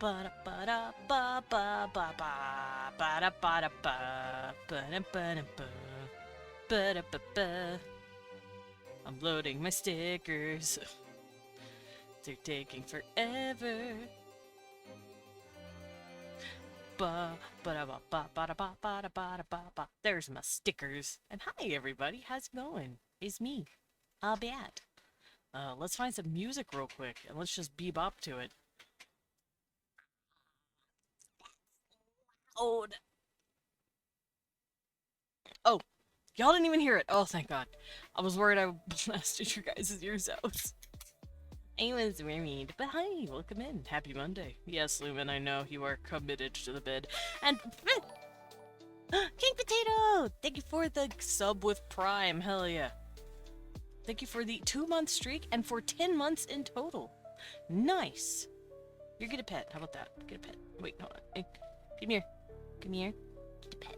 Ba da ba da ba ba ba ba ba da ba da ba ba da ba da ba ba da ba ba. I'm loading my stickers. They're taking forever. Ba ba da ba ba ba da ba ba da ba da ba ba. There's my stickers. And hi everybody, how's it going? It's me, Albert. Let's find some music real quick and let's just bebop to it. Oh, oh, y'all didn't even hear it. Oh, thank God. I was worried I blasted your guys' ears out. I was worried, but hi, welcome in. Happy Monday. Yes, Lumen, I know you are committed to the bed. And King Potato! Thank you for the sub with Prime. Hell yeah. Thank you for the 2-month streak and for 10 months in total. Nice. You get a pet. How about that? Get a pet. Wait, hold on. Hey, come here. Come here. Get a pet.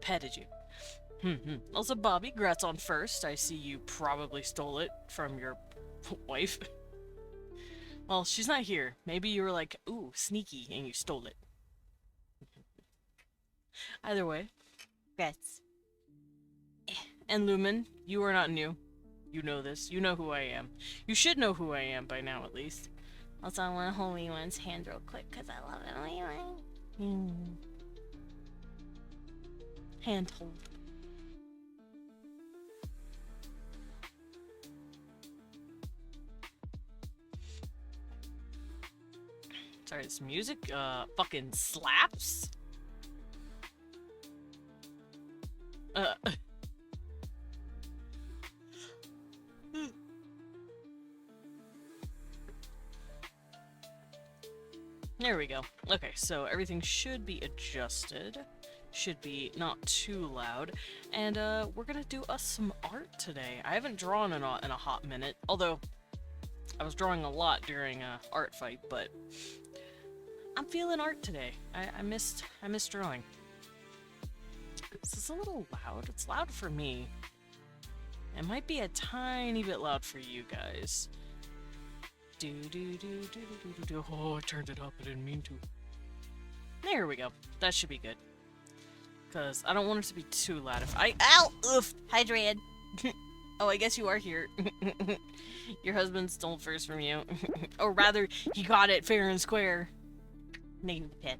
Petted you. Also, Bobby, grats on first. I see you probably stole it from your wife. Well, she's not here. Maybe you were like, ooh, sneaky, and you stole it. Either way, grats. And Lumen, you are not new. You know this. You know who I am. You should know who I am by now, at least. Also, I want to hold One's hand real quick, because I love it. Hand hold. Sorry, this music, fucking slaps. There we go. Okay, so everything should be adjusted. Should be not too loud. And, we're gonna do us some art today. I haven't drawn in a hot minute, although I was drawing a lot during a art fight, but I'm feeling art today. I missed drawing. This is a little loud. It's loud for me. It might be a tiny bit loud for you guys. Oh, I turned it up. I didn't mean to. There we go. That should be good. Because I don't want it to be too loud. If I... Ow! Oof! Hydrated! Oh, I guess you are here. Your husband stole first from you. Or rather, he got it fair and square. Negative pet.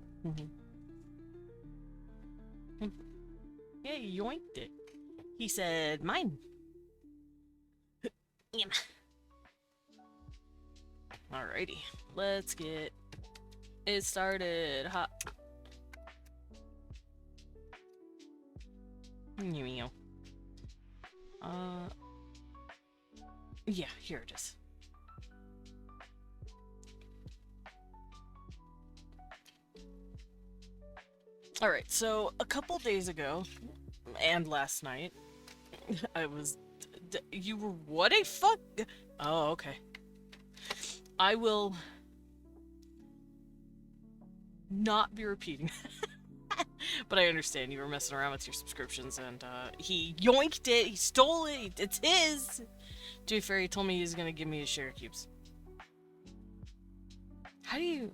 Yeah, he yoinked it. He said, mine. Alrighty, let's get it started. Hot. Yeah, here it is. Alright, so a couple days ago, and last night, I was... You were... What a fuck... Oh, okay. I will... not be repeating. But I understand you were messing around with your subscriptions, and, he yoinked it, he stole it, it's his! To be fair, he told me he was gonna give me his sugar cubes. How do you...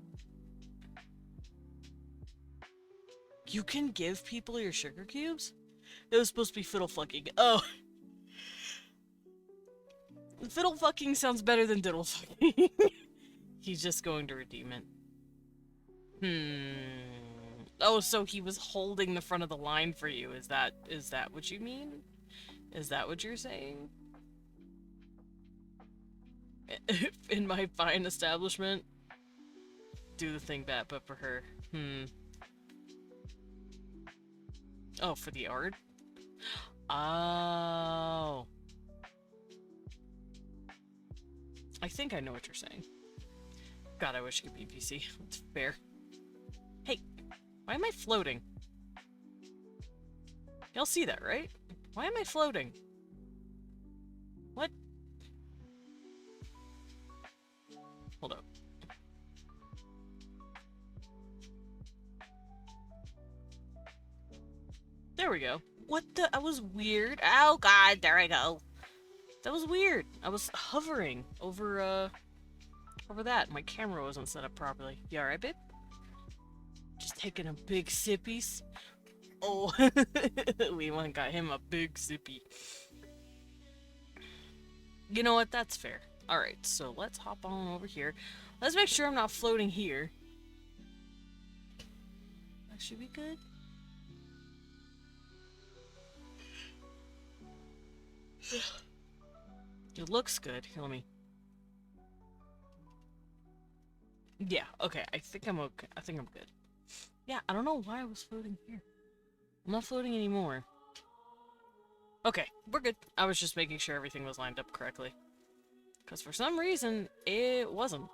You can give people your sugar cubes? It was supposed to be fiddle fucking. Oh. Fiddle fucking sounds better than diddle fucking. He's just going to redeem it. Oh, so he was holding the front of the line for you. Is that what you mean? Is that what you're saying? In my fine establishment? Do the thing back, but for her. Oh, for the art? Oh. I think I know what you're saying. God, I wish it could be PC. That's fair. Hey, why am I floating? Y'all see that, right? Why am I floating? What? Hold up. There we go. What the? That was weird. Oh god, there I go. That was weird. I was hovering over, Over that, my camera wasn't set up properly. You alright, babe? Just taking a big sippies. Oh, we went and got him a big sippy. You know what? That's fair. Alright, so let's hop on over here. Let's make sure I'm not floating here. That should be good. It looks good. Here, let me... Yeah, okay. I think I'm okay. I think I'm good. Yeah, I don't know why I was floating here. I'm not floating anymore. Okay, we're good. I was just making sure everything was lined up correctly. Because for some reason, it wasn't.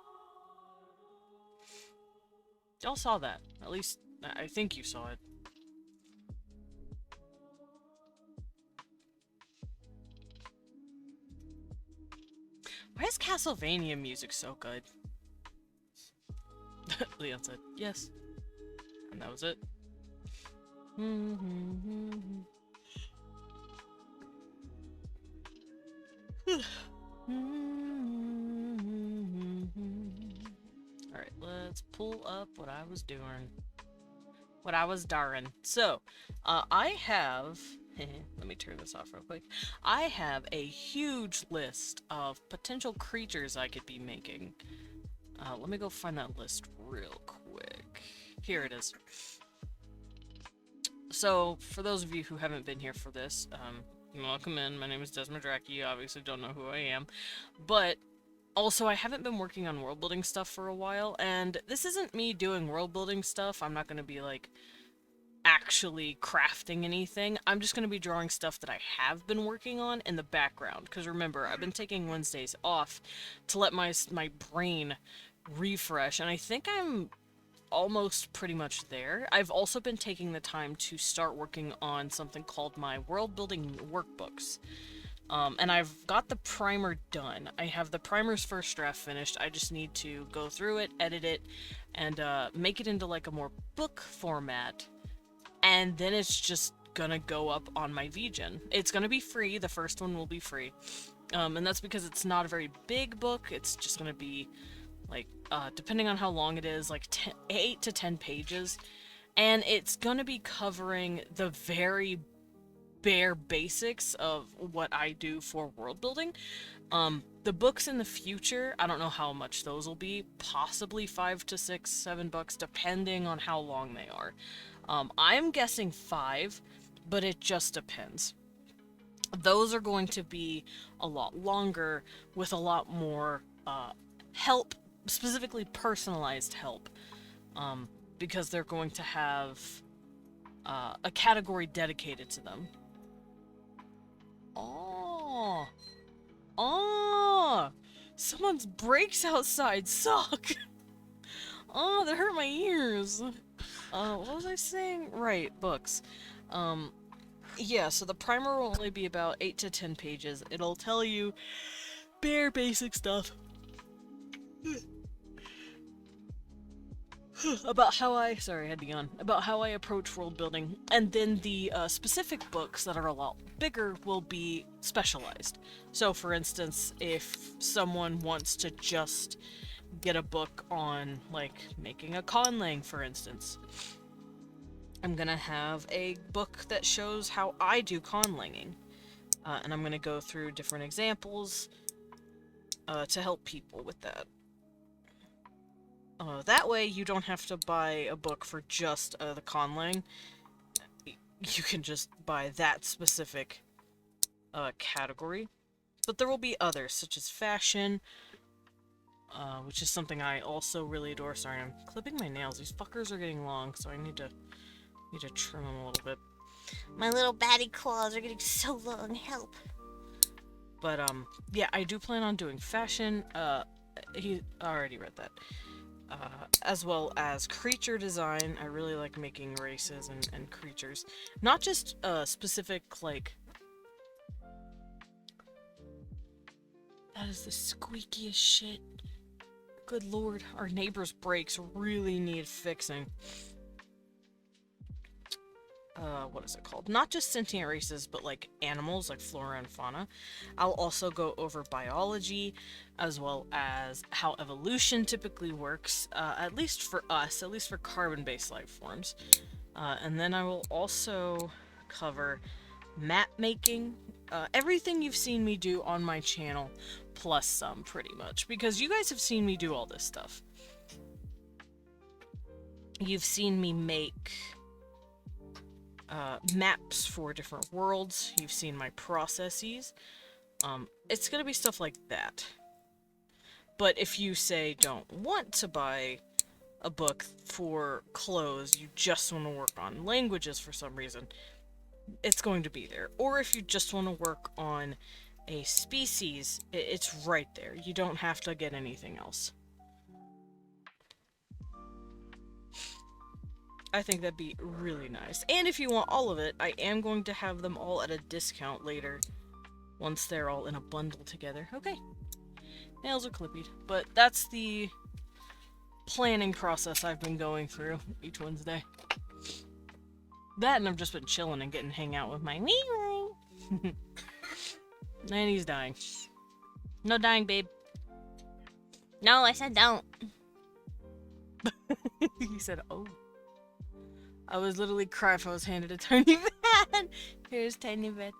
Y'all saw that. At least, I think you saw it. Why is Castlevania music so good? Leon said, yes. And that was it. Alright, let's pull up what I was doing. What I was darring. So, I have... let me turn this off real quick. I have a huge list of potential creatures I could be making. Let me go find that list real quick. Here it is. So, for those of you who haven't been here for this, welcome in. My name is Desmond Draki. You obviously don't know who I am. But, also, I haven't been working on world building stuff for a while, and this isn't me doing world building stuff. I'm not going to be, like, actually crafting anything. I'm just going to be drawing stuff that I have been working on in the background. Because remember, I've been taking Wednesdays off to let my brain refresh, and I think I'm almost pretty much there. I've also been taking the time to start working on something called my world building workbooks. And I've got the primer done. I have the primer's first draft finished. I just need to go through it, edit it, and make it into like a more book format. And then it's just gonna go up on my VGen. It's gonna be free. The first one will be free. And that's because it's not a very big book. It's just gonna be like, depending on how long it is, like 8 to 10 pages. And it's gonna be covering the very bare basics of what I do for world building. The books in the future, I don't know how much those will be. Possibly $5 to $6, $7, depending on how long they are. I'm guessing 5, but it just depends. Those are going to be a lot longer with a lot more help, specifically personalized help, because they're going to have a category dedicated to them. Oh! Oh! Someone's brakes outside suck! Oh, that hurt my ears! What was I saying? Right, books. Yeah, so the primer will only be about 8 to 10 pages. It'll tell you bare basic stuff about how I approach world building, and then the specific books that are a lot bigger will be specialized. So for instance, if someone wants to just get a book on, like, making a conlang, for instance, I'm gonna have a book that shows how I do conlanging, and I'm gonna go through different examples to help people with that. That way you don't have to buy a book for just the conlang. You can just buy that specific category. But there will be others, such as fashion, which is something I also really adore. Sorry, I'm clipping my nails. These fuckers are getting long, so I need to trim them a little bit. My little baddie claws are getting so long, help. But, yeah, I do plan on doing fashion. He already read that. As well as creature design. I really like making races and creatures. Not just specific, like... That is the squeakiest shit. Good lord, our neighbor's brakes really need fixing. what is it called? Not just sentient races, but like animals, like flora and fauna. I'll also go over biology, as well as how evolution typically works, at least for us, at least for carbon-based life forms. And then I will also cover map making, everything you've seen me do on my channel, plus some, pretty much, because you guys have seen me do all this stuff. You've seen me make maps for different worlds. You've seen my processes. It's gonna be stuff like that. But if you say don't want to buy a book for clothes, you just want to work on languages for some reason, it's going to be there. Or if you just want to work on a species, it's right there. You don't have to get anything else. I think that'd be really nice. And if you want all of it, I am going to have them all at a discount later, once they're all in a bundle together. Okay. Nails are clippied. But that's the planning process I've been going through each Wednesday. That, and I've just been chilling and getting to hang out with my wee. And he's dying. No dying, babe. No, I said don't. He said, oh. I was literally crying if I was handed a tiny vet. Here's tiny vet.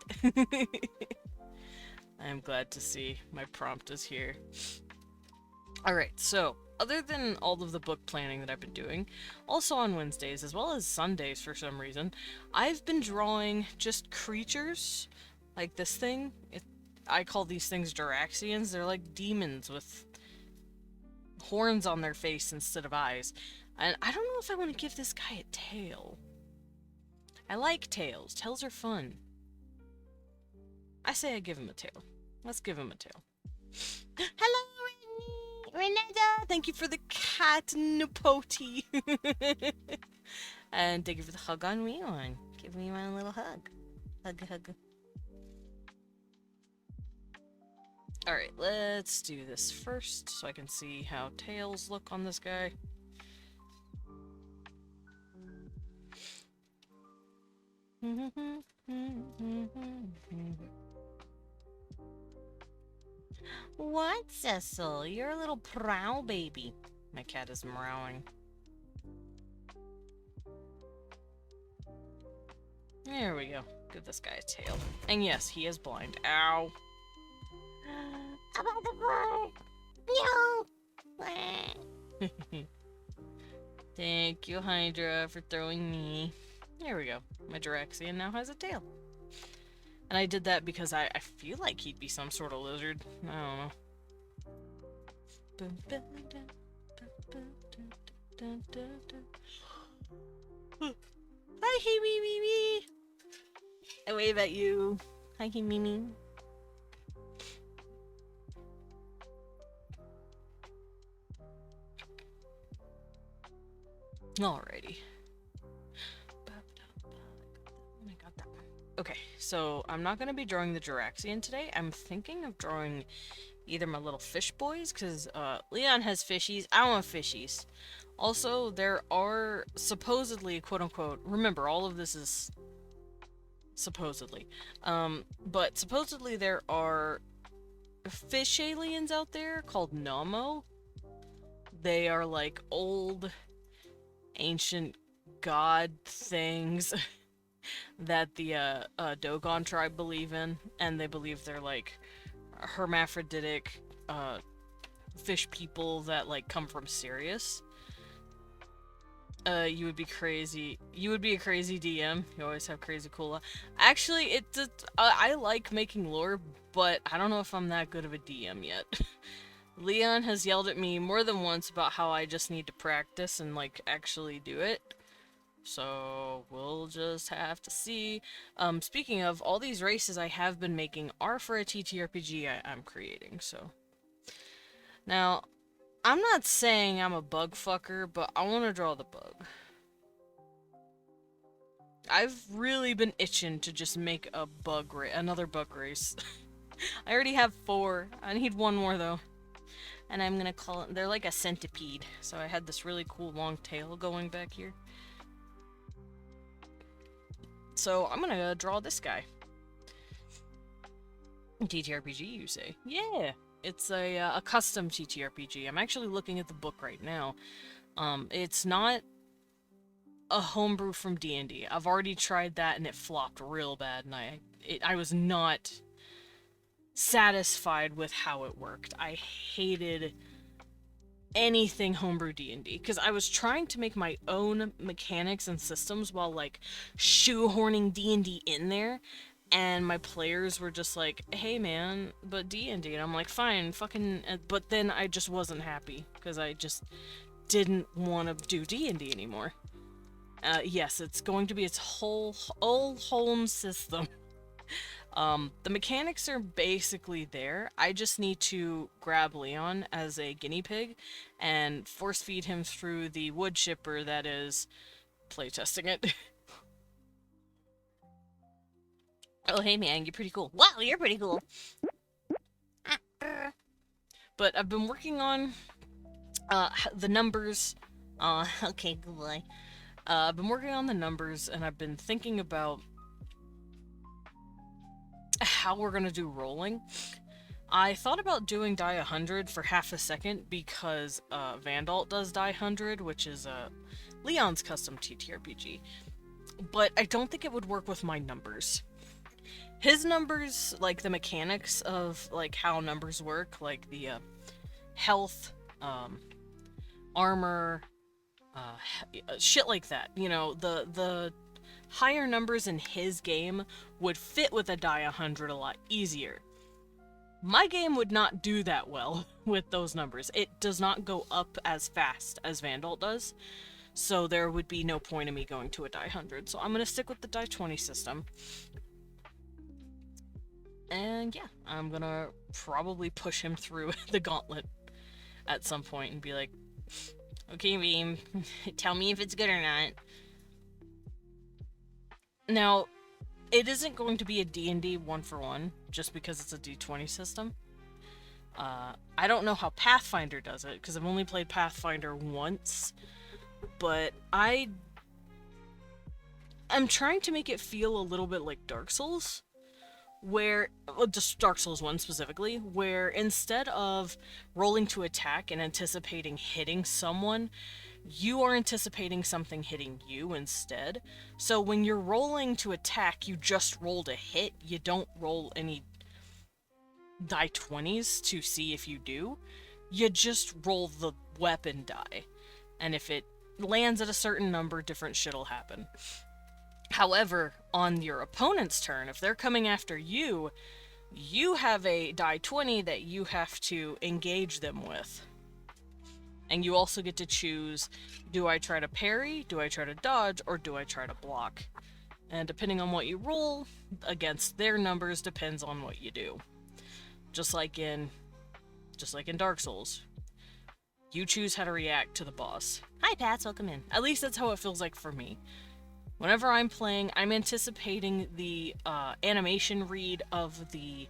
I am glad to see my prompt is here. Alright, so, other than all of the book planning that I've been doing, also on Wednesdays, as well as Sundays for some reason, I've been drawing just creatures, like this thing. I call these things Duraxians. They're like demons with horns on their face instead of eyes. And I don't know if I want to give this guy a tail. I like tails. Tails are fun. I say I give him a tail. Let's give him a tail. Hello, Renetta! Thank you for the cat Nepoti. And thank you for the hug on me one. Give me my little hug. Hug, hug. Alright, let's do this first so I can see how tails look on this guy. What, Cecil? You're a little prowl baby. My cat is meowing. There we go. Give this guy a tail. And yes, he is blind. Ow. I'm on the floor. No. Thank you, Hydra, for throwing me. There we go. My Duraxian now has a tail. And I did that because I feel like he'd be some sort of lizard. I don't know. Hi, hey, Mimi. I wave at you. Hi, hey, Mimi. Alrighty. I got that one. Okay, so I'm not going to be drawing the Duraxian today. I'm thinking of drawing either my little fish boys, because Leon has fishies. I want fishies. Also, there are supposedly, quote-unquote, remember, all of this is supposedly, but supposedly there are fish aliens out there called Nomo. They are like old, ancient god things that the Dogon tribe believe in, and they believe they're like hermaphroditic fish people that like come from Sirius. You would be crazy. You would be a crazy DM. You always have crazy cool. Actually, I like making lore, but I don't know if I'm that good of a DM yet. Leon has yelled at me more than once about how I just need to practice and like actually do it. So we'll just have to see. Speaking of, all these races I have been making are for a TTRPG I'm creating, so. Now, I'm not saying I'm a bug fucker, but I want to draw the bug. I've really been itching to just make a another bug race. I already have 4. I need 1 more though. And I'm gonna call it, they're like a centipede. So I had this really cool long tail going back here. So I'm gonna draw this guy. TTRPG, you say? Yeah, it's a custom TTRPG. I'm actually looking at the book right now. It's not a homebrew from D&D. I've already tried that and it flopped real bad, and I was not satisfied with how it worked. I hated anything homebrew D&D because I was trying to make my own mechanics and systems while like shoehorning D&D in there, and my players were just like, hey man, but D&D, and I'm like, fine, fucking, but then I just wasn't happy because I just didn't want to do D&D anymore. Yes, it's going to be its whole home system. The mechanics are basically there. I just need to grab Leon as a guinea pig and force feed him through the wood chipper that is playtesting it. Oh, hey man, you're pretty cool. Wow, you're pretty cool. But I've been working on the numbers. Okay, good boy. I've been working on the numbers, and I've been thinking about how we're gonna do rolling. I thought about doing die 100 for half a second because Vandalt does die 100, which is Leon's custom TTRPG. But I don't think it would work with my numbers. His numbers, like the mechanics of like how numbers work, like the health, armor, shit like that. You know, the higher numbers in his game would fit with a die 100 a lot easier. My game would not do that well with those numbers. It does not go up as fast as Vandalt does, so there would be no point in me going to a die 100. So I'm going to stick with the die 20 system. And yeah, I'm going to probably push him through the gauntlet at some point and be like, okay, Beam, tell me if it's good or not. Now, it isn't going to be a D&D 1-for-1, just because it's a D20 system. I don't know how Pathfinder does it, because I've only played Pathfinder once, but I'm trying to make it feel a little bit like Dark Souls, where, well, just Dark Souls 1 specifically, where instead of rolling to attack and anticipating hitting someone, you are anticipating something hitting you instead. So when you're rolling to attack, you just roll to hit. You don't roll any die 20s to see if you do. You just roll the weapon die. And if it lands at a certain number, different shit'll happen. However, on your opponent's turn, if they're coming after you, you have a die 20 that you have to engage them with. And you also get to choose, do I try to parry, do I try to dodge, or do I try to block? And depending on what you roll against their numbers depends on what you do. Just like in Dark Souls. You choose how to react to the boss. Hi Pats, welcome in. At least that's how it feels like for me. Whenever I'm playing, I'm anticipating the animation read of the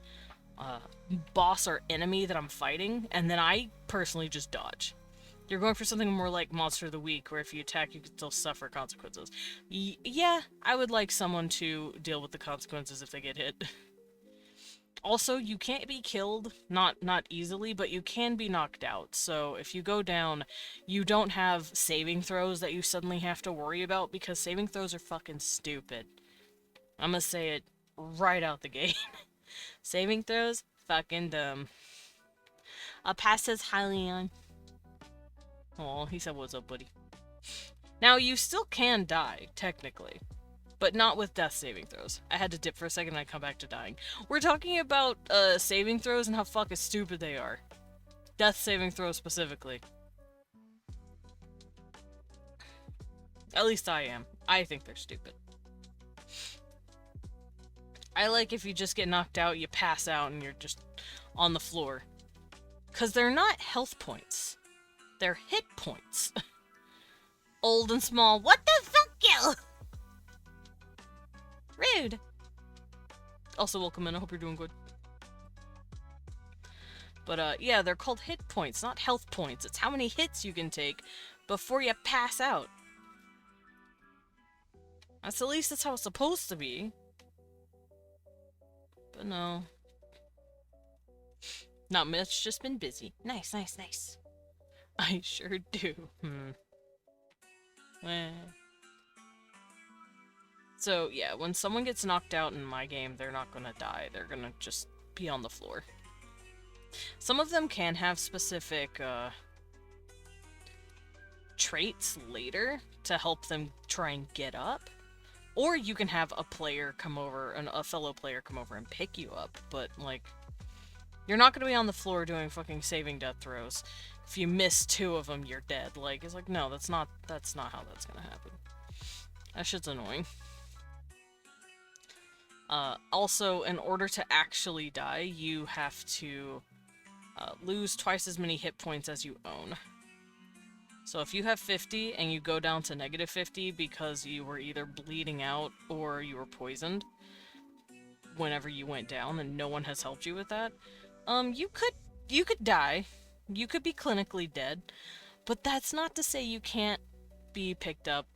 boss or enemy that I'm fighting, and then I personally just dodge. You're going for something more like Monster of the Week, where if you attack, you can still suffer consequences. Yeah, I would like someone to deal with the consequences if they get hit. Also, you can't be killed, not easily, but you can be knocked out. So if you go down, you don't have saving throws that you suddenly have to worry about, because saving throws are fucking stupid. I'm gonna say it right out the gate. Saving throws, fucking dumb. Pass says hi, Leon. Oh, he said, what's up, buddy? Now, you still can die, technically. But not with death saving throws. I had to dip for a second and I come back to dying. We're talking about saving throws and how fucking stupid they are. Death saving throws specifically. At least I am. I think they're stupid. I like if you just get knocked out, you pass out, and you're just on the floor. Because they're not health points. They're hit points. Old and small. What the fuck, you? Rude. Also, welcome in. I hope you're doing good. But, yeah, they're called hit points, not health points. It's how many hits you can take before you pass out. At least that's how it's supposed to be. But no. Not much, just been busy. Nice, nice, nice. I sure do. Eh. So, yeah, when someone gets knocked out in my game, they're not gonna die. They're gonna just be on the floor. Some of them can have specific, traits later to help them try and get up. Or you can have a player come over, a fellow player come over and pick you up, but, like, you're not gonna be on the floor doing fucking saving death throws. If you miss 2 of them, you're dead. Like, it's like, no, that's not how that's gonna happen. That shit's annoying. Also, in order to actually die, you have to lose twice as many hit points as you own. So if you have 50 and you go down to negative 50 because you were either bleeding out or you were poisoned whenever you went down and no one has helped you with that, you could die. You could be clinically dead. But that's not to say you can't be picked up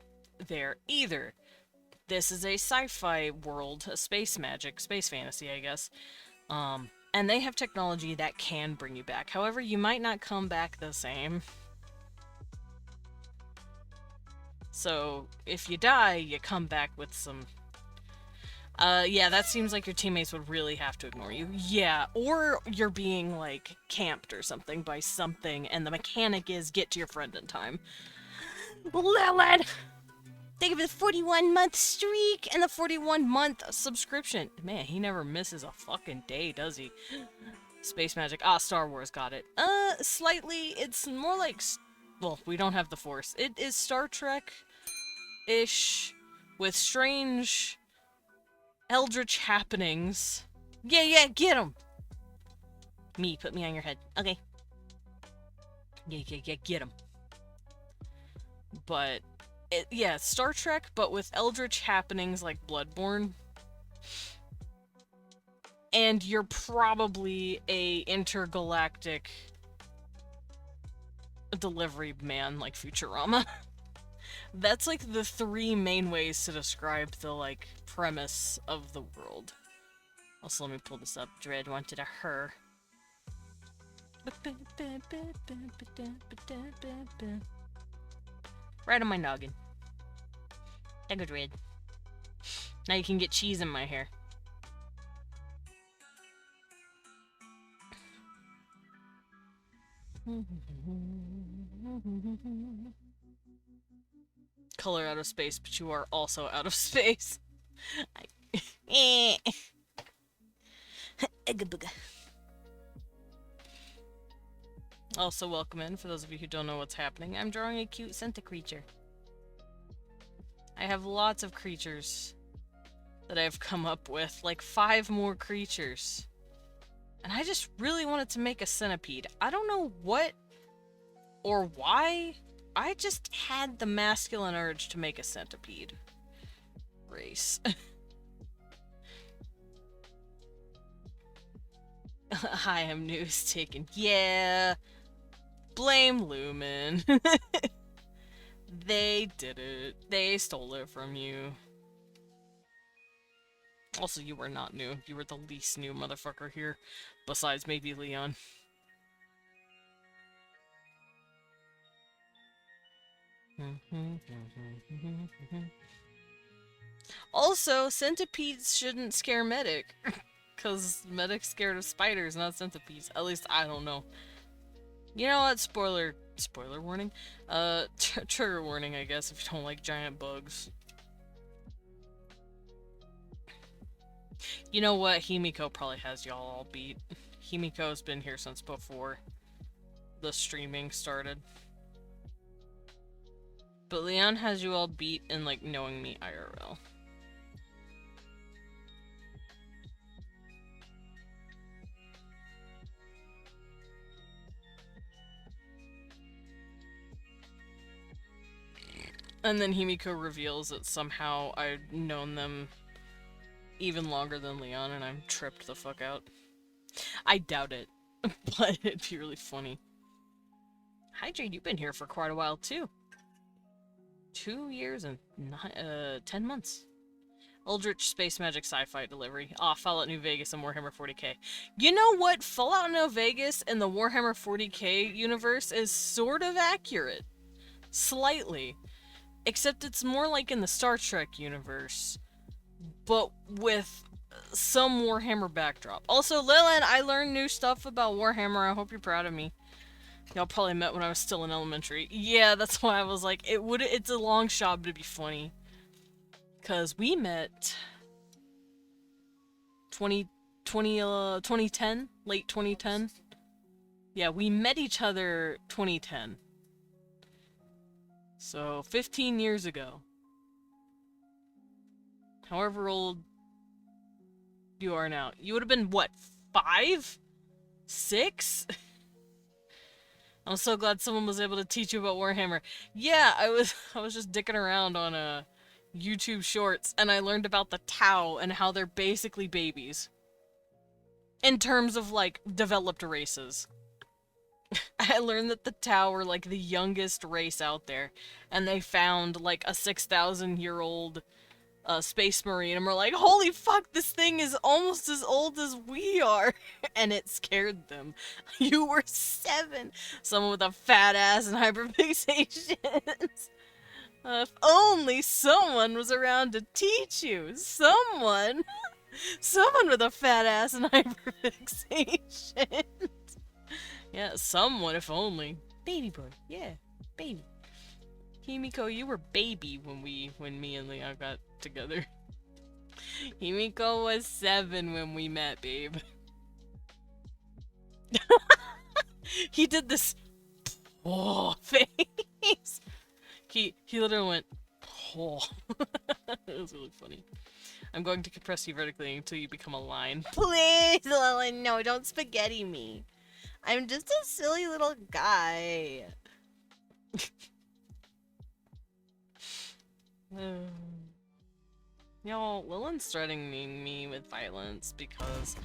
there either. This is a sci-fi world, a space magic, space fantasy, I guess. And they have technology that can bring you back. However, you might not come back the same. So, if you die, you come back with some... yeah, that seems like your teammates would really have to ignore you. Yeah, or you're being, like, camped or something by something, and the mechanic is get to your friend in time. Lilith! Think of the 41-month streak and the 41-month subscription. Man, he never misses a fucking day, does he? Space magic. Ah, Star Wars got it. Slightly, it's more like... Well, we don't have the Force. It is Star Trek-ish, with strange eldritch happenings. Yeah, get him! Me, put me on your head. Okay. Yeah, get him. But... yeah, Star Trek, but with eldritch happenings like Bloodborne. And you're probably a intergalactic delivery man like Futurama. That's like the 3 main ways to describe the, like, premise of the world. Also, let me pull this up. Dread wanted a her. Right on my noggin. There go Dread. Now you can get cheese in my hair. Color out of space, but you are also out of space. Also, welcome in. For those of you who don't know what's happening, I'm drawing a cute Senta creature. I have lots of creatures that I've come up with, like 5 more creatures. And I just really wanted to make a centipede. I don't know what or why. I just had the masculine urge to make a centipede race. I am news taken. Yeah. Blame Lumen. They did it. They stole it from you. Also, you were not new. You were the least new motherfucker here. Besides maybe Leon. Also, centipedes shouldn't scare Medic. Because Medic's scared of spiders, not centipedes. At least, I don't know. You know what? Spoiler warning? Trigger warning, I guess, if you don't like giant bugs. You know what? Himiko probably has y'all all beat. Himiko's been here since before the streaming started. But Leon has you all beat in, like, knowing me IRL. And then Himiko reveals that somehow I've known them even longer than Leon, and I'm tripped the fuck out. I doubt it, but it'd be really funny. Hi Jade, you've been here for quite a while too. 2 years and 10 months. Eldritch Space Magic Sci-Fi Delivery. Fallout New Vegas and Warhammer 40k. You know what? Fallout New Vegas and the Warhammer 40k universe is sort of accurate. Slightly. Except it's more like in the Star Trek universe. But with some Warhammer backdrop. Also, Lillian, I learned new stuff about Warhammer. I hope you're proud of me. Y'all probably met when I was still in elementary. Yeah, that's why I was like, it's a long shot to be funny. Because we met 2010, late 2010. Yeah, we met each other 2010. So, 15 years ago. However old you are now. You would have been, what, 5? 6? I'm so glad someone was able to teach you about Warhammer. Yeah, I was just dicking around on YouTube Shorts, and I learned about the Tau and how they're basically babies. In terms of, like, developed races. I learned that the Tau were, like, the youngest race out there, and they found, like, a 6,000-year-old Space Marine, and we're like, holy fuck, this thing is almost as old as we are, and it scared them. You were 7! Someone with a fat ass and hyperfixations. If only someone was around to teach you. Someone with a fat ass and hyperfixations. Yeah, someone, if only. Baby boy, yeah, baby. Himiko, you were baby when me and Leon got together. Himiko was 7 when we met, babe. He did this face. He literally went It was really funny. I'm going to compress you vertically until you become a line. Please, Lila, no, don't spaghetti me. I'm just a silly little guy. Y'all, Lillian's threatening me with violence because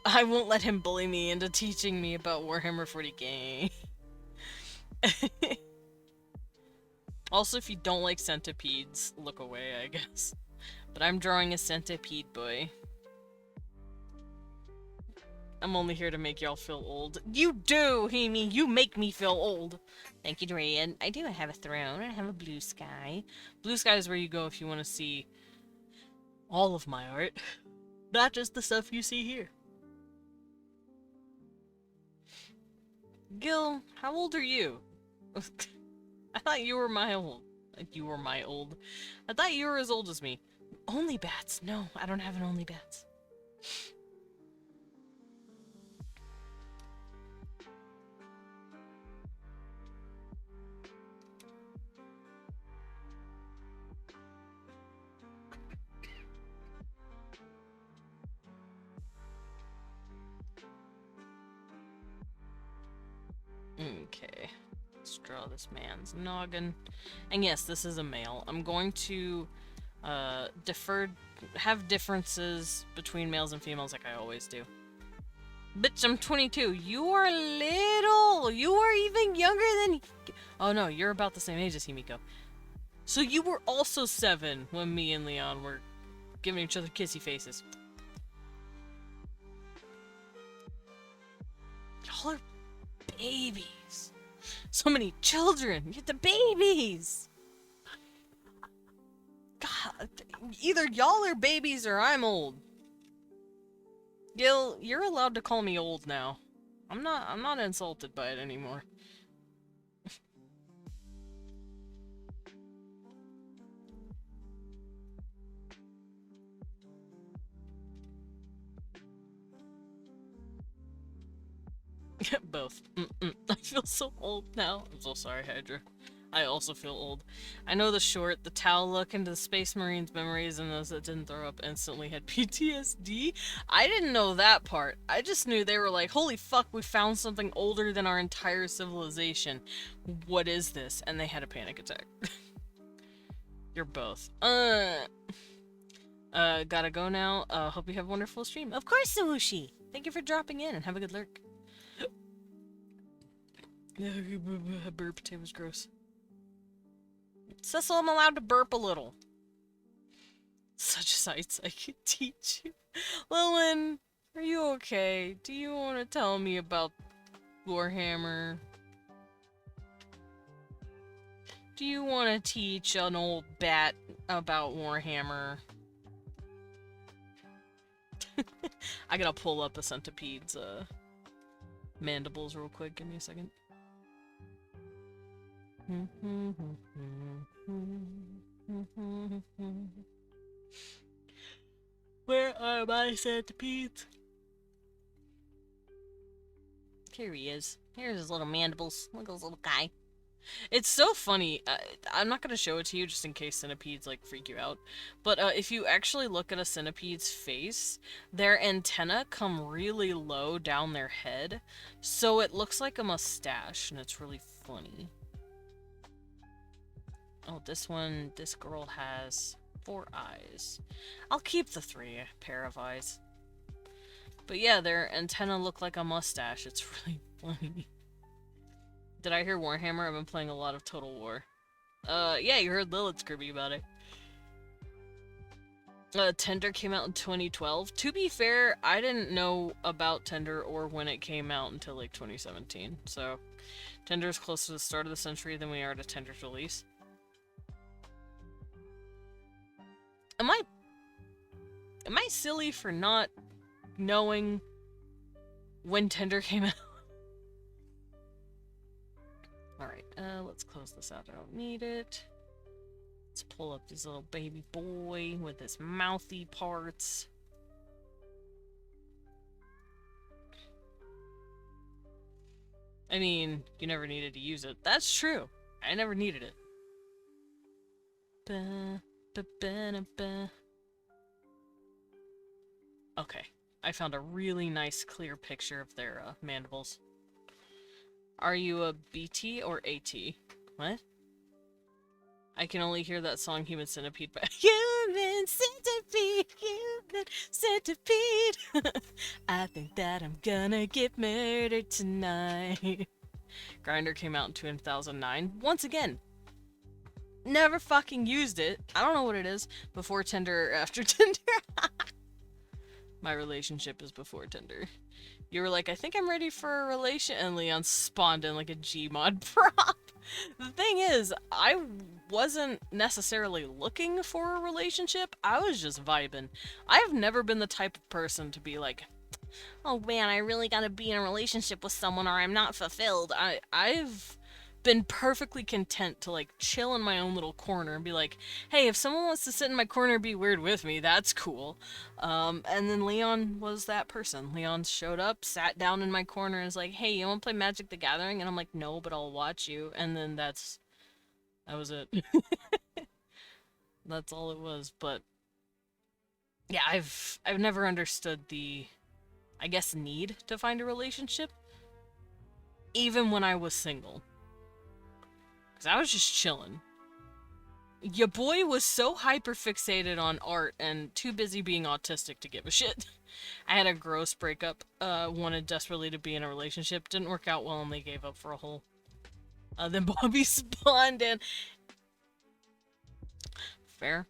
I won't let him bully me into teaching me about Warhammer 40k. Also, if you don't like centipedes, look away, I guess. But I'm drawing a centipede boy. I'm only here to make y'all feel old. You do, Hemi! You make me feel old! Thank you, Dorian. I do have a throne. I have a blue sky. Blue sky is where you go if you want to see all of my art. Not just the stuff you see here. Gil, how old are you? I thought you were my old. Like, you were my old. I thought you were as old as me. Only bats. No, I don't have an only bats. Okay. Let's draw this man's noggin. And yes, this is a male. I'm going to have differences between males and females like I always do. Bitch, I'm 22. You are little! You are even younger than... Oh no, you're about the same age as Himiko. So you were also 7 when me and Leon were giving each other kissy faces. Y'all are babies. So many children. You're the babies. God, either y'all are babies or I'm old. Gil, you're allowed to call me old now. I'm not insulted by it anymore. Both. I feel so old now. I'm so sorry, Hydra. I also feel old. I know the short, the towel look into the Space Marines memories and those that didn't throw up instantly had PTSD. I didn't know that part. I just knew they were like, holy fuck, we found something older than our entire civilization. What is this? And they had a panic attack. You're both. Gotta go now. Hope you have a wonderful stream. Of course, Sawushi! Thank you for dropping in and have a good lurk. Burp, it was gross. Cecil, I'm allowed to burp a little. Such sights I could teach you. Lilin, are you okay? Do you want to tell me about Warhammer? Do you want to teach an old bat about Warhammer? I gotta pull up a centipede's mandibles real quick. Give me a second. Where are my centipedes? Here he is. Here's his little mandibles. Look at this little guy. It's so funny. I'm not gonna show it to you just in case centipedes like freak you out. But if you actually look at a centipede's face, their antennae come really low down their head, so it looks like a mustache, and it's really funny. Oh, this girl has 4 eyes. I'll keep the 3 pair of eyes. But yeah, their antennae look like a mustache. It's really funny. Did I hear Warhammer? I've been playing a lot of Total War. Yeah, you heard Lilith's Kirby about it. Tender came out in 2012. To be fair, I didn't know about Tender or when it came out until like 2017. So, Tender is closer to the start of the century than we are to Tender's release. Am I silly for not knowing when Tender came out? Alright, let's close this out. I don't need it. Let's pull up this little baby boy with his mouthy parts. I mean, you never needed to use it. That's true. I never needed it. Okay. I found a really nice clear picture of their mandibles. Are you a BT or AT? What? I can only hear that song Human Centipede, but Human Centipede, Human Centipede. I think that I'm gonna get murdered tonight. Grinder came out in 2009. Once again, never fucking used it. I don't know what it is. Before Tinder or after Tinder. My relationship is before Tinder. You were like, I think I'm ready for a relation, and Leon spawned in like a Gmod prop. The thing is, I wasn't necessarily looking for a relationship. I was just vibing. I've never been the type of person to be like, oh man, I really gotta be in a relationship with someone or I'm not fulfilled. I've been perfectly content to like chill in my own little corner and be like, hey, if someone wants to sit in my corner and be weird with me, that's cool. And then Leon was that person. Leon showed up, sat down in my corner and was like, hey, you wanna play Magic the Gathering? And I'm like, no, but I'll watch you. And then that was it. That's all it was. But yeah, I've never understood the, I guess, need to find a relationship, even when I was single. Because I was just chilling. Your boy was so hyper-fixated on art and too busy being autistic to give a shit. I had a gross breakup, wanted desperately to be in a relationship, didn't work out well and they gave up for a whole. Then Bobby spawned in. Fair.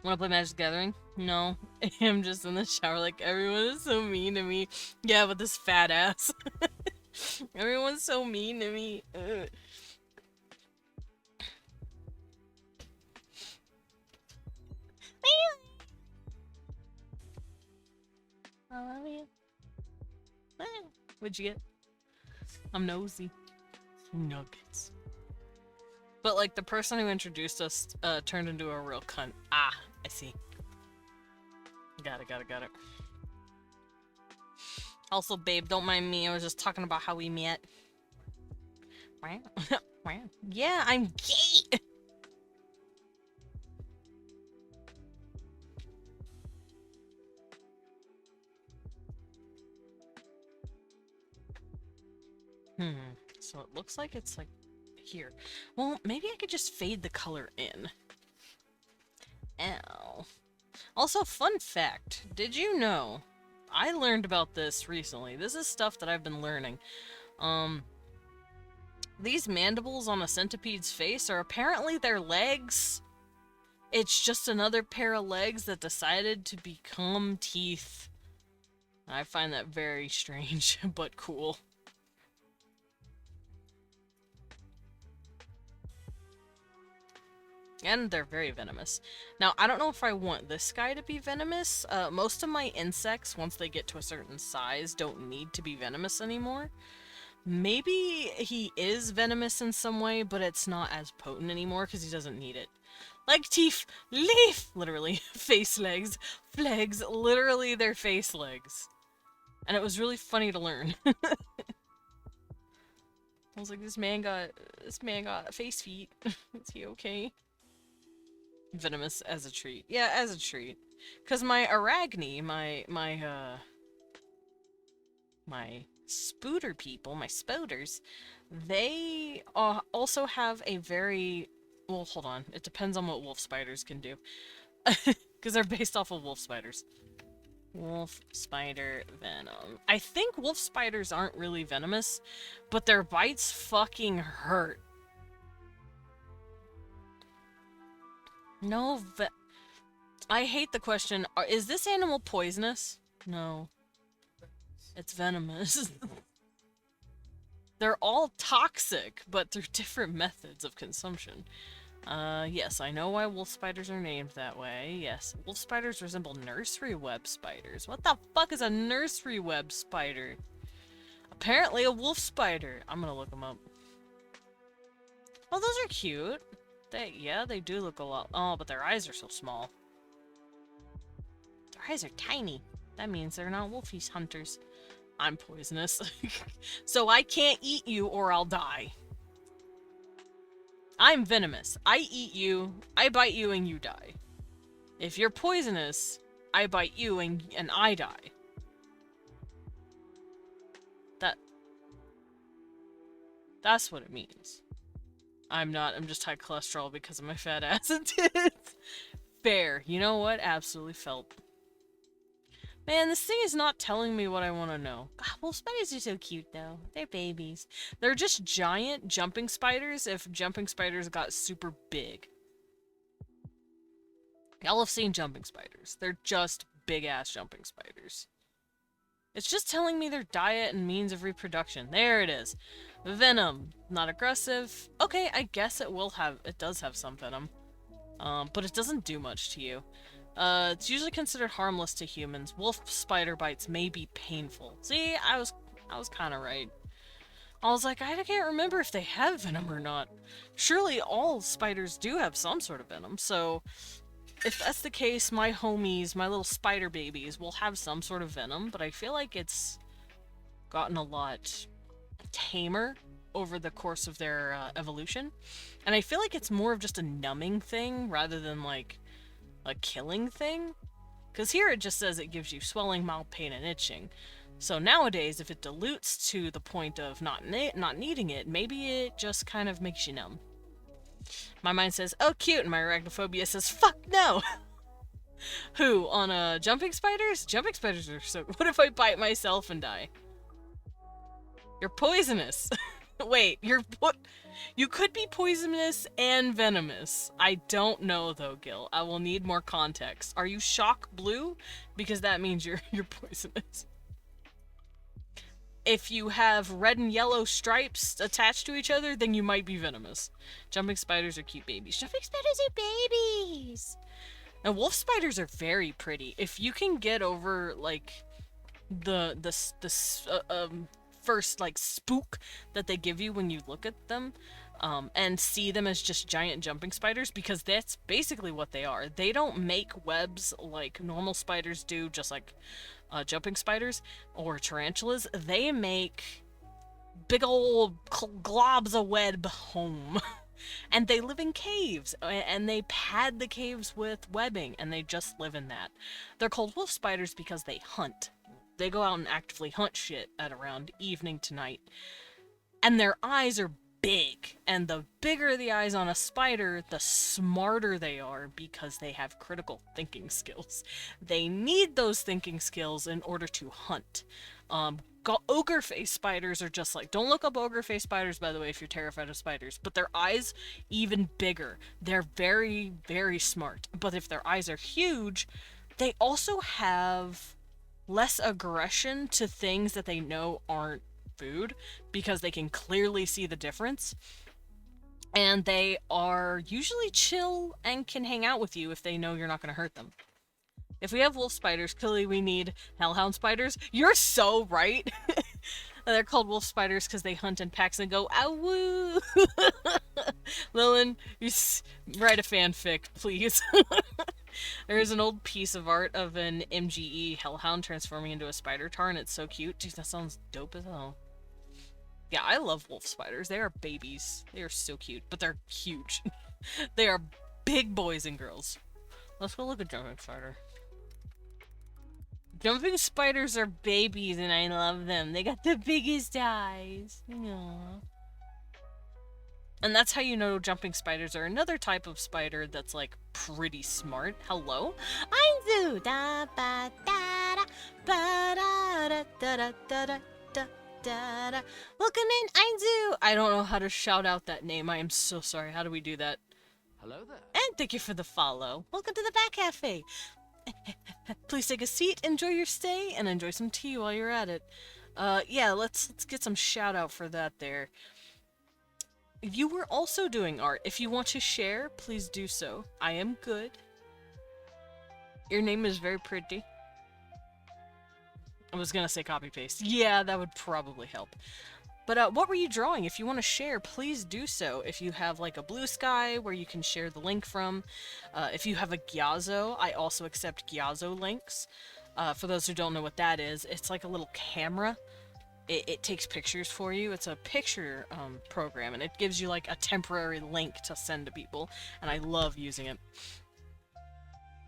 Wanna play Magic the Gathering? No. I'm just in the shower like, everyone is so mean to me. Yeah, with this fat ass. Everyone's so mean to me. Ugh. I love you. What'd you get? I'm nosy. Nuggets. But, like, the person who introduced us turned into a real cunt. Ah, I see. Got it. Also, babe, don't mind me. I was just talking about how we met. Wow. Wow. Yeah, I'm gay! So it looks like it's, like, here. Well, maybe I could just fade the color in. Ow. Also, fun fact. Did you know I learned about this recently. This is stuff that I've been learning. Um, these mandibles on a centipede's face are apparently their legs. It's just another pair of legs that decided to become teeth. I find that very strange, but cool. And they're very venomous. Now, I don't know if I want this guy to be venomous. Most of my insects, once they get to a certain size, don't need to be venomous anymore. Maybe he is venomous in some way, but it's not as potent anymore because he doesn't need it. Like teeth, leaf, literally, face legs, flags, literally their face legs. And it was really funny to learn. I was like, this man got face feet. Is he okay? Venomous as a treat. Yeah, as a treat. Cause my Arachne, my spooter people, my spoders, they also have a very... Well, hold on. It depends on what wolf spiders can do. Because they're based off of wolf spiders. Wolf spider venom. I think wolf spiders aren't really venomous, but their bites fucking hurt. No I hate the question, is this animal poisonous? No. It's venomous. They're all toxic, but through different methods of consumption. Yes, I know why wolf spiders are named that way. Yes, wolf spiders resemble nursery web spiders. What the fuck is a nursery web spider? Apparently a wolf spider. I'm gonna look them up. Oh, those are cute. Yeah, they do look a lot. Oh, but their eyes are so small. Their eyes are tiny. That means they're not wolfies hunters. I'm poisonous. So I can't eat you or I'll die. I'm venomous. I eat you, I bite you, and you die. If you're poisonous, I bite you and I die. That's what it means. I'm just high cholesterol because of my fat ass and tits. Fair. You know what? Absolutely felt. Man, this thing is not telling me what I want to know. God, wolf spiders are so cute, though. They're babies. They're just giant jumping spiders if jumping spiders got super big. Y'all have seen jumping spiders. They're just big-ass jumping spiders. It's just telling me their diet and means of reproduction. There it is. Venom. Not aggressive. Okay, I guess it does have some venom. But it doesn't do much to you. It's usually considered harmless to humans. Wolf spider bites may be painful. See, I was kind of right. I was like, I can't remember if they have venom or not. Surely all spiders do have some sort of venom, so if that's the case, my homies, my little spider babies, will have some sort of venom, but I feel like it's gotten a lot tamer over the course of their evolution. And I feel like it's more of just a numbing thing rather than like a killing thing. Because here it just says it gives you swelling, mild pain, and itching. So nowadays, if it dilutes to the point of not needing it, maybe it just kind of makes you numb. My mind says, oh cute, and my arachnophobia says, fuck no! Who, on jumping spiders? Jumping spiders are so... What if I bite myself and die? You're poisonous. Wait, you could be poisonous and venomous. I don't know though, Gil. I will need more context. Are you shock blue? Because that means you're poisonous. If you have red and yellow stripes attached to each other, then you might be venomous. Jumping spiders are cute babies. Jumping spiders are babies! And wolf spiders are very pretty. If you can get over, like, the first, like, spook that they give you when you look at them, and see them as just giant jumping spiders, because that's basically what they are. They don't make webs like normal spiders do, just like jumping spiders or tarantulas. They make big old globs of web home. And they live in caves, and they pad the caves with webbing, and they just live in that. They're called wolf spiders because they hunt. They go out and actively hunt shit at around evening to night. And their eyes are big. And the bigger the eyes on a spider, the smarter they are because they have critical thinking skills. They need those thinking skills in order to hunt. Ogre face spiders are just like, don't look up ogre face spiders, by the way, if you're terrified of spiders, but their eyes even bigger. They're very, very smart. But if their eyes are huge, they also have less aggression to things that they know aren't food because they can clearly see the difference. And they are usually chill and can hang out with you if they know you're not going to hurt them. If we have wolf spiders, clearly we need hellhound spiders. You're so right. They're called wolf spiders because they hunt in packs and go, "Awoo!" Lillian, you write a fanfic, please. There is an old piece of art of an MGE hellhound transforming into a spider tar, and it's so cute. Dude, that sounds dope as hell. Yeah, I love wolf spiders. They are babies. They are so cute, but they're huge. They are big boys and girls. Let's go look at jumping spider. Jumping spiders are babies, and I love them. They got the biggest eyes. Aww. And that's how you know jumping spiders are another type of spider that's, like, pretty smart. Hello? Ainzu! Da ba da da ba da da da da da da da da. Welcome in, Ainzu! I don't know how to shout out that name. I am so sorry. How do we do that? Hello there. And thank you for the follow. Welcome to the Bat Cafe. Please take a seat, enjoy your stay, and enjoy some tea while you're at it. Yeah, let's get some shout out for that there. You were also doing art. If you want to share, please do so. I am good. Your name is very pretty. I was gonna say copy paste. Yeah, that would probably help. But what were you drawing? If you want to share, please do so. If you have like a blue sky where you can share the link from. If you have a Gyazo, I also accept Gyazo links. For those who don't know what that is, it's like a little camera. It takes pictures for you. It's a picture program, and it gives you like a temporary link to send to people, and I love using it.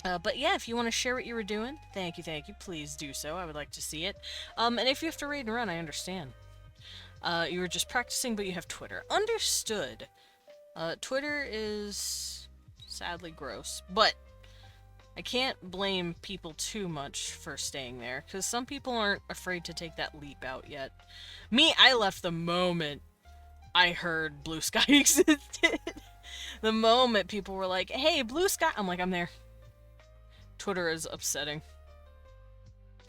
But yeah, if you want to share what you were doing, thank you, please do so. I would like to see it. And if you have to raid and run, I understand. You were just practicing, but you have Twitter. Understood. Twitter is sadly gross, but I can't blame people too much for staying there, because some people aren't afraid to take that leap out yet. Me, I left the moment I heard Blue Sky existed. The moment people were like, hey, Blue Sky, I'm like, I'm there. Twitter is upsetting.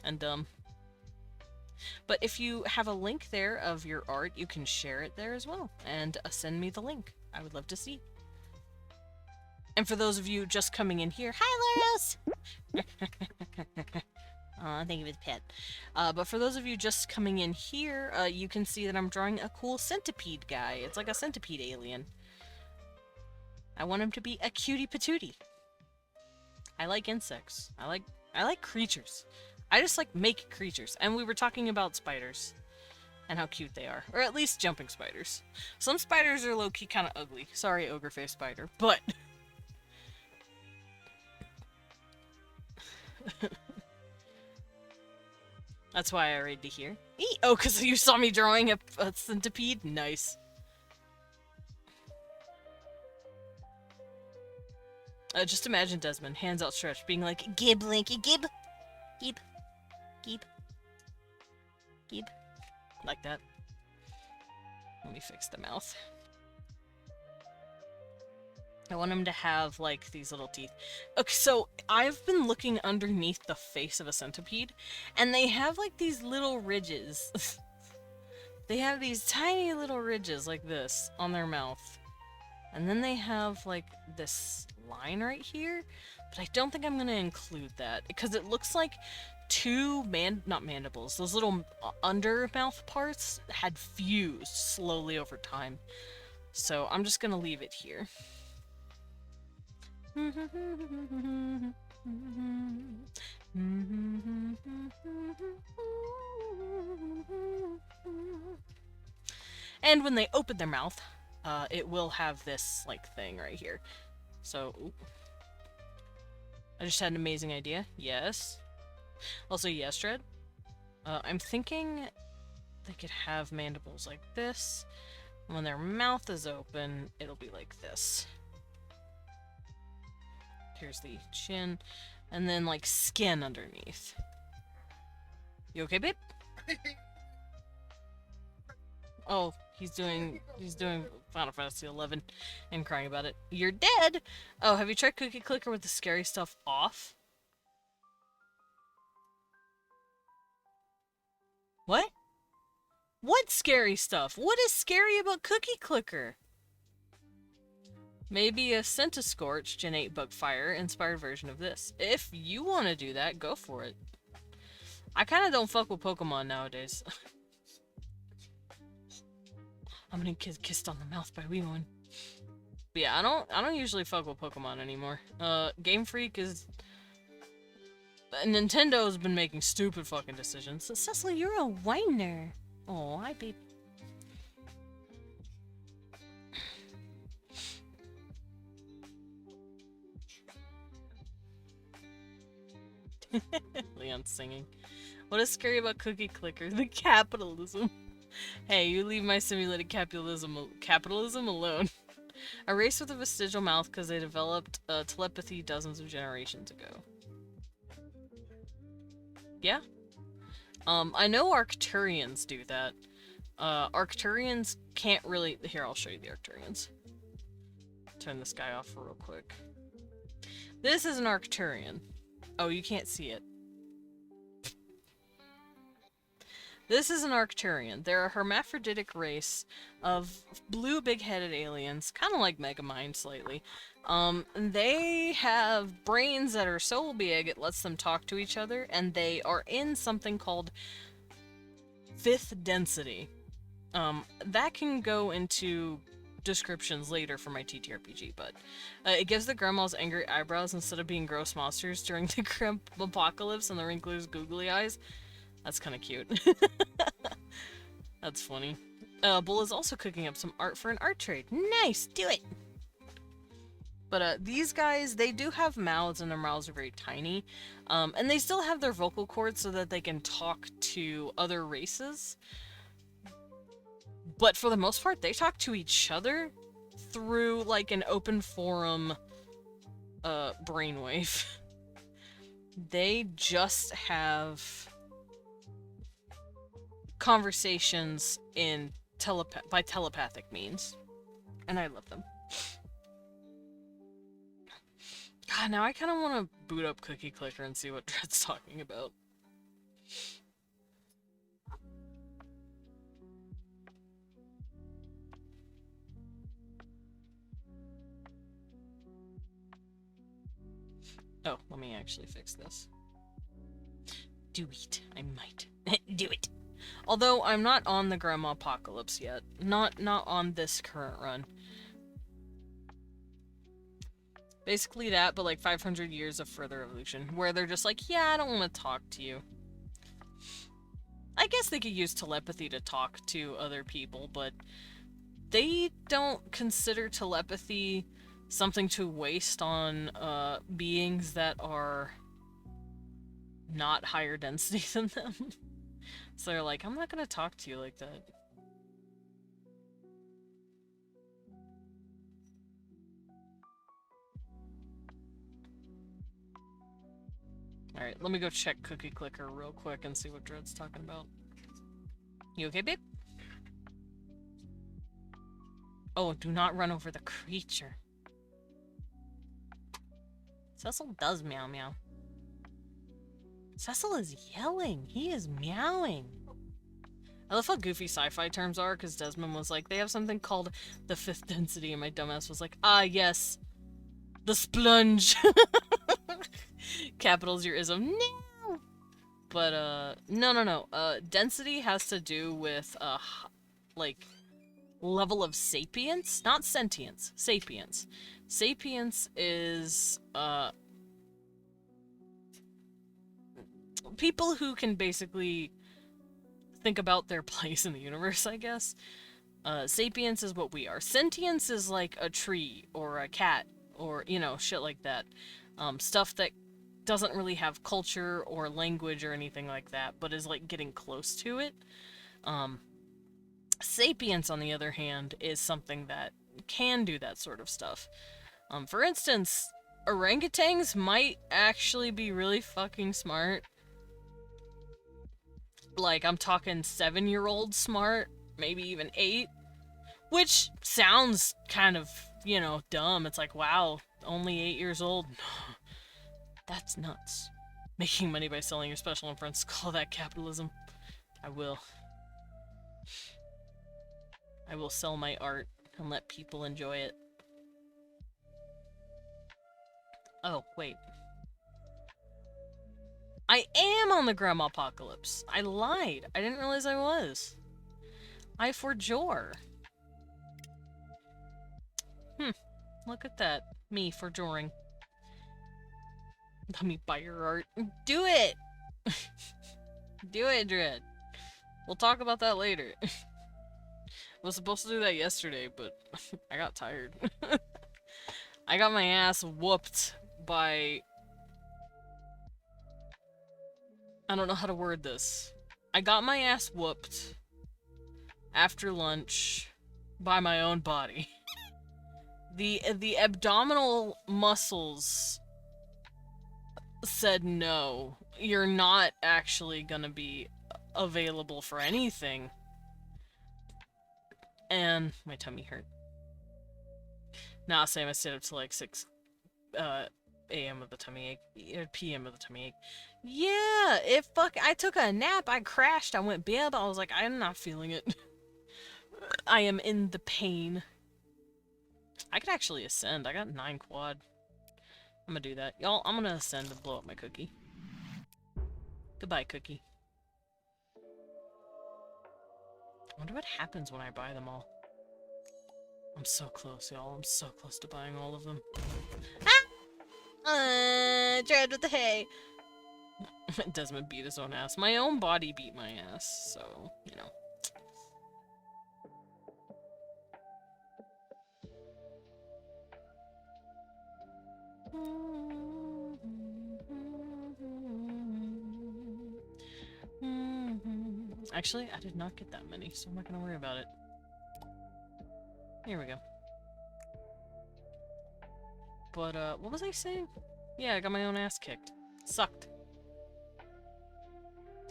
And dumb. But if you have a link there of your art, you can share it there as well. And send me the link. I would love to see. And for those of you just coming in here, hi, Laros! Aw, thank you for the pet. But for those of you just coming in here, you can see that I'm drawing a cool centipede guy. It's like a centipede alien. I want him to be a cutie patootie. I like insects. I like creatures. I just like make creatures. And we were talking about spiders. And how cute they are. Or at least jumping spiders. Some spiders are low-key kind of ugly. Sorry, ogre face spider. But... That's why I raid to here. Oh, because you saw me drawing a centipede? Nice. Just imagine Desmond, hands outstretched, being like, Gib, Linky, Gib! Gib. Gib. Gib. Like that. Let me fix the mouth. I want him to have, like, these little teeth. Okay, so I've been looking underneath the face of a centipede, and they have, like, these little ridges. They have these tiny little ridges like this on their mouth. And then they have, like, this line right here, but I don't think I'm going to include that, because it looks like two not mandibles, those little under mouth parts had fused slowly over time. So I'm just going to leave it here. And when they open their mouth, it will have this, like, thing right here. So, ooh. I just had an amazing idea. Yes. Also, yes, Dread. I'm thinking they could have mandibles like this, When their mouth is open, it'll be like this. Here's the chin. And then, like, skin underneath. You okay, babe? Oh, he's doing Final Fantasy 11 and crying about it. You're dead! Oh, have you tried Cookie Clicker with the scary stuff off? What? What scary stuff? What is scary about Cookie Clicker? Maybe a Centiscorched innate Bugfire inspired version of this. If you want to do that, go for it. I kind of don't fuck with Pokemon nowadays. I'm gonna get kissed on the mouth by Weemoon. But yeah, I don't usually fuck with Pokemon anymore. Game Freak is... Nintendo's been making stupid fucking decisions. So, Cecily, you're a whiner. Oh, hi, babe. Leon's singing. What is scary about Cookie Clicker? The capitalism. Hey, you leave my simulated capitalism alone. A race with a vestigial mouth because they developed telepathy dozens of generations ago. Yeah? I know Arcturians do that. Arcturians can't really... Here, I'll show you the Arcturians. Turn this guy off real quick. This is an Arcturian. Oh, you can't see it. This is an Arcturian. They're a hermaphroditic race of blue big-headed aliens, kind of like Megamind slightly. They have brains that are so big it lets them talk to each other, and they are in something called fifth density. That can go into descriptions later for my TTRPG, but it gives the grandma's angry eyebrows instead of being gross monsters during the Grim apocalypse and the wrinkler's googly eyes. That's kind of cute. That's funny. Bull is also cooking up some art for an art trade. Nice! Do it! But these guys, they do have mouths, and their mouths are very tiny. And they still have their vocal cords so that they can talk to other races. But for the most part, they talk to each other through, like, an open forum brainwave. They just have conversations in by telepathic means. And I love them. God, now I kind of want to boot up Cookie Clicker and see what Dread's talking about. Oh, let me actually fix this. Do it. I might. Do it. Although, I'm not on the Grandma Apocalypse yet. Not on this current run. Basically that, but like 500 years of further evolution, where they're just like, yeah, I don't want to talk to you. I guess they could use telepathy to talk to other people, but they don't consider telepathy something to waste on beings that are not higher density than them. So they're like, I'm not gonna talk to you like that. Alright, let me go check Cookie Clicker real quick and see what Dread's talking about. You okay, babe? Oh, do not run over the creature. Cecil does meow meow. Cecil is yelling. He is meowing. I love how goofy sci-fi terms are, because Desmond was like, they have something called the fifth density, and my dumbass was like, ah, yes. The splunge. Capitals your ism. No! But, no. Density has to do with, like, level of sapience? Not sentience. Sapience. Sapience is, people who can basically think about their place in the universe, I guess. Sapience is what we are. Sentience is like a tree, or a cat, or, you know, shit like that. Stuff that doesn't really have culture or language or anything like that, but is like getting close to it. Sapience, on the other hand, is something that can do that sort of stuff. For instance, orangutans might actually be really fucking smart. Like, I'm talking 7-year-old smart, maybe even 8. Which sounds kind of, you know, dumb. It's like, wow, only 8 years old. That's nuts. Making money by selling your special inference, call that capitalism. I will. I will sell my art and let people enjoy it. Oh, wait. I am on the Grandma Apocalypse. I lied. I didn't realize I was. I forjure. Look at that. Me forjoring. Let me buy your art. Do it! Do it, Dread. We'll talk about that later. I was supposed to do that yesterday, but I got tired. I got my ass whooped by... I don't know how to word this. I got my ass whooped after lunch by my own body. The abdominal muscles said no. You're not actually gonna be available for anything. And my tummy hurt. Nah, same. I stayed up till like 6 a.m. with the tummy ache, p.m. with the tummy ache. Yeah, I took a nap, I crashed, I went bib, I was like, I'm not feeling it. I am in the pain. I could actually ascend. I got 9 quad. I'm gonna do that. Y'all, I'm gonna ascend and blow up my cookie. Goodbye, cookie. I wonder what happens when I buy them all. I'm so close, y'all. I'm so close to buying all of them. Ah! Dread with the hay! Desmond beat his own ass. My own body beat my ass, so, you know. Actually, I did not get that many, so I'm not gonna worry about it. Here we go. But, what was I saying? Yeah, I got my own ass kicked. Sucked.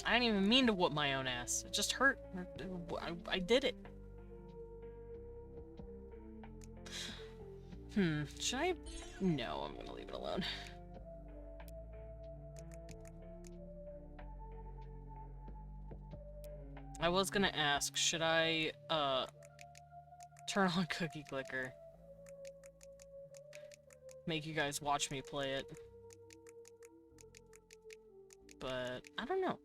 I didn't even mean to whoop my own ass. It just hurt. I did it. Should I? No, I'm gonna leave it alone. I was gonna ask, should I, turn on Cookie Clicker? Make you guys watch me play it. But, I don't know.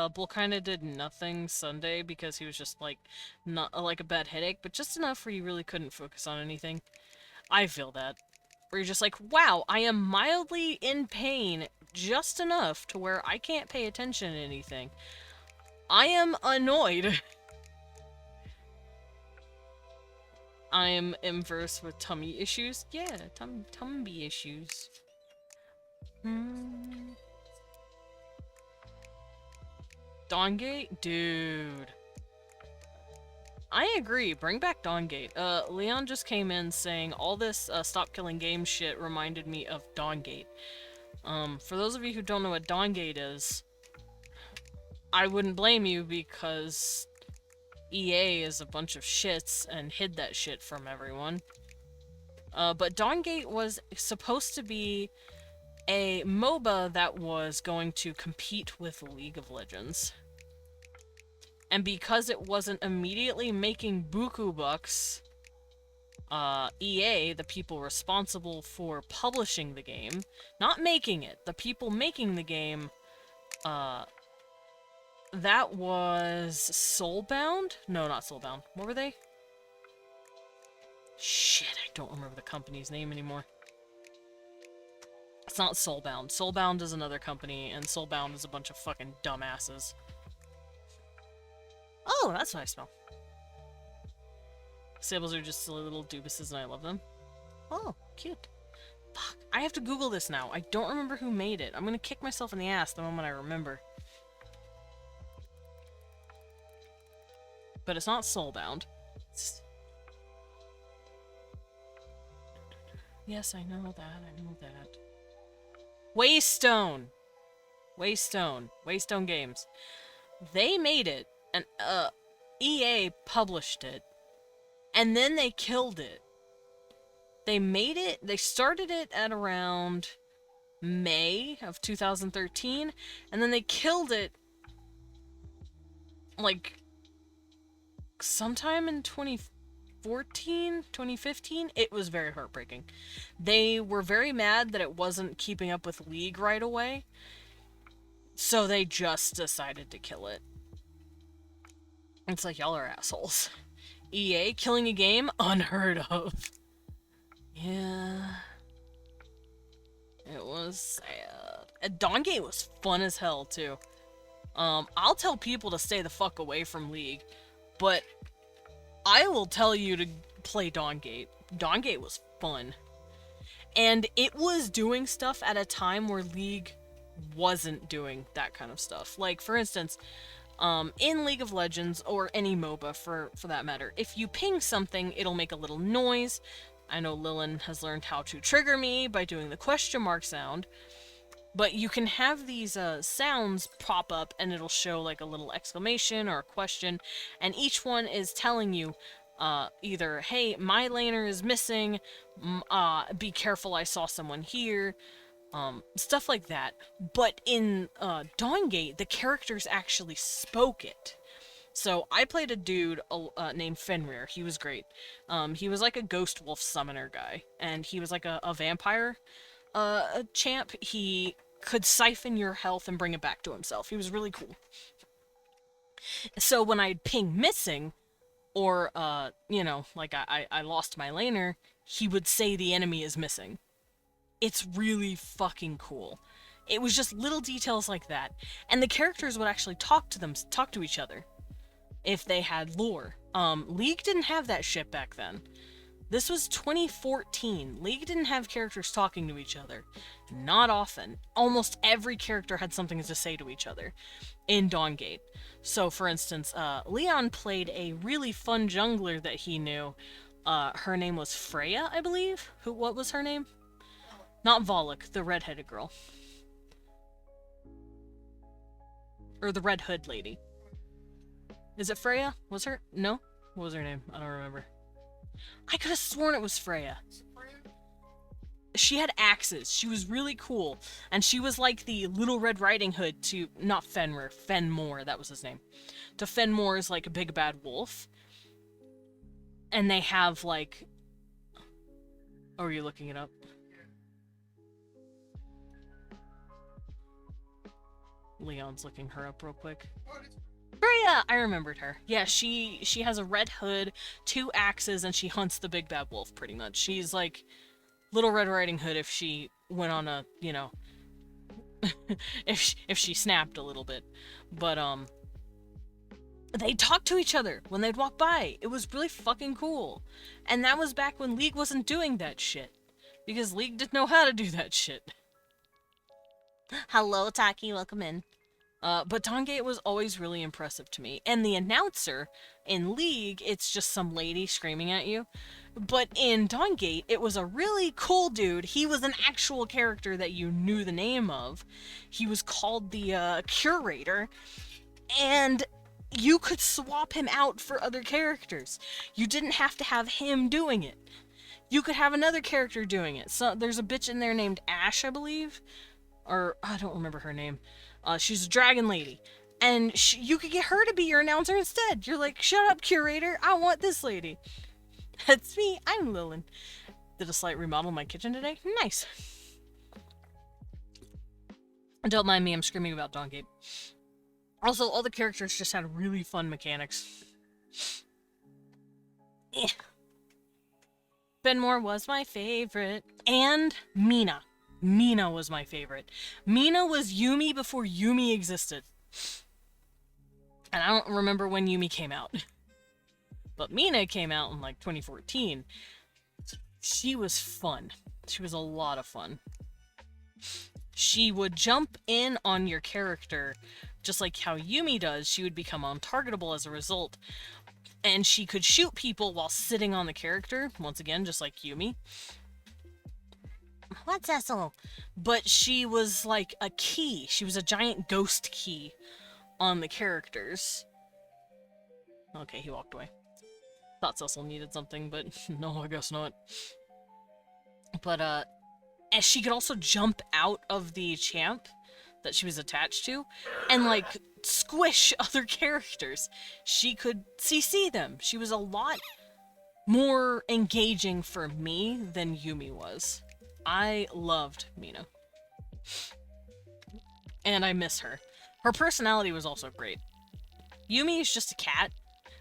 Bull kinda did nothing Sunday because he was just, like, not, like, a bad headache, but just enough where you really couldn't focus on anything. I feel that. Where you're just like, wow, I am mildly in pain just enough to where I can't pay attention to anything. I am annoyed. I am inverse with tummy issues. Yeah, tummy issues. Dawngate? Dude. I agree. Bring back Dawngate. Leon just came in saying all this stop killing game shit reminded me of Dawngate. For those of you who don't know what Dawngate is, I wouldn't blame you because EA is a bunch of shits and hid that shit from everyone. But Dawngate was supposed to be a MOBA that was going to compete with League of Legends. And because it wasn't immediately making buku bucks, EA, the people responsible for publishing the game, not making it, the people making the game, that was Soulbound? No, not Soulbound. What were they? Shit, I don't remember the company's name anymore. It's not Soulbound. Soulbound is another company, and Soulbound is a bunch of fucking dumbasses. Oh, that's what I smell. Sables are just silly little doobuses, and I love them. Oh, cute. Fuck, I have to Google this now. I don't remember who made it. I'm gonna kick myself in the ass the moment I remember. but it's not soulbound. It's... Yes, I know that. I know that. Waystone. Waystone Games. They made it, and EA published it, and then they killed it. They made it. They started it at around May of 2013, and then they killed it like sometime in 2014, 2015. It was very heartbreaking. They were very mad that it wasn't keeping up with League right away, so they just decided to kill it. It's like, y'all are assholes. EA killing a game? Unheard of. Yeah. It was sad. And Dawngate was fun as hell, too. I'll tell people to stay the fuck away from League, but I will tell you to play Dawngate. Dawngate was fun. And it was doing stuff at a time where League wasn't doing that kind of stuff. Like, for instance, in League of Legends, or any MOBA for that matter, if you ping something, it'll make a little noise. I know Lilin has learned how to trigger me by doing the question mark sound, but you can have these sounds pop up and it'll show like a little exclamation or a question, and each one is telling you either, hey, my laner is missing, be careful, I saw someone here, stuff like that. But in Dawngate, the characters actually spoke it. So I played a dude named Fenrir. He was great. He was like a ghost wolf summoner guy, and he was like a vampire champ. He could siphon your health and bring it back to himself. He was really cool. So when I'd ping missing, or you know, like I lost my laner, he would say the enemy is missing. It's really fucking cool. It was just little details like that, and the characters would actually talk to each other if they had lore. League didn't have that shit back then. This was 2014. League didn't have characters talking to each other. Not often. Almost every character had something to say to each other in Dawngate. So, for instance, Leon played a really fun jungler that he knew. Her name was Freya, I believe? What was her name? Not Volok, the redheaded girl. Or the red hood lady. Is it Freya? Was her? No? What was her name? I don't remember. I could have sworn it was Freya. She had axes. She was really cool. And she was like the Little Red Riding Hood to, not Fenrir, Fenmore, that was his name. To Fenmore's like a big bad wolf. And they have like... Oh, are you looking it up? Leon's looking her up real quick. Freya! I remembered her. Yeah, she has a red hood, 2 axes, and she hunts the big bad wolf, pretty much. She's like Little Red Riding Hood if she went on a, you know, if she snapped a little bit. But, they talked to each other when they'd walk by. It was really fucking cool. And that was back when League wasn't doing that shit. Because League didn't know how to do that shit. Hello, Taki, welcome in. But Dawngate was always really impressive to me. And the announcer in League, it's just some lady screaming at you. But in Dawngate, it was a really cool dude. He was an actual character that you knew the name of. He was called the Curator. And you could swap him out for other characters. You didn't have to have him doing it. You could have another character doing it. So there's a bitch in there named Ash, I believe. Or, I don't remember her name. She's a dragon lady. And you could get her to be your announcer instead. You're like, shut up, Curator. I want this lady. That's me. I'm Lilin. Did a slight remodel in my kitchen today. Nice. Don't mind me. I'm screaming about Dawngate. Also, all the characters just had really fun mechanics. Eh. Fenmore was my favorite. And Mina. Mina was my favorite. Mina was Yumi before Yumi existed. And I don't remember when Yumi came out. But Mina came out in like 2014. She was fun. She was a lot of fun. She would jump in on your character just like how Yumi does. She would become untargetable as a result. and she could shoot people while sitting on the character, once again, just like Yumi. What's Cecil? But she was like a key. She was a giant ghost key on the characters. Okay, he walked away. Thought Cecil needed something, but no, I guess not. But, and she could also jump out of the champ that she was attached to and, like, squish other characters. She could CC them. She was a lot more engaging for me than Yumi was. I loved Mina. And I miss her. Her personality was also great. Yumi is just a cat.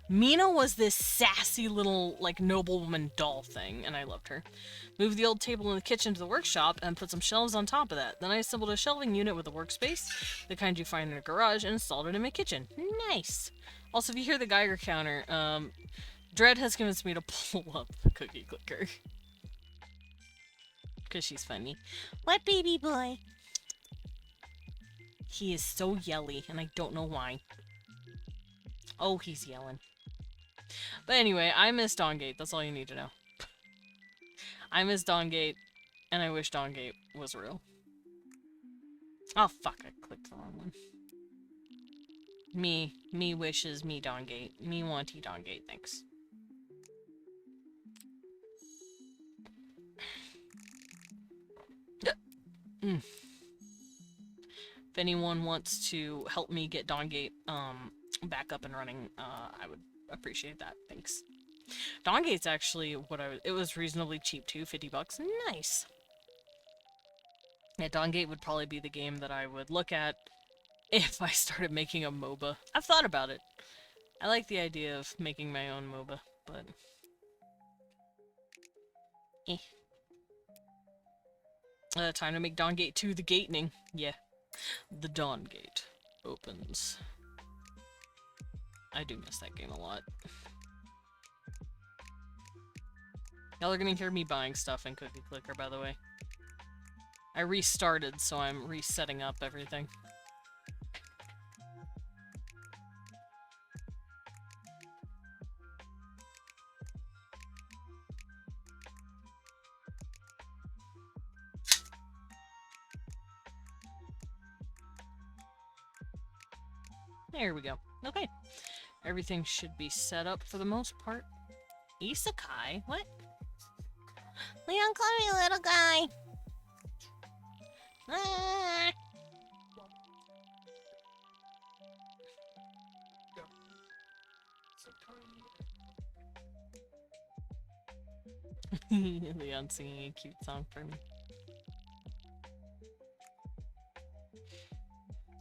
Mina was this sassy little, like, noblewoman doll thing, and I loved her. Moved the old table in the kitchen to the workshop and put some shelves on top of that. Then I assembled a shelving unit with a workspace, the kind you find in a garage, and installed it in my kitchen. Nice! Also, if you hear the Geiger counter, Dread has convinced me to pull up the cookie clicker. Because she's funny. What, baby boy? He is so yelly, and I don't know why. Oh, he's yelling. But anyway, I miss Dawngate. That's all you need to know. I miss Dawngate, and I wish Dawngate was real. Oh, fuck, I clicked the wrong one. Me wishes me Dawngate. Me wanty Dawngate, thanks. If anyone wants to help me get Dawngate back up and running, I would appreciate that. Thanks. Dawngate's actually what it was reasonably cheap too, $50. Nice. Yeah, Dawngate would probably be the game that I would look at if I started making a MOBA. I've thought about it. I like the idea of making my own MOBA, but time to make Dawngate 2 the Gatening. Yeah. The Dawngate opens. I do miss that game a lot. Y'all are gonna hear me buying stuff in Cookie Clicker, by the way. I restarted, so I'm resetting up everything. There we go. Okay. Everything should be set up for the most part. Isekai? What? Leon, call me little guy. Ah. Leon singing a cute song for me.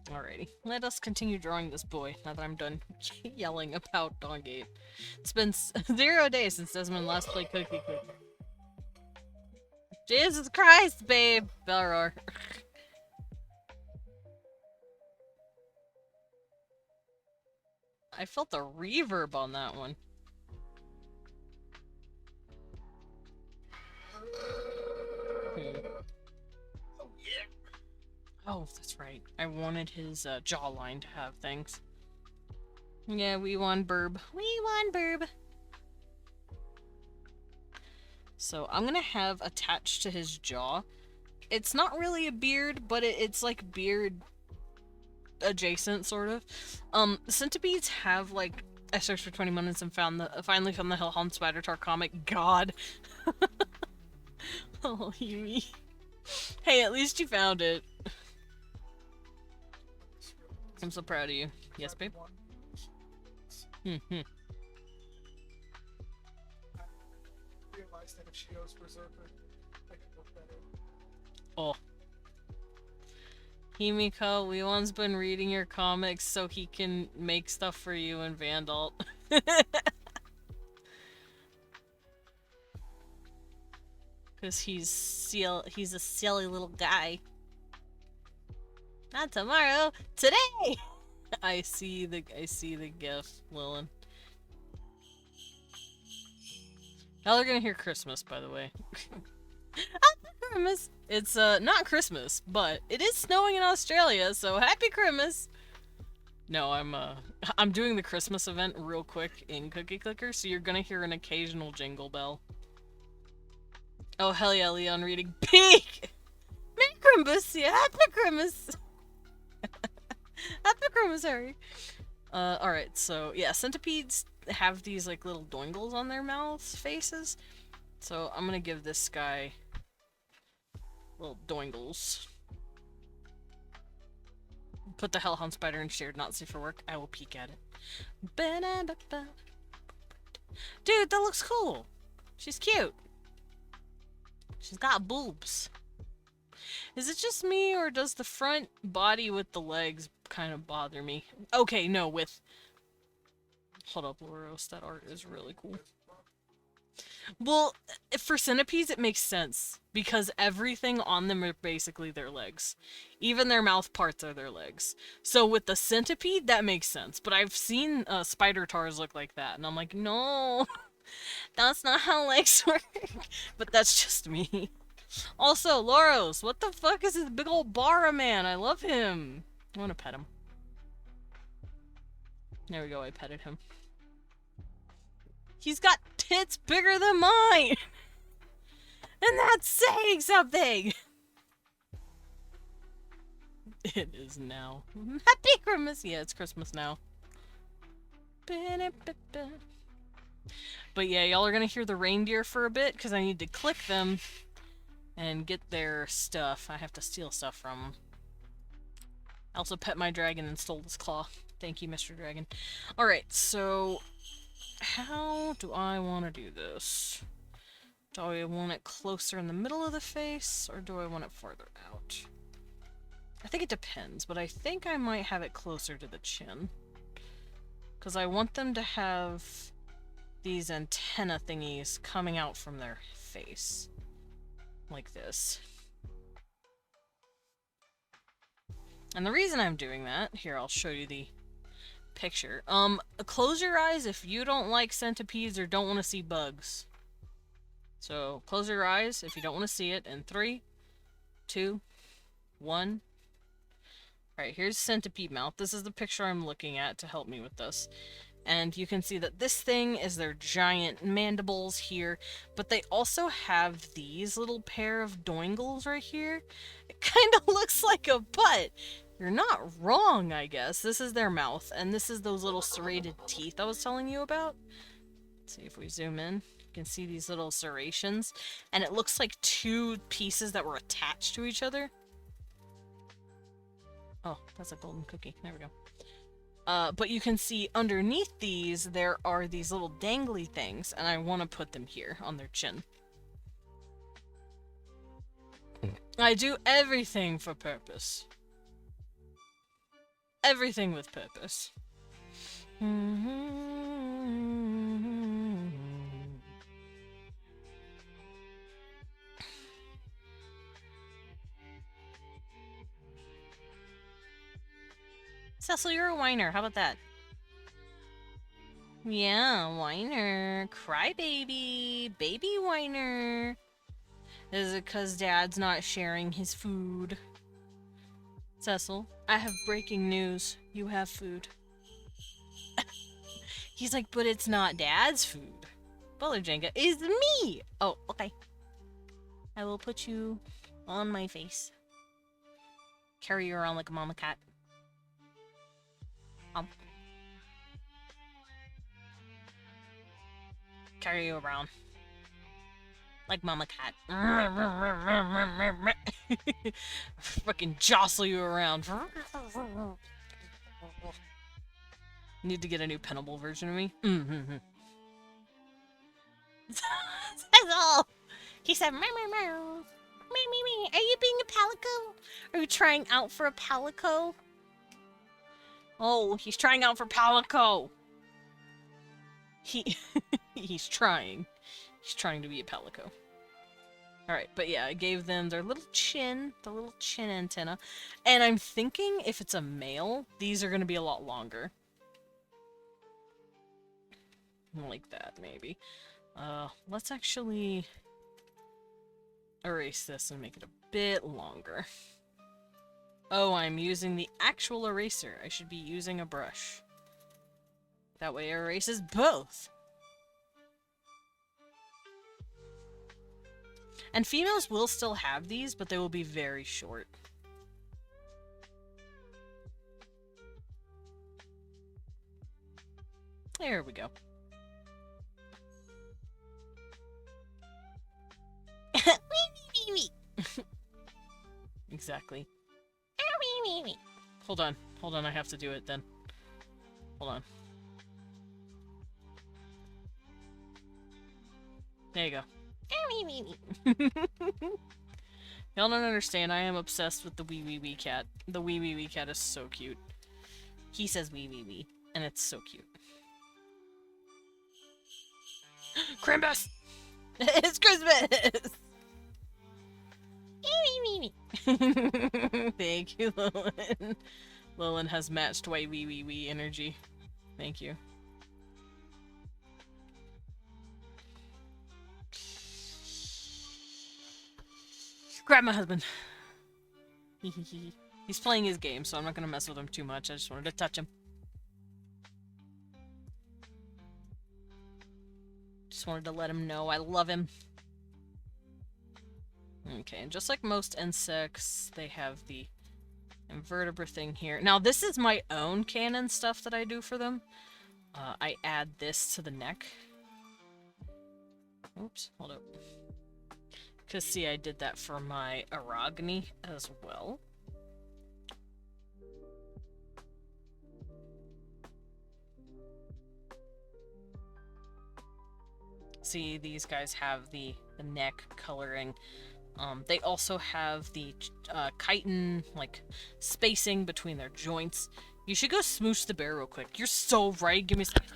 Alrighty, let us continue drawing this boy, now that I'm done yelling about Dawngate. It's been 0 days since Desmond last played Cookie Clicker. Jesus Christ, babe! Belroar. I felt the reverb on that one. Oh, that's right. I wanted his jawline to have things. Yeah, we won, Burb. We won, Burb! So I'm gonna have attached to his jaw. It's not really a beard, but it's like beard adjacent, sort of. Centipedes have, like, I searched for 20 minutes and finally found the Hellhound Spider-Tar comic. God. Oh, Yumi. Hey, at least you found it. I'm so proud of you. Yes, babe? That if she goes berserker, I can look better. Oh. Himiko, Leon's been reading your comics so he can make stuff for you in Vandalt. Cause he's a silly little guy. Not tomorrow, today! I see the gif, Lilin. Y'all are gonna hear Christmas, by the way. Christmas! It's, not Christmas, but it is snowing in Australia, so happy Christmas! No, I'm doing the Christmas event real quick in Cookie Clicker, so you're gonna hear an occasional jingle bell. Oh hell yeah, Leon reading Peak! Merry Christmas! Yeah, Happy Christmas! Happy Christmas, Harry! Alright, so yeah, centipedes have these like little doingles on their mouths, faces. So I'm gonna give this guy little doingles. Put the hellhound spider in shared, not safe for work. I will peek at it. Dude, that looks cool! She's cute! She's got boobs. Is it just me, or does the front body with the legs kind of bother me? Okay, no, with... Hold up, Loros, that art is really cool. Well, for centipedes, it makes sense, because everything on them are basically their legs. Even their mouth parts are their legs. So with the centipede, that makes sense. But I've seen spider tars look like that, and I'm like, no, that's not how legs work. But that's just me. Also, Loros, what the fuck is this big old Bara man? I love him. I want to pet him. There we go, I petted him. He's got tits bigger than mine! And that's saying something! It is now. Happy Christmas! Yeah, it's Christmas now. But yeah, y'all are gonna hear the reindeer for a bit, because I need to click them and get their stuff. I have to steal stuff from them. I also pet my dragon and stole his claw. Thank you, Mr. Dragon. Alright, so... how do I want to do this? Do I want it closer in the middle of the face, or do I want it farther out? I think it depends, but I think I might have it closer to the chin. Because I want them to have these antenna thingies coming out from their face. Like this. And the reason I'm doing that, here I'll show you the picture. Close your eyes if you don't like centipedes or don't want to see bugs. So, close your eyes if you don't want to see it, in 3, 2, 1. Alright, here's centipede mouth. This is the picture I'm looking at to help me with this. And you can see that this thing is their giant mandibles here, but they also have these little pair of doingles right here. It kind of looks like a butt. You're not wrong, I guess. This is their mouth, and this is those little serrated teeth I was telling you about. Let's see if we zoom in. You can see these little serrations, and it looks like two pieces that were attached to each other. Oh, that's a golden cookie. There we go. But you can see underneath these, there are these little dangly things, and I want to put them here on their chin. I do everything for purpose. Everything with purpose. Cecil, you're a whiner. How about that? Yeah, whiner. Crybaby. Baby whiner. Is it because Dad's not sharing his food? Cecil, I have breaking news. You have food. He's like, but it's not Dad's food. Buller Jenga is me! Oh, okay. I will put you on my face. Carry you around like a mama cat. Carry you around. Like mama cat. Fucking jostle you around. Need to get a new pinnable version of me. That's all. He said, meow, meow, meow. Me, me, me. Are you being a palico? Are you trying out for a palico? Oh, he's trying out for palico. He's trying. He's trying to be a palico. Alright, but yeah, I gave them their little chin, the little chin antenna. And I'm thinking if it's a male, these are going to be a lot longer. Like that, maybe. Let's actually erase this and make it a bit longer. Oh, I'm using the actual eraser. I should be using a brush. That way it erases both. And females will still have these, but they will be very short. There we go. Exactly. Hold on. Hold on, I have to do it then. Hold on. There you go. Y'all don't understand, I am obsessed with the wee wee wee cat. The wee wee wee cat is so cute. He says wee wee wee, and it's so cute. Krampus! It's Christmas! Thank you, Lilin. Lilin has matched white wee wee wee energy. Thank you. Grab my husband. He's playing his game, so I'm not gonna mess with him too much. I just wanted to touch him. Just wanted to let him know I love him. Okay, and just like most insects, they have the invertebrate thing here. Now, this is my own canon stuff that I do for them. I add this to the neck. Oops, hold up. Because, see, I did that for my Arachne as well. See, these guys have the neck coloring. They also have the chitin, like, spacing between their joints. You should go smoosh the bear real quick. You're so right. Give me a second.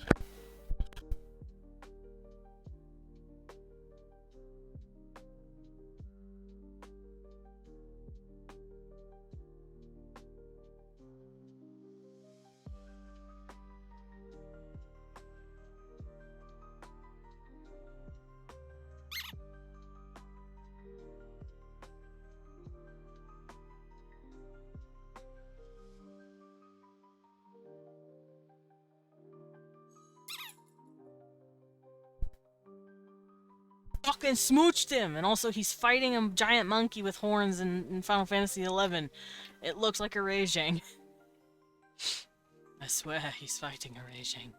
Fucking smooched him, and also he's fighting a giant monkey with horns in Final Fantasy XI. It looks like a Raging. I swear he's fighting a Raging.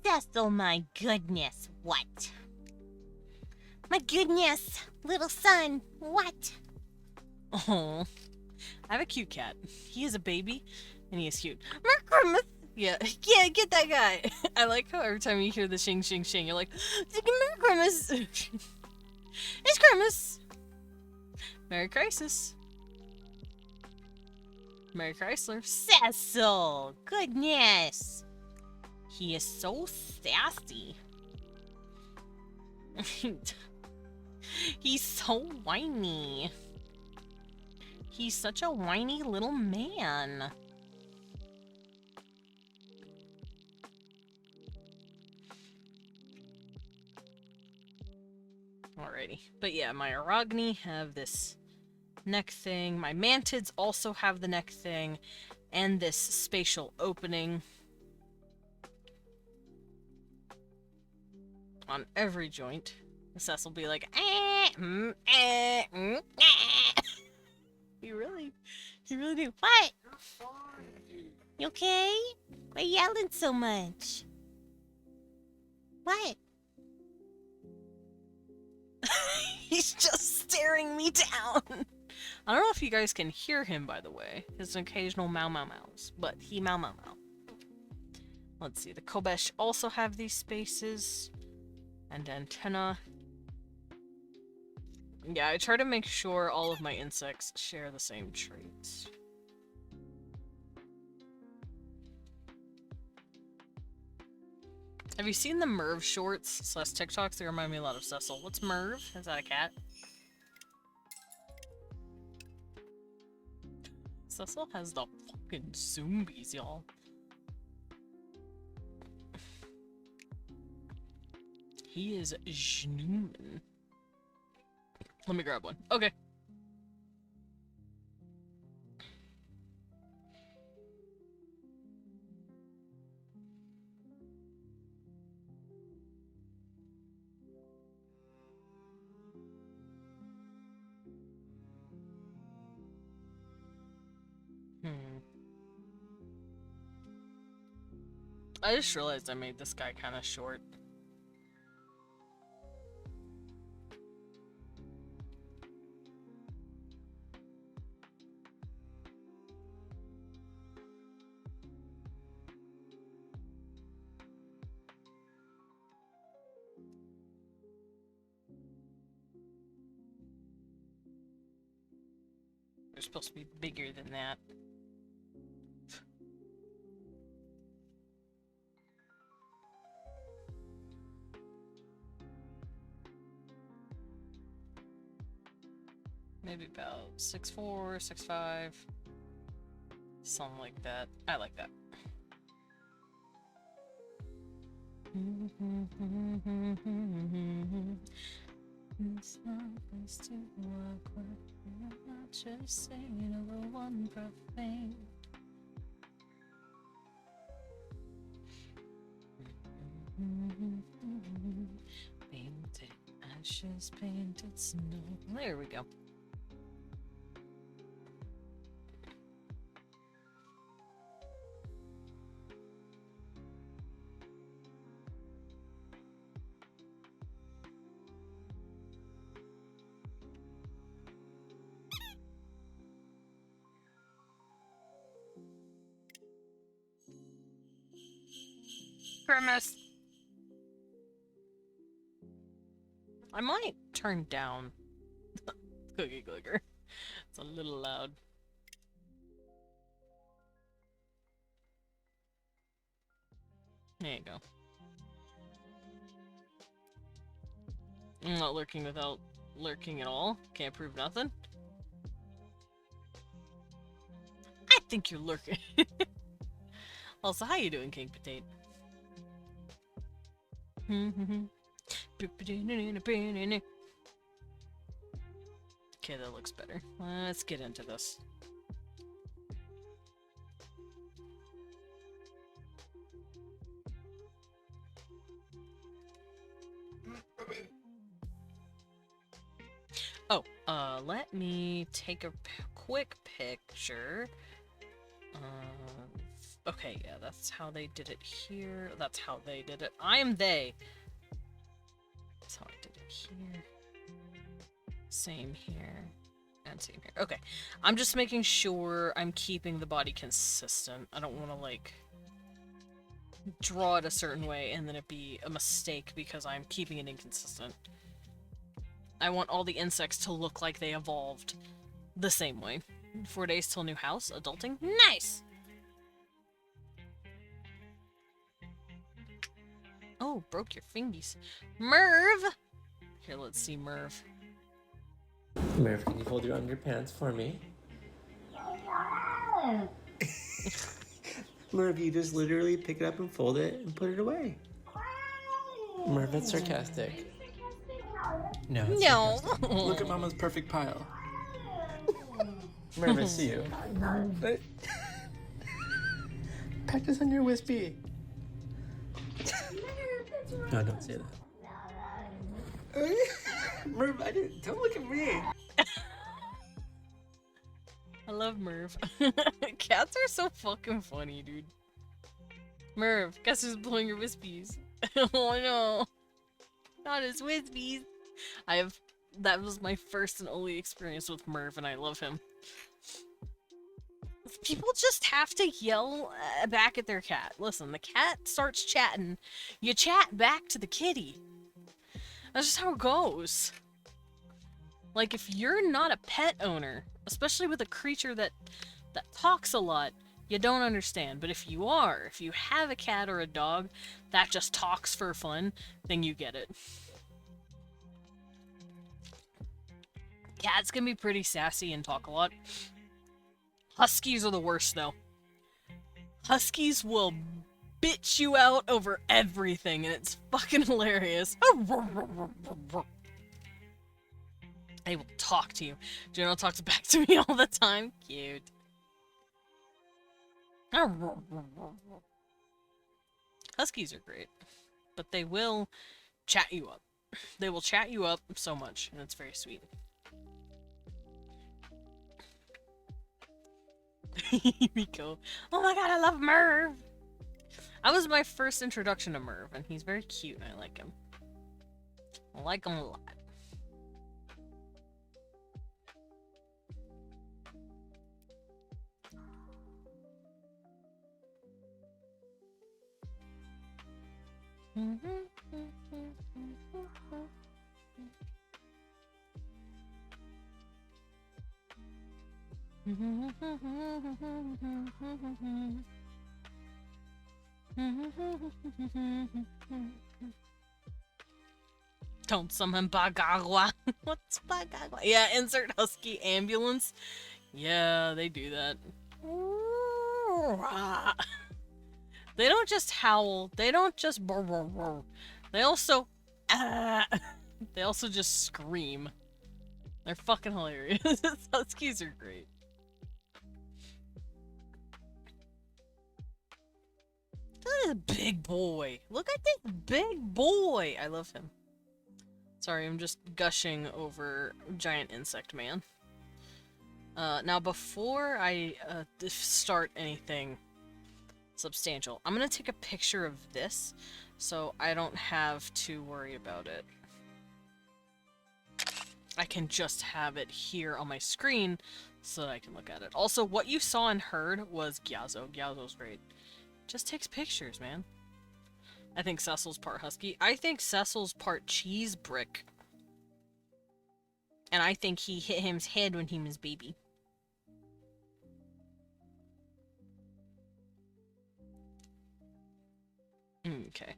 Cecil, my goodness, what? My goodness, little son, what? Oh, I have a cute cat. He is a baby, and he is cute. Merry Christmas! Yeah, yeah, get that guy. I like how every time you hear the shing shing shing, you're like, Merry Christmas! It's Christmas! Merry Crisis. Merry Chrysler. Cecil, goodness. He is so sassy. He's so whiny. He's such a whiny little man. Alrighty. But yeah, my Arachne have this neck thing. My Mantids also have the neck thing. And this spatial opening. On every joint. Cess will be like, You really do. What? You okay? Why you yelling so much? What? He's just staring me down. I don't know if you guys can hear him, by the way. His occasional meow meow meows, but he meow meow meow. Let's see, the Kobesh also have these spaces. And antenna. Yeah, I try to make sure all of my insects share the same traits. Have you seen the Merv shorts / TikToks? They remind me a lot of Cecil. What's Merv? Is that a cat? Cecil has the fucking zombies, y'all. He is Schnuman. Let me grab one. Okay. I just realized I made this guy kind of short. They're supposed to be bigger than that. Maybe about 6'4", 6'5", something like that. I like that. It's not supposed to work when I'm not just saying over one profane. Painted ashes, painted snow. There we go. Premise. I might turn down cookie clicker. It's a little loud. There you go. I'm not lurking without lurking at all. Can't prove nothing. I think you're lurking. Also, how you doing, King Potato? Okay, that looks better. Let's get into this. Oh, let me take a quick picture. Okay, yeah, that's how they did it here. That's how they did it. I am they. That's how I did it here. Same here. And same here. Okay. I'm just making sure I'm keeping the body consistent. I don't want to, like, draw it a certain way and then it be a mistake because I'm keeping it inconsistent. I want all the insects to look like they evolved the same way. 4 days till new house. Adulting. Nice! Oh, broke your fingies. Merv! Here, let's see Merv. Merv, can you fold your underpants for me? Merv, you just literally pick it up and fold it and put it away. Merv, it's sarcastic. No, it's sarcastic. Look at Mama's perfect pile. Merv, I see you. Practice on your wispy. No, don't say that. Merv, don't look at me. I love Merv. Cats are so fucking funny, dude. Merv, guess who's blowing your wispies? Oh no. Not his wispies. That was my first and only experience with Merv, and I love him. People just have to yell back at their cat. Listen, the cat starts chatting, you chat back to the kitty. That's just how it goes. Like, if you're not a pet owner, especially with a creature that talks a lot, you don't understand. But if you have a cat or a dog that just talks for fun, then you get it. Cats can be pretty sassy and talk a lot. Huskies are the worst, though. Huskies will bitch you out over everything, and it's fucking hilarious. They will talk to you. Juno talks back to me all the time. Cute. Huskies are great, but they will chat you up. They will chat you up so much, and it's very sweet. Miko. Oh my god, I love Merv! That was my first introduction to Merv, and he's very cute, and I like him. I like him a lot. Don't summon Bagagwa. What's Bagagwa? Yeah, insert husky ambulance. Yeah, they do that. They don't just howl. They don't just brr, brr, brr. They also they also just scream. They're fucking hilarious. Huskies are great. Look at this big boy. Look at this big boy. I love him. Sorry, I'm just gushing over Giant Insect Man. Now, before I start anything substantial, I'm gonna take a picture of this so I don't have to worry about it. I can just have it here on my screen so that I can look at it. Also, what you saw and heard was Gyazo. Gyazo's great. Just takes pictures, man. I think Cecil's part husky. I think Cecil's part cheese brick. And I think he hit him's head when he was baby. Okay.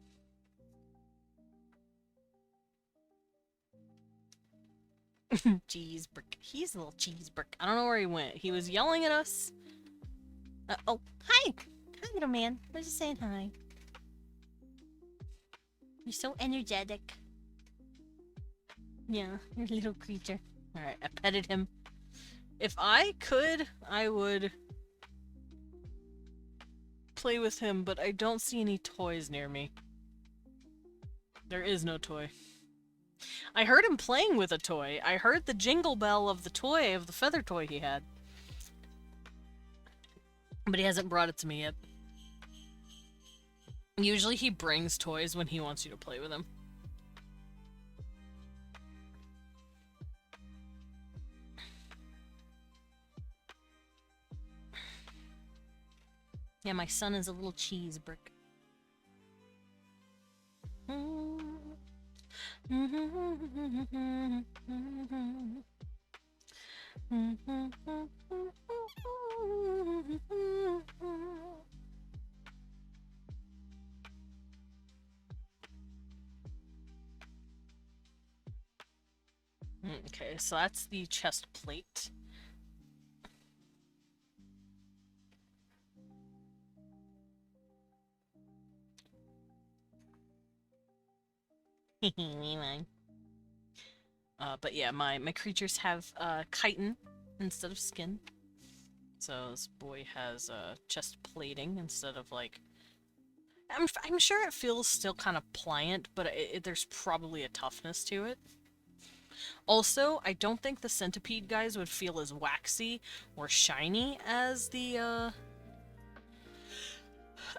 Cheese brick. He's a little cheese brick. I don't know where he went. He was yelling at us. Oh, hi! Hi, little man. I was just saying hi. You're so energetic. Yeah, you're a little creature. Alright, I petted him. If I could, I would play with him, but I don't see any toys near me. There is no toy. I heard him playing with a toy. I heard the jingle bell of the toy, of the feather toy he had. But he hasn't brought it to me yet. Usually he brings toys when he wants you to play with him. Yeah, my son is a little cheese brick. Okay, so that's the chest plate. But yeah, my creatures have chitin instead of skin. So this boy has chest plating instead of like. I'm sure it feels still kind of pliant, but there's probably a toughness to it. Also, I don't think the centipede guys would feel as waxy or shiny as the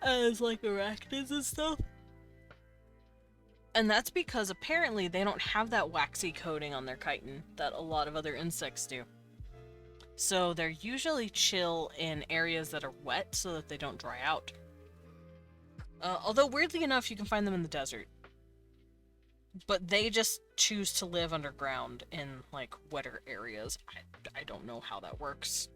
as like arachnids and stuff. And that's because apparently they don't have that waxy coating on their chitin that a lot of other insects do. So they're usually chill in areas that are wet so that they don't dry out. Although weirdly enough, you can find them in the desert. But they just choose to live underground in like wetter areas. I don't know how that works.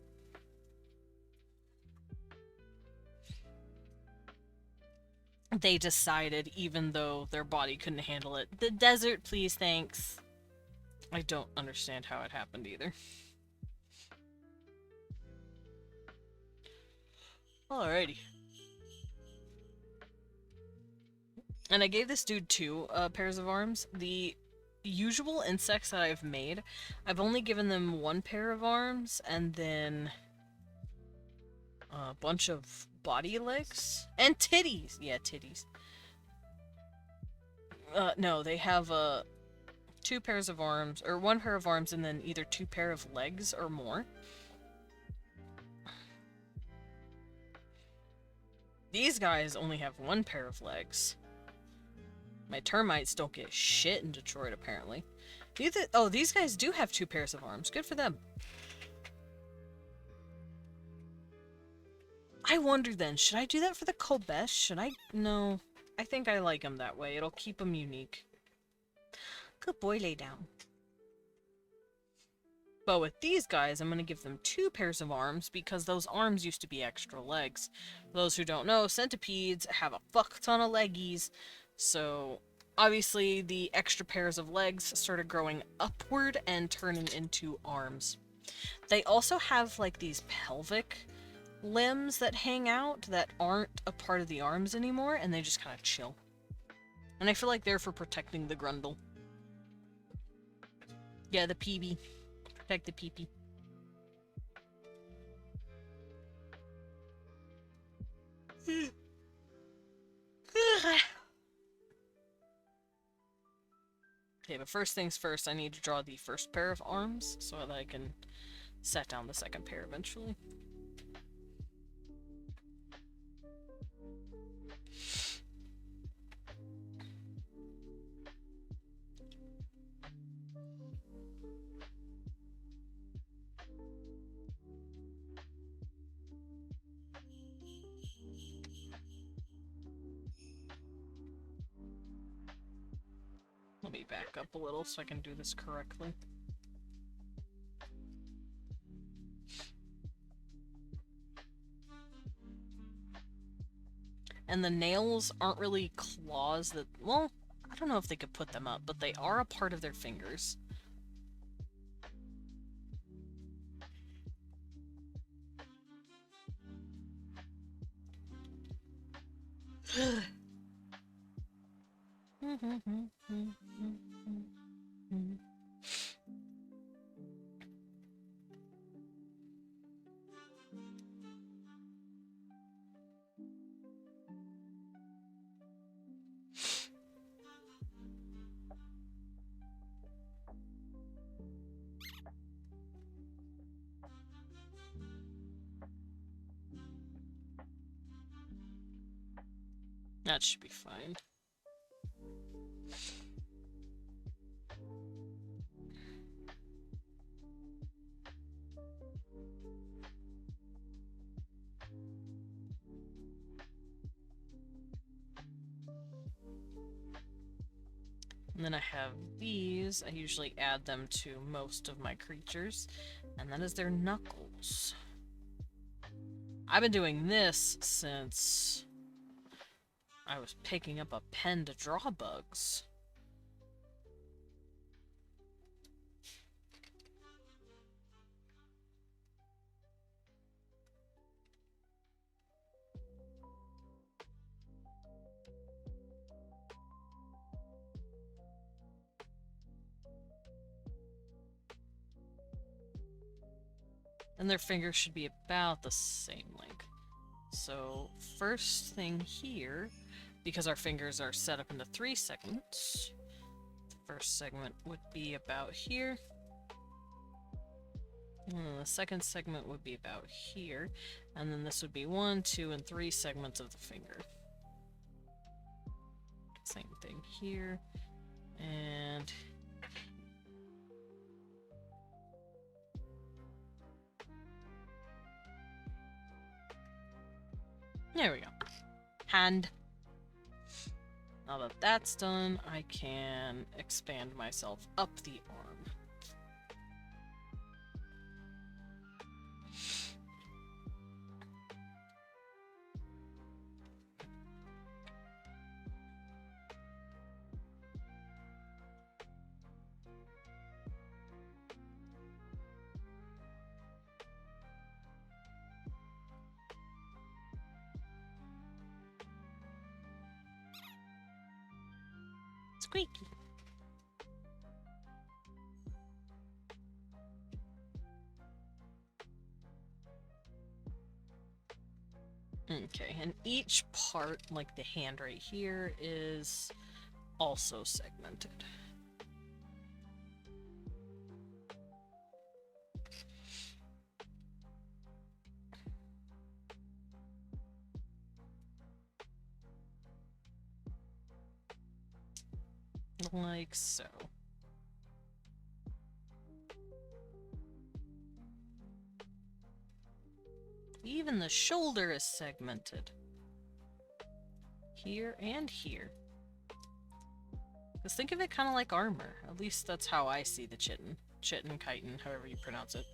They decided, even though their body couldn't handle it, the desert, please, thanks. I don't understand how it happened either. Alrighty. And I gave this dude 2 pairs of arms. The usual insects that I've made, I've only given them 1 pair of arms, and then a bunch of body legs. And titties! Yeah, titties. No, they have 2 pairs of arms, or 1 pair of arms, and then either 2 pair of legs or more. These guys only have 1 pair of legs. My termites don't get shit in Detroit, apparently. Oh, these guys do have 2 pairs of arms. Good for them. I wonder then, should I do that for the Kobesh? Should I? No. I think I like them that way. It'll keep them unique. Good boy, lay down. But with these guys, I'm going to give them 2 pairs of arms because those arms used to be extra legs. For those who don't know, centipedes have a fuck ton of leggies. So, obviously, the extra pairs of legs started growing upward and turning into arms. They also have, like, these pelvic limbs that hang out that aren't a part of the arms anymore, and they just kind of chill. And I feel like they're for protecting the grundle. Yeah, the PB. Protect the peepee. Okay, but first things first, I need to draw the first pair of arms so that I can set down the second pair eventually. Let me back up a little so I can do this correctly. And the nails aren't really claws that, well, I don't know if they could put them up, but they are a part of their fingers. That should be fine. And then I have these. I usually add them to most of my creatures. And that is their knuckles. I've been doing this since I was picking up a pen to draw bugs. And their fingers should be about the same length. So, first thing here, because our fingers are set up into 3 segments, the first segment would be about here. And the second segment would be about here. And then this would be 1, 2, and 3 segments of the finger. Same thing here. And there we go. Hand. Now that that's done, I can expand myself up the arm. Squeaky. Okay, and each part, like the hand right here, is also segmented. Like so. Even the shoulder is segmented. Here and here. Because think of it kind of like armor. At least that's how I see the chitin. Chitin, chitin, however you pronounce it.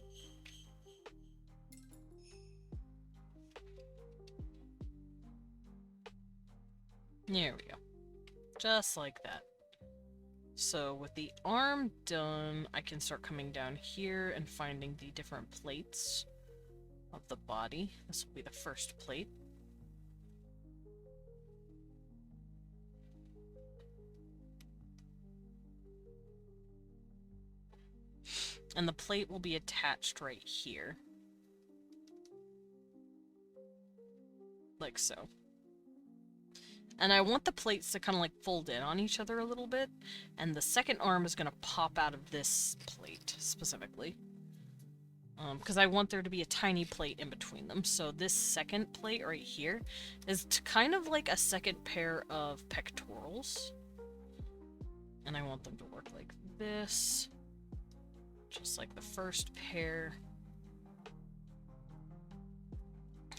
There we go. Just like that. So with the arm done, I can start coming down here and finding the different plates of the body. This will be the first plate. And the plate will be attached right here. Like so. And I want the plates to kind of like fold in on each other a little bit. And the second arm is going to pop out of this plate, specifically. Because I want there to be a tiny plate in between them. So this second plate right here is kind of like a second pair of pectorals. And I want them to work like this. Just like the first pair.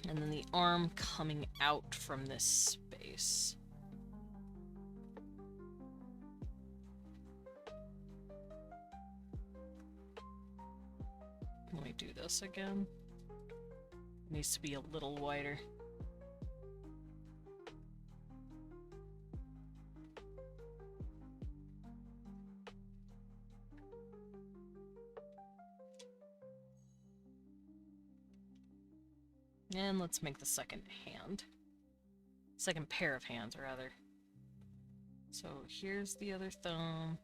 And then the arm coming out from this space. Let me do this again. It needs to be a little wider. And let's make the second hand. Second pair of hands, rather. So here's the other thumb.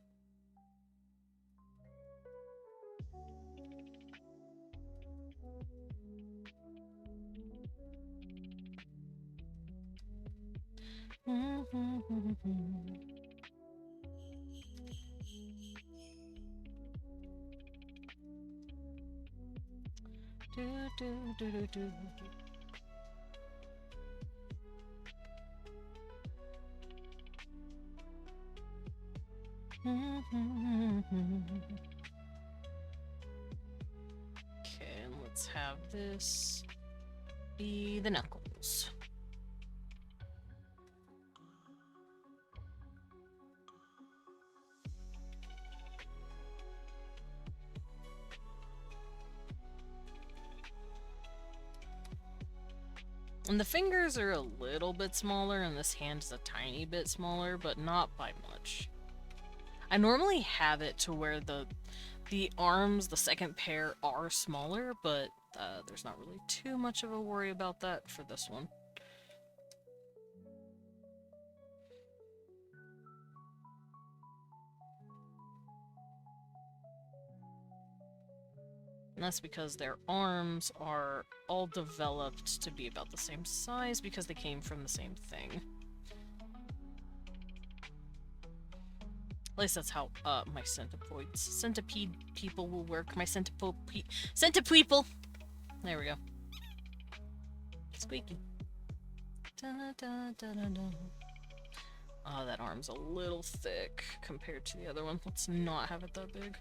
Do. Okay, and let's have this be the knuckles. And the fingers are a little bit smaller, and this hand is a tiny bit smaller, but not by much. I normally have it to where the arms, the second pair, are smaller, but there's not really too much of a worry about that for this one. And that's because their arms are all developed to be about the same size because they came from the same thing. At least that's how my centipede people will work. My centipeople! There we go. Squeaky. Oh, that arm's a little thick compared to the other one. Let's not have it that big.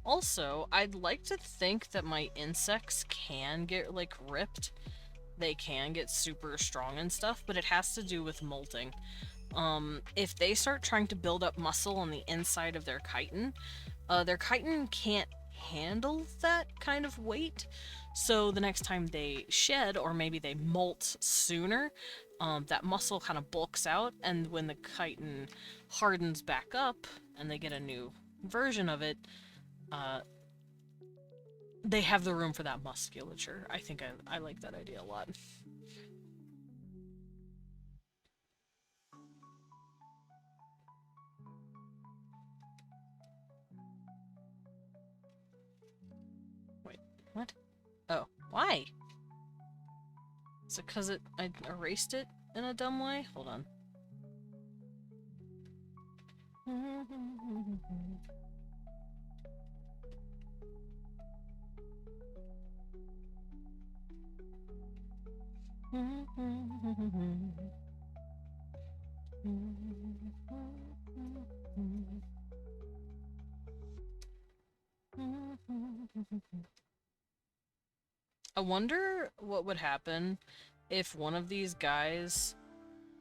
Also, I'd like to think that my insects can get, like, ripped. They can get super strong and stuff, but it has to do with molting. If they start trying to build up muscle on the inside of their chitin can't handle that kind of weight. So the next time they shed, or maybe they molt sooner, that muscle kind of bulks out, and when the chitin hardens back up, and they get a new version of it, they have the room for that musculature. I think I like that idea a lot. Wait, what? Oh, why? Is it because I erased it in a dumb way? Hold on. I wonder what would happen if one of these guys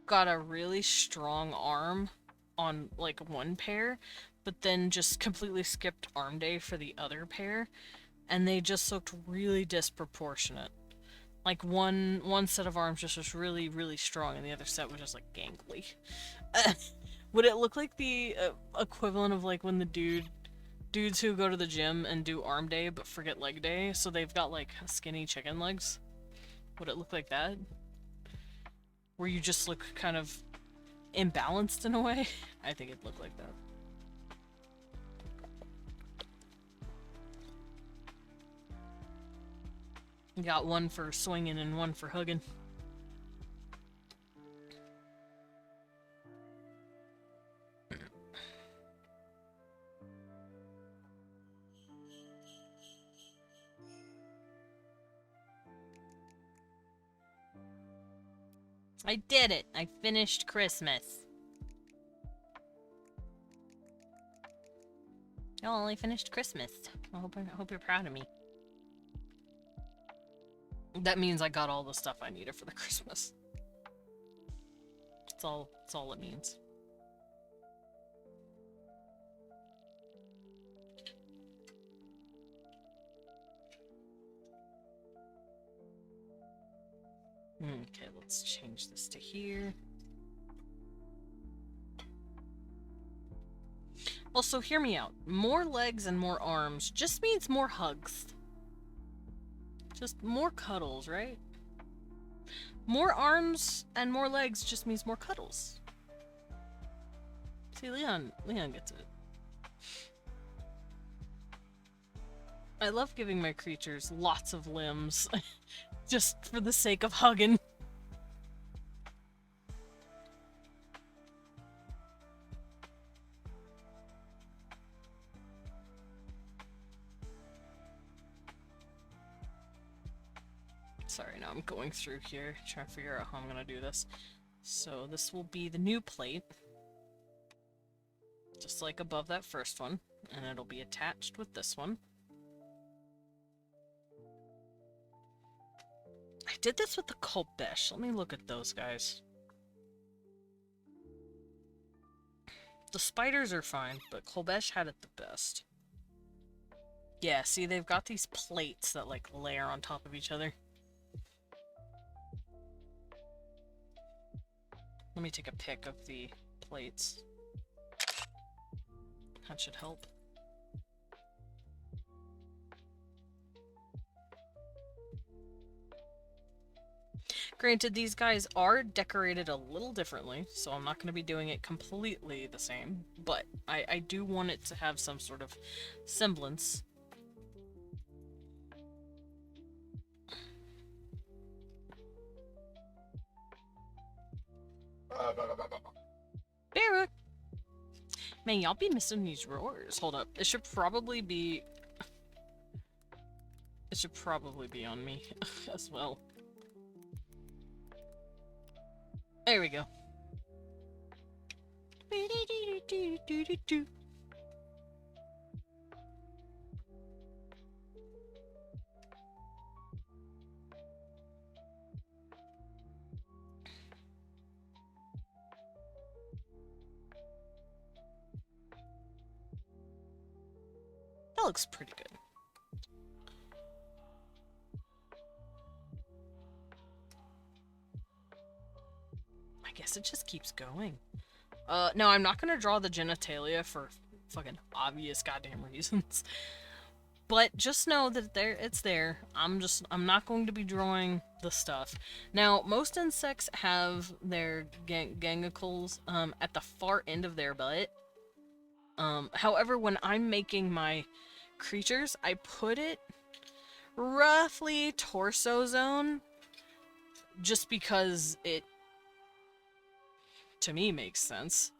got a really strong arm on, like, one pair, but then just completely skipped arm day for the other pair, and they just looked really disproportionate. Like, one set of arms just was really, really strong, and the other set was just, like, gangly. Would it look like the equivalent of, like, when the dudes who go to the gym and do arm day but forget leg day, so they've got, like, skinny chicken legs? Would it look like that? Where you just look kind of imbalanced in a way? I think it'd look like that. You got one for swinging and one for hugging. I did it! I finished Christmas. I only finished Christmas. I hope you're proud of me. That means I got all the stuff I needed for the Christmas. That's all it means. Okay, let's change this to here. Also, hear me out. More legs and more arms just means more hugs. Just more cuddles, right? More arms and more legs just means more cuddles. See, Leon gets it. I love giving my creatures lots of limbs. Just for the sake of hugging. Sorry, now I'm going through here, trying to figure out how I'm gonna do this. So this will be the new plate. Just like above that first one. And it'll be attached with this one. I did this with the Kolbesh. Let me look at those guys. The spiders are fine, but Kolbesh had it the best. Yeah, see, they've got these plates that, like, layer on top of each other. Let me take a pic of the plates. That should help. Granted, these guys are decorated a little differently, so I'm not going to be doing it completely the same, but I do want it to have some sort of semblance. Barrack! Man, y'all be missing these roars. Hold up. It should probably be... It should probably be on me as well. There we go. That looks pretty good. I guess it just keeps going. No, I'm not gonna draw the genitalia for fucking obvious goddamn reasons. But just know that it's there. I'm not going to be drawing the stuff. Now, most insects have their gangacles at the far end of their butt. However, when I'm making my creatures, I put it roughly torso zone, just because it, to me, makes sense.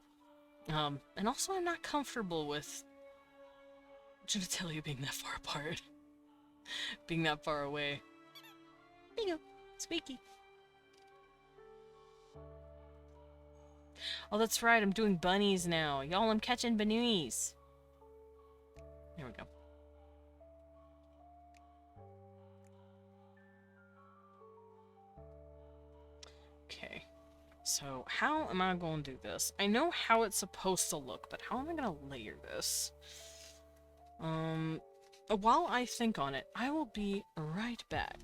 And also I'm not comfortable with genitalia being that far apart. Being that far away. Bingo. Squeaky. Oh, that's right, I'm doing bunnies now. Y'all, I'm catching bunnies. There we go. Okay. So, how am I going to do this? I know how it's supposed to look, but how am I going to layer this? While I think on it, I will be right back.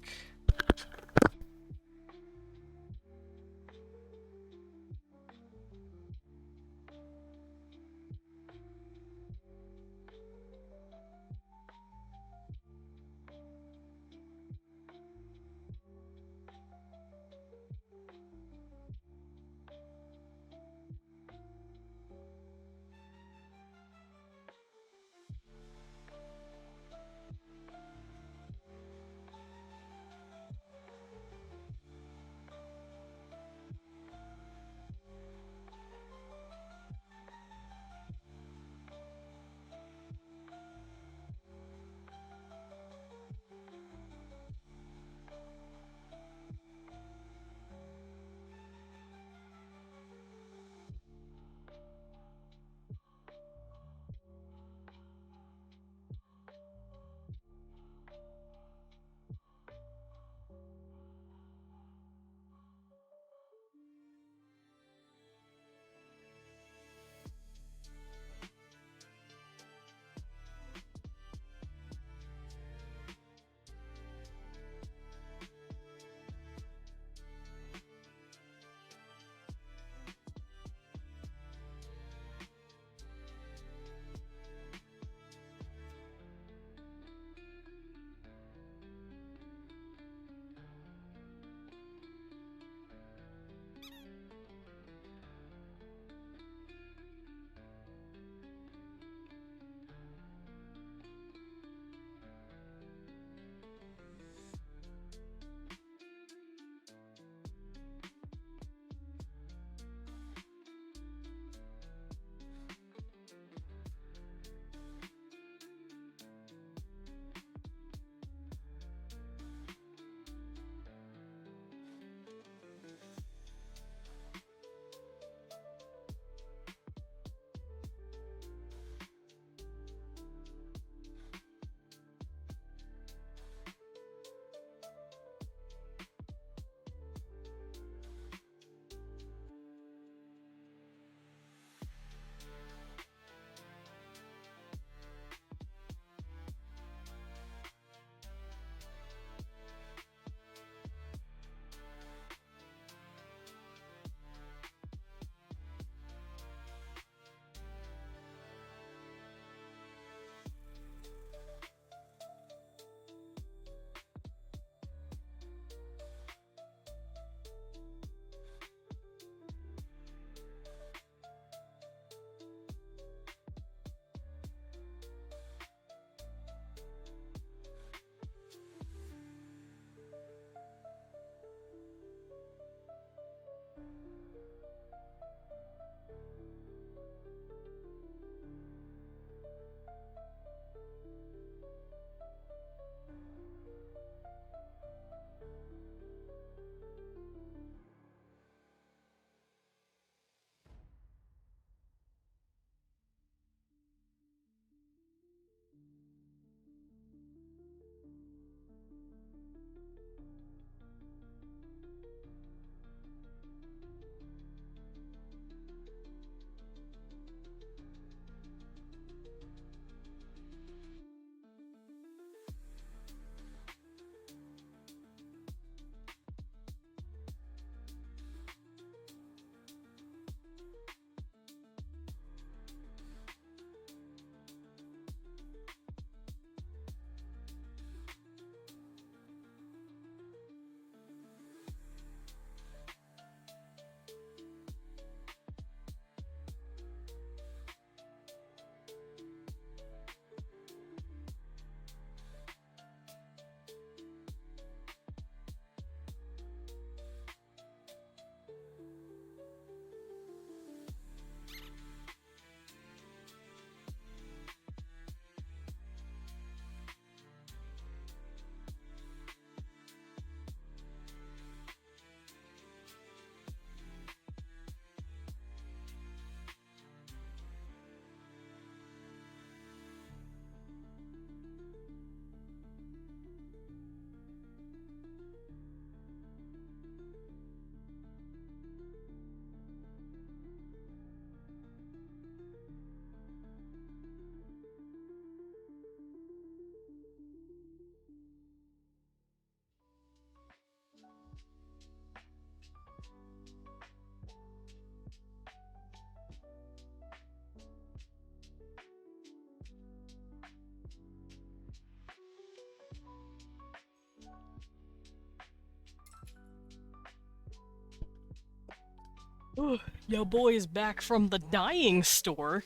Yo boy is back from the dying store.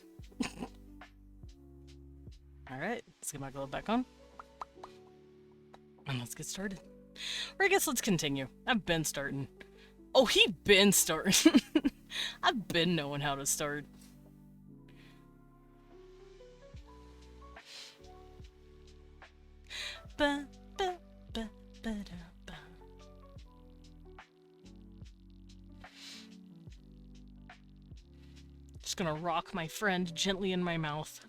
Alright, let's get my glove back on. And let's get started. Or I guess let's continue. I've been starting. Oh, he been starting. I've been knowing how to start. Ba, ba, ba, ba, da, ba. Just gonna rock my friend gently in my mouth.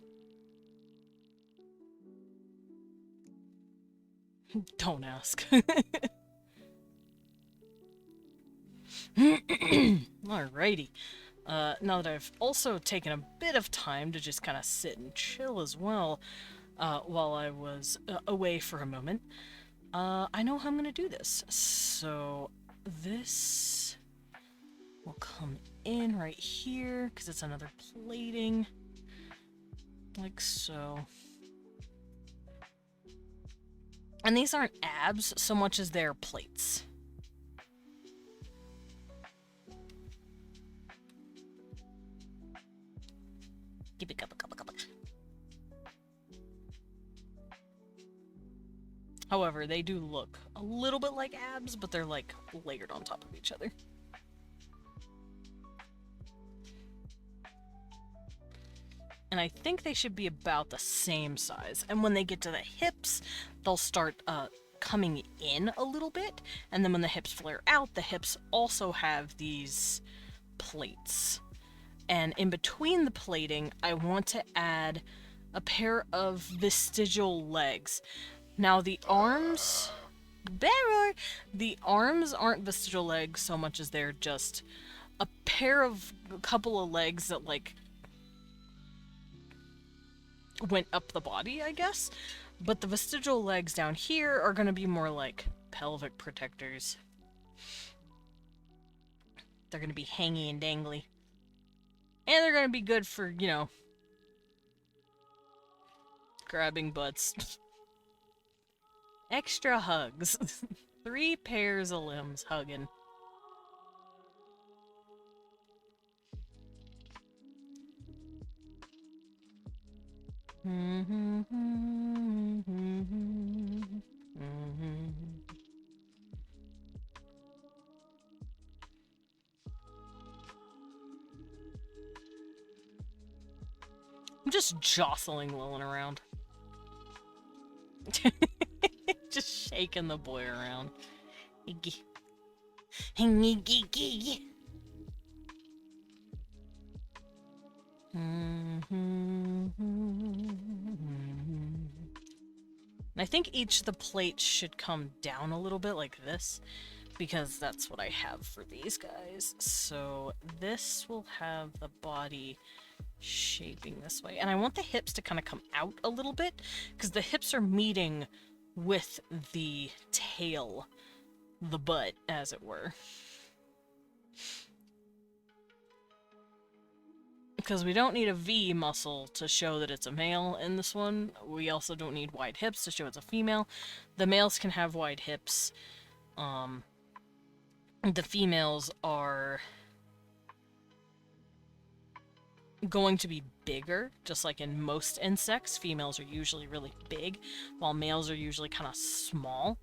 Don't ask. Alrighty. Now that I've also taken a bit of time to just kind of sit and chill as well, while I was away for a moment, I know how I'm gonna do this. So this will come in right here, because it's another plating, like so. And these aren't abs so much as they're plates. Give it a couple. However, they do look a little bit like abs, but they're like layered on top of each other. And I think they should be about the same size. And when they get to the hips, they'll start coming in a little bit. And then when the hips flare out, the hips also have these plates. And in between the plating, I want to add a pair of vestigial legs. Now the arms... The arms aren't vestigial legs so much as they're just a couple of legs that, like, went up the body, I guess. But the vestigial legs down here are going to be more like pelvic protectors. They're going to be hangy and dangly. And they're going to be good for, you know, grabbing butts. Extra hugs. 3 pairs of limbs hugging. I'm just jostling Lilin around. Just shaking the boy around. I think each of the plates should come down a little bit like this, because that's what I have for these guys. So this will have the body shaping this way. And I want the hips to kind of come out a little bit, because the hips are meeting with the tail, the butt, as it were. Because we don't need a V muscle to show that it's a male in this one. We also don't need wide hips to show it's a female. The males can have wide hips. The females are going to be bigger, just like in most insects. Females are usually really big, while males are usually kind of small.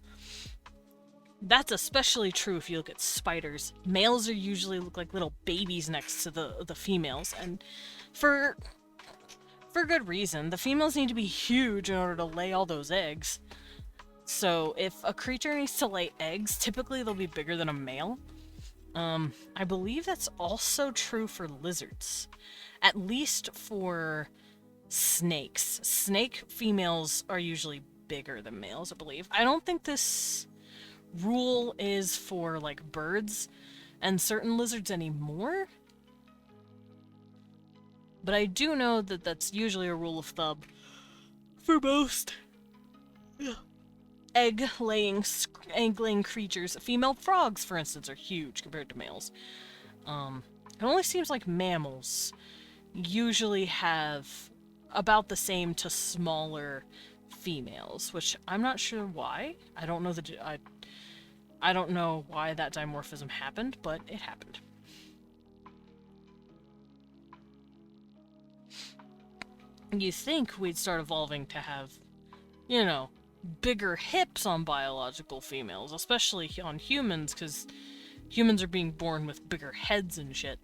That's especially true if you look at spiders. Males are usually look like little babies next to the females, and for good reason. The females need to be huge in order to lay all those eggs. So if a creature needs to lay eggs, typically they'll be bigger than a male. I believe that's also true for lizards. At least for snakes. Snake females are usually bigger than males, I believe. I don't think this rule is for, like, birds and certain lizards anymore. But I do know that that's usually a rule of thumb for most egg-laying creatures. Female frogs, for instance, are huge compared to males. It only seems like mammals usually have about the same to smaller females, which I'm not sure why. I don't know I don't know why that dimorphism happened, but it happened. you think we'd start evolving to have, you know, bigger hips on biological females, especially on humans, because humans are being born with bigger heads and shit.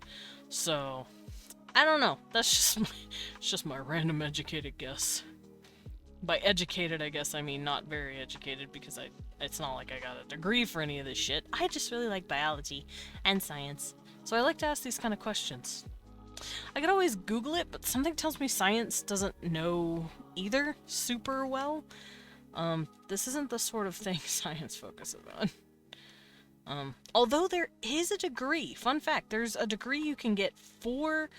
So, I don't know. That's just it's just my random educated guess. By educated, I guess I mean not very educated, because it's not like I got a degree for any of this shit. I just really like biology and science. So I like to ask these kind of questions. I could always Google it, but something tells me science doesn't know either super well. This isn't the sort of thing science focuses on. Although there is a degree. Fun fact, there's a degree you can get for,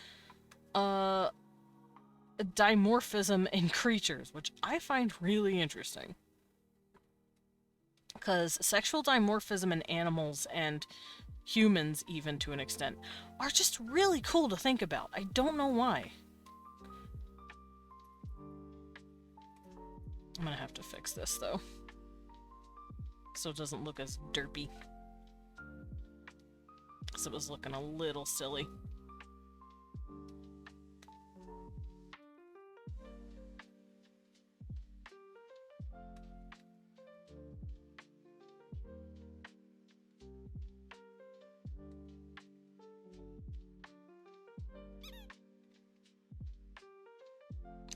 dimorphism in creatures, which I find really interesting. Because sexual dimorphism in animals and humans, even to an extent, are just really cool to think about. I don't know why. I'm gonna have to fix this, though, so it doesn't look as derpy. So it was looking a little silly.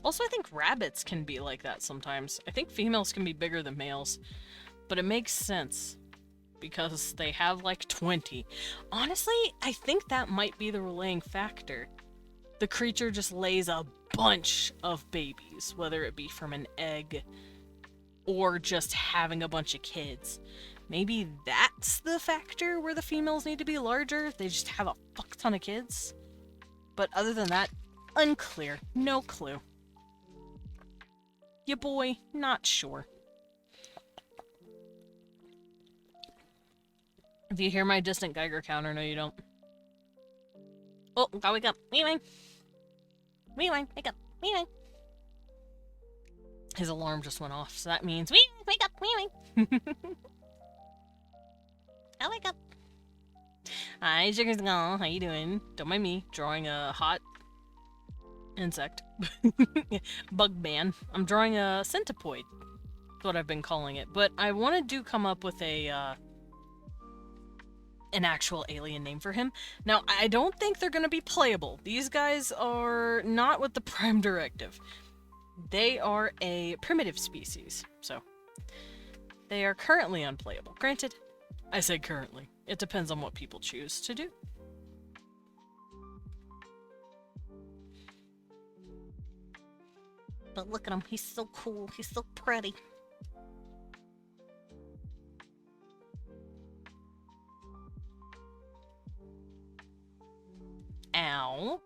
Also, I think rabbits can be like that sometimes. I think females can be bigger than males, but it makes sense because they have like 20. Honestly, I think that might be the relaying factor. The creature just lays a bunch of babies, whether it be from an egg or just having a bunch of kids. Maybe that's the factor where the females need to be larger. They just have a fuck ton of kids. But other than that, unclear. No clue. Ya boy, not sure. If you hear my distant Geiger counter, no you don't. Oh, gotta wake up. Wee-wang. Wee-wang, wake up. Wee-wang. His alarm just went off, so that means wake up. Wee-wang. I'll wake up. Hi, Sugar's Gone. How you doing? Don't mind me drawing a hot insect. Bug man. I'm drawing a centipede. That's what I've been calling it. But I want to come up with a, an actual alien name for him. Now, I don't think they're going to be playable. These guys are not with the Prime Directive. They are a primitive species, so they are currently unplayable. Granted, I say currently. It depends on what people choose to do. But look at him, he's so cool, he's so pretty. Ow.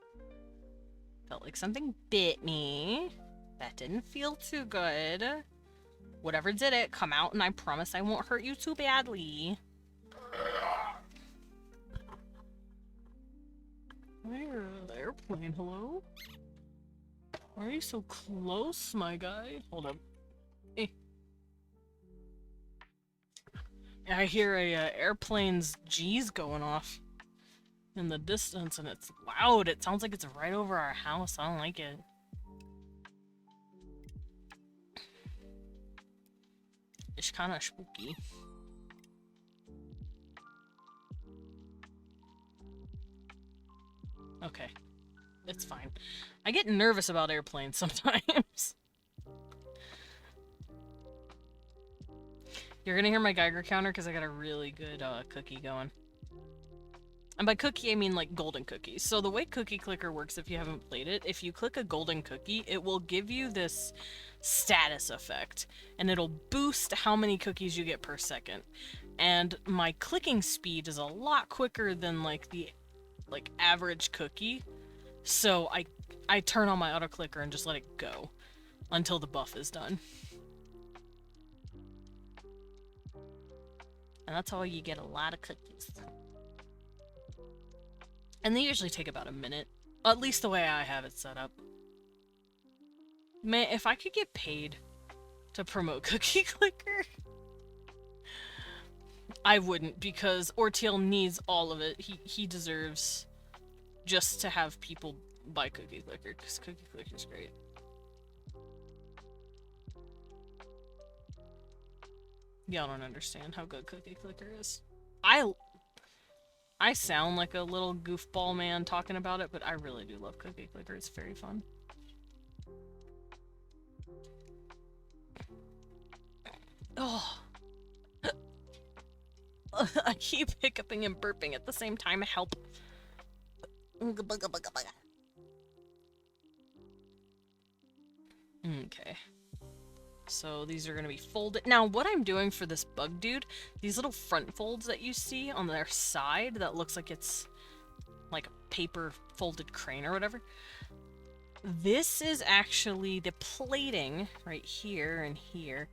Felt like something bit me. That didn't feel too good. Whatever did it, come out and I promise I won't hurt you too badly. Where the airplane, hello? Why are you so close, my guy? Hold up. Hey. I hear a airplane's G's going off in the distance, and it's loud. It sounds like it's right over our house. I don't like it. It's kind of spooky. Okay. It's fine. I get nervous about airplanes sometimes. You're gonna hear my Geiger counter because I got a really good cookie going. And by cookie, I mean like golden cookies. So the way Cookie Clicker works, if you haven't played it, if you click a golden cookie, it will give you this status effect. And it'll boost how many cookies you get per second. And my clicking speed is a lot quicker than like the average cookie. So I turn on my auto clicker and just let it go until the buff is done. And that's how you get a lot of cookies. And they usually take about a minute. At least the way I have it set up. Man, if I could get paid to promote Cookie Clicker, I wouldn't, because Ortiel needs all of it. He deserves just to have people buy Cookie Clicker, because Cookie Clicker's great. Y'all don't understand how good Cookie Clicker is. I sound like a little goofball man talking about it, but I really do love Cookie Clicker. It's very fun. Oh. I keep hiccuping and burping at the same time. Help. Okay. So these are going to be folded. Now, what I'm doing for this bug dude, these little front folds that you see on their side that looks like it's like a paper folded crane or whatever, this is actually the plating right here and here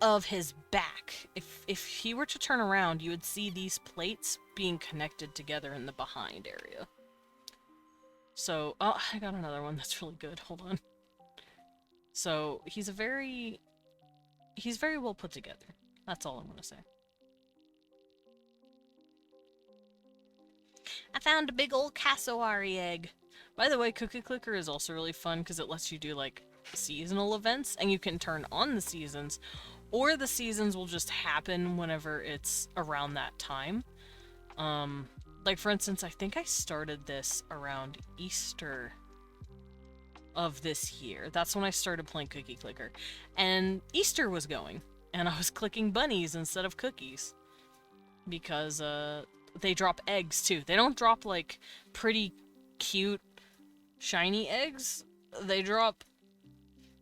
of his back. If he were to turn around, you would see these plates being connected together in the behind area. So, oh, I got another one that's really good. Hold on. So, he's very well put together. That's all I'm gonna say. I found a big old cassowary egg. By the way, Cookie Clicker is also really fun because it lets you do, like, seasonal events, and you can turn on the seasons, or the seasons will just happen whenever it's around that time. Like, for instance, I think I started this around Easter of this year. That's when I started playing Cookie Clicker. And Easter was going, and I was clicking bunnies instead of cookies. Because, they drop eggs, too. They don't drop, like, pretty cute, shiny eggs. They drop,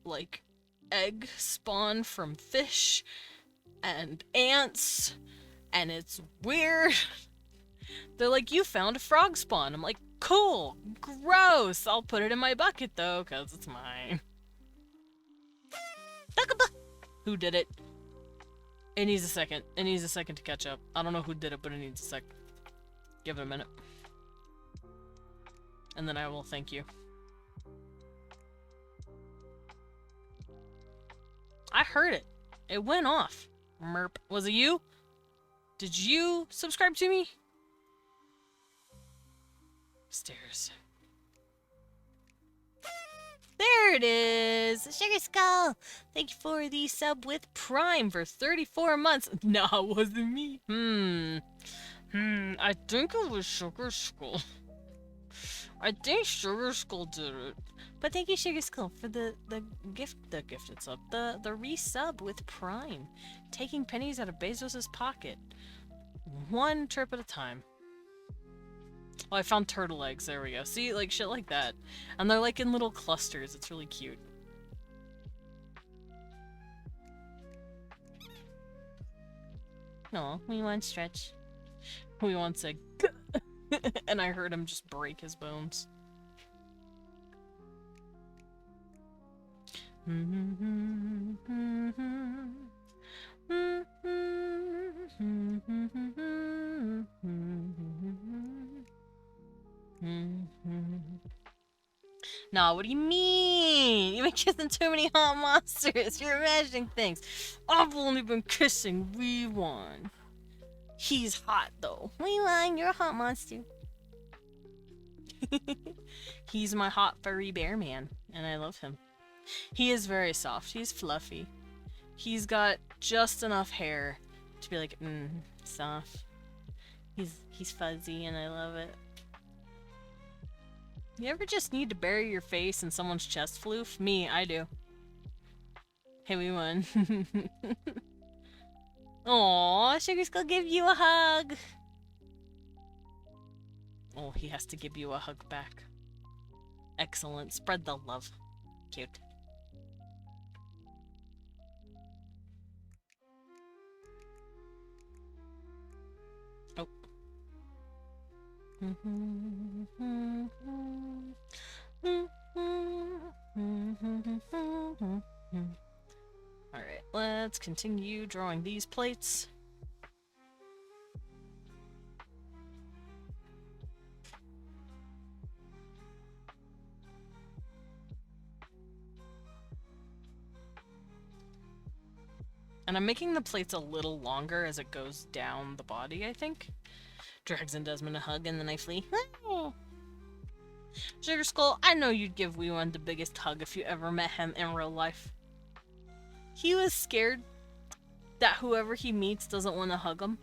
like, egg spawn from fish and ants, and it's weird. They're like, you found a frog spawn. I'm like, cool, gross. I'll put it in my bucket though, because it's mine. Who did it? It needs a second. It needs a second to catch up. I don't know who did it, but it needs a sec. Give it a minute. And then I will thank you. I heard it. It went off. Merp. Was it you? Did you subscribe to me? Stairs. There it is! Sugar Skull! Thank you for the sub with Prime for 34 months. No, it wasn't me. I think it was Sugar Skull. I think Sugar Skull did it. But thank you, Sugar Skull, for the gifted sub. The resub with Prime. Taking pennies out of Bezos's pocket. One trip at a time. Oh, I found turtle eggs. There we go. See, like, shit like that. And they're, like, in little clusters. It's really cute. No, we want Stretch. We once said, and I heard him just break his bones. Nah, what do you mean? You've been kissing too many hot monsters. You're imagining things. I've only been kissing Wee One. He's hot, though. Wee One, you're a hot monster. He's my hot furry bear man, and I love him. He is very soft. He's fluffy. He's got just enough hair to be like, soft. He's fuzzy, and I love it. You ever just need to bury your face in someone's chest floof? Me, I do. Hey, we won. Aww, Sugar's gonna give you a hug. Oh, he has to give you a hug back. Excellent. Spread the love. Cute. Oh. Alright, let's continue drawing these plates. And I'm making the plates a little longer as it goes down the body, I think. Drags in Desmond a hug and then I flee. Sugar Skull, I know you'd give Wee One the biggest hug if you ever met him in real life. He was scared that whoever he meets doesn't want to hug him.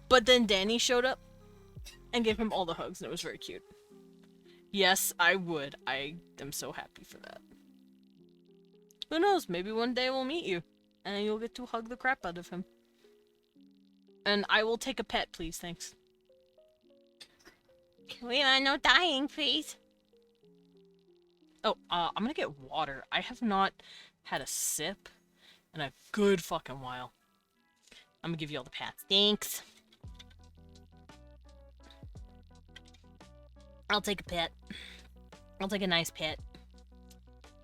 But then Danny showed up and gave him all the hugs, and it was very cute. Yes, I would. I am so happy for that. Who knows? Maybe one day we'll meet you, and you'll get to hug the crap out of him. And I will take a pet, please. Thanks. We want no dying, please. Oh, I'm gonna get water. I have not had a sip in a good fucking while. I'm gonna give you all the pats. Thanks. I'll take a pet. I'll take a nice pet.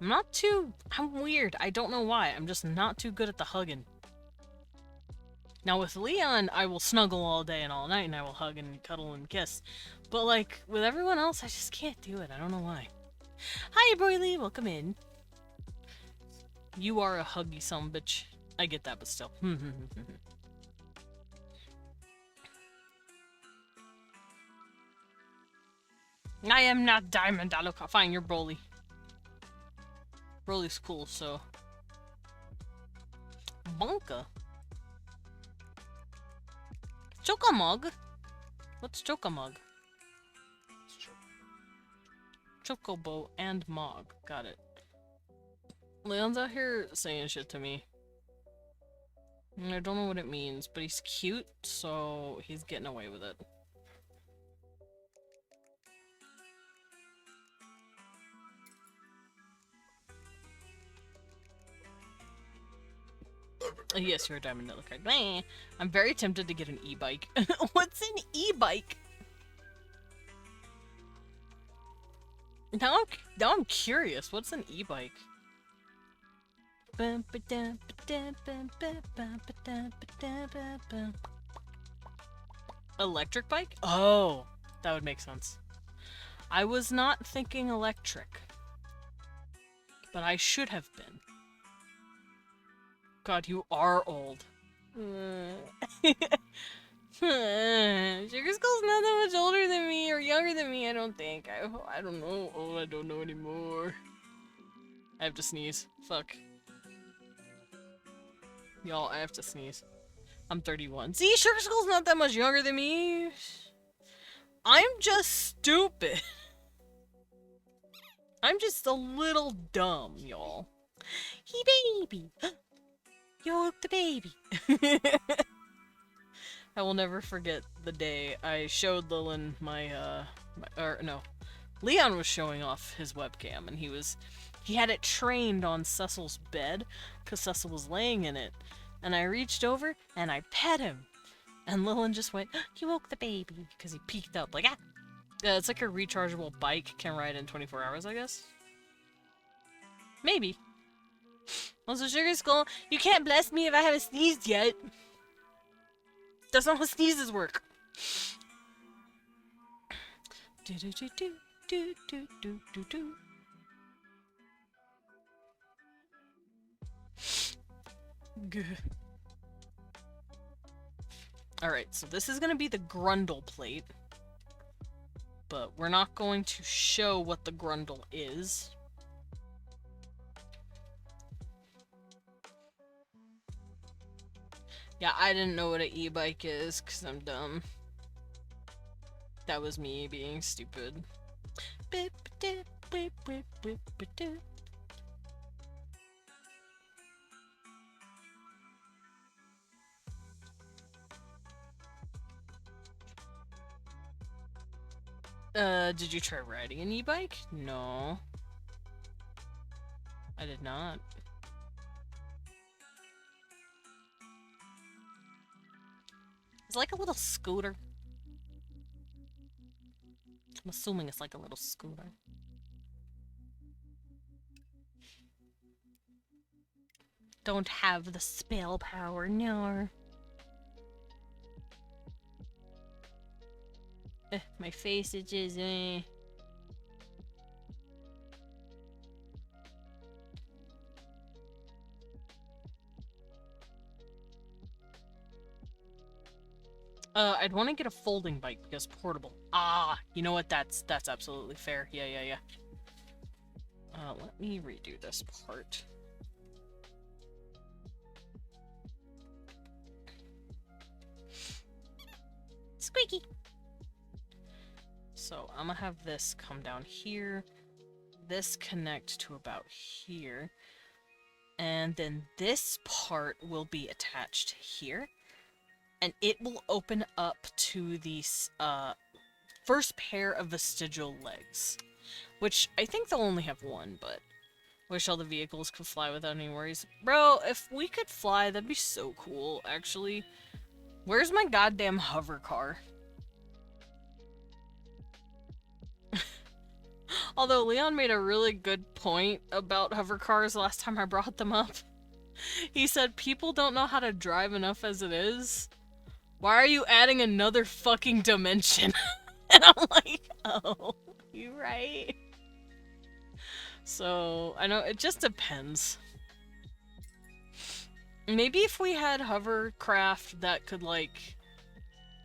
I'm weird. I don't know why. I'm just not too good at the hugging. Now with Leon, I will snuggle all day and all night, and I will hug and cuddle and kiss. But like, with everyone else, I just can't do it. I don't know why. Hi, Broily. Welcome in. You are a huggy sumbitch. I get that, but still. I am not Diamond Alucard. Fine, you're Broly. Broly's cool, so. Bonka. Chocomog? What's Chocomog? Chocobo and Mog. Got it. Leon's out here saying shit to me. And I don't know what it means, but he's cute, so he's getting away with it. Yes, you're a Diamond Alucard. I'm very tempted to get an e-bike. What's an e-bike? Now I'm curious. What's an e-bike? Electric bike? Oh, that would make sense. I was not thinking electric, but I should have been. God, you are old. Sugar Skull's not that much older than me, or younger than me, I don't think. I don't know. Oh, I don't know anymore. I have to sneeze. Fuck. Y'all, I have to sneeze. I'm 31. See, Sugar Skull's not that much younger than me. I'm just stupid. I'm just a little dumb, y'all. He baby. You woke the baby. I will never forget the day I showed Lilin Leon was showing off his webcam, and he had it trained on Cecil's bed, because Cecil was laying in it, and I reached over, and I pet him, and Lilin just went, you woke the baby, because he peeked up, like, ah! It's like a rechargeable bike, can ride in 24 hours, I guess? Maybe. Also, Sugar Skull, you can't bless me if I haven't sneezed yet. That's not how sneezes work. Do do do do do do do do do. Good. Alright, so this is gonna be the Grundle plate. But we're not going to show what the Grundle is. Yeah, I didn't know what an e-bike is, because I'm dumb. That was me being stupid. Did you try riding an e-bike? No. I did not. It's like a little scooter. I'm assuming it's like a little scooter. Don't have the spell power, no. My face is just, I'd want to get a folding bike because portable. Ah, you know what? That's absolutely fair. Yeah. Let me redo this part. So I'm gonna have this come down here, this connect to about here, and then this part will be attached here, and it will open up to the first pair of vestigial legs, which I think they'll only have one, but wish all the vehicles could fly without any worries. Bro, if we could fly, that'd be so cool, actually. Where's my goddamn hover car? Although Leon made a really good point about hover cars last time I brought them up. He said people don't know how to drive enough as it is. Why are you adding another fucking dimension? And I'm like, oh, you right. So, I know, it just depends. Maybe if we had hovercraft that could, like,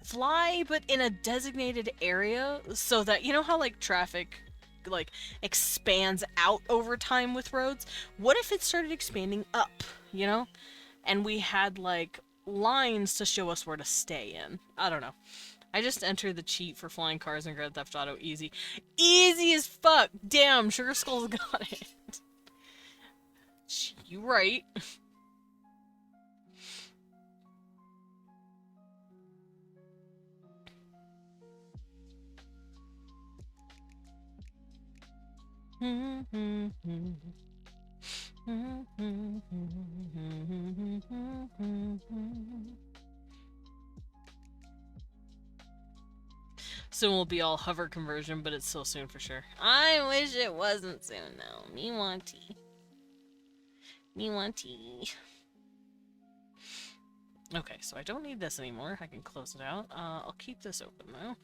fly, but in a designated area, so that, you know how, like, traffic, like, expands out over time with roads? What if it started expanding up, you know? And we had, like, lines to show us where to stay in. I don't know. I just entered the cheat for flying cars in Grand Theft Auto easy. Easy as fuck! Damn, Sugar Skull's got it. You right. Soon will be all hover conversion, but it's still soon for sure. I wish it wasn't soon though. Me want tea. Me want tea. Okay, so I don't need this anymore. I can close it out. I'll keep this open though.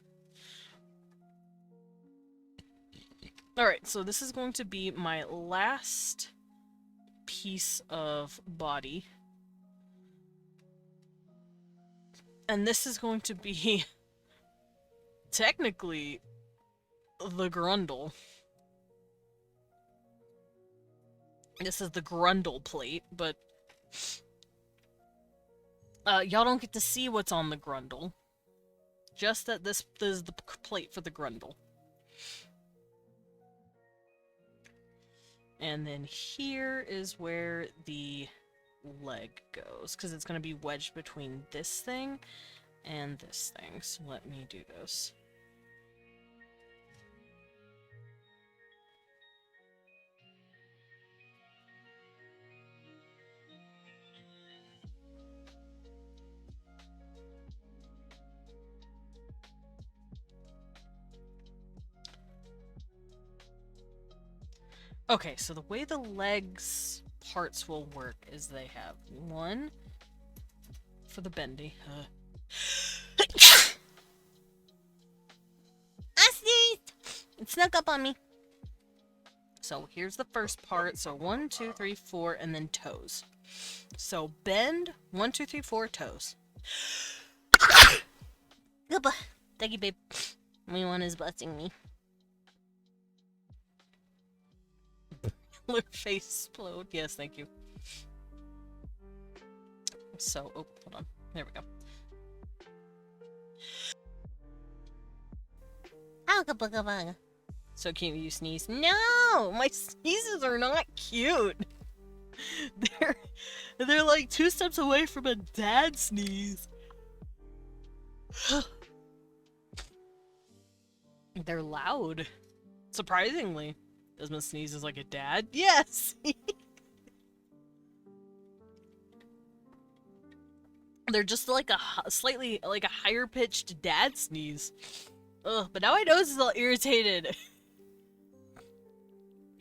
Alright, so this is going to be my last piece of body. And this is going to be technically the grundle. This is the grundle plate, but y'all don't get to see what's on the grundle. Just that this is the plate for the grundle. And then here is where the leg goes, because it's going to be wedged between this thing and this thing. So let me do this. Okay, so the way the legs parts will work is they have one for the bendy. I sneezed! It snuck up on me. So here's the first part. So 1, 2, 3, 4, and then toes. So bend, 1, 2, 3, 4, toes. Goodbye. Thank you, babe. My one is busting me. Face explode. Yes, thank you. So, oh, hold on. There we go. So cute you sneeze. No! My sneezes are not cute. They're like 2 steps away from a dad sneeze. They're loud. Surprisingly. Desmond sneezes like a dad? Yes! They're just like a slightly, like a higher pitched dad sneeze. Ugh, but now my nose is all irritated.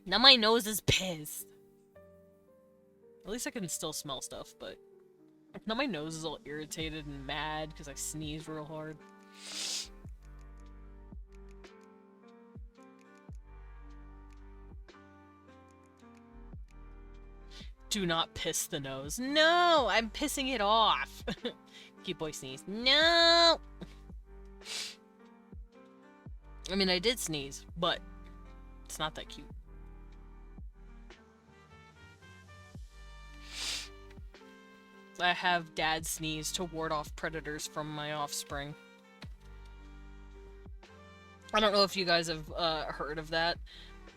Now my nose is pissed. At least I can still smell stuff, but now my nose is all irritated and mad because I sneezed real hard. Do not piss the nose. No! I'm pissing it off! Cute boy sneeze. No! I mean, I did sneeze, but it's not that cute. I have dad sneeze to ward off predators from my offspring. I don't know if you guys have heard of that,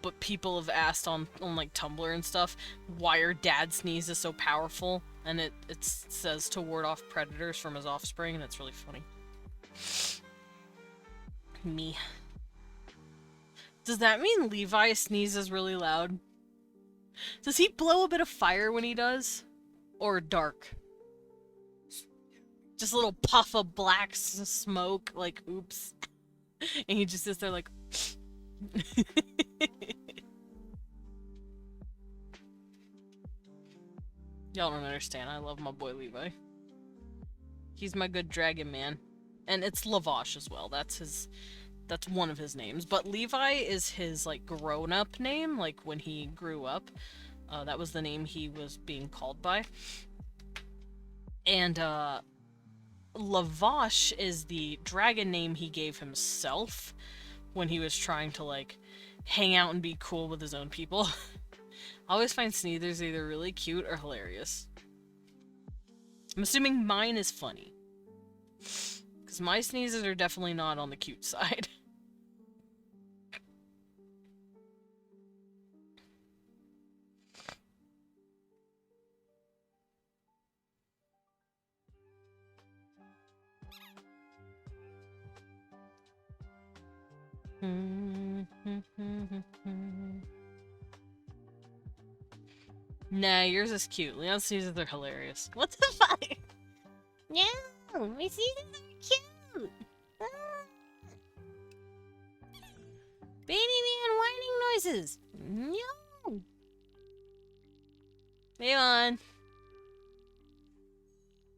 but people have asked on like Tumblr and stuff, why are dad sneezes so powerful? And it says to ward off predators from his offspring, and it's really funny. Me. Does that mean Levi sneezes really loud? Does he blow a bit of fire when he does? Or dark? Just a little puff of black smoke, like, oops. And he just sits there like... Y'all don't understand. I love my boy Levi. He's my good dragon man. And it's Lavash as well. That's one of his names. But Levi is his, like, grown-up name, like, when he grew up. That was the name he was being called by. And, Lavash is the dragon name he gave himself when he was trying to, like, hang out and be cool with his own people. I always find sneezers either really cute or hilarious. I'm assuming mine is funny. Because my sneezes are definitely not on the cute side. Nah, yours is cute. Leon's sneezes are hilarious. What the fuck? No, my sneezes are cute. Baby man whining noises. No. Hey on.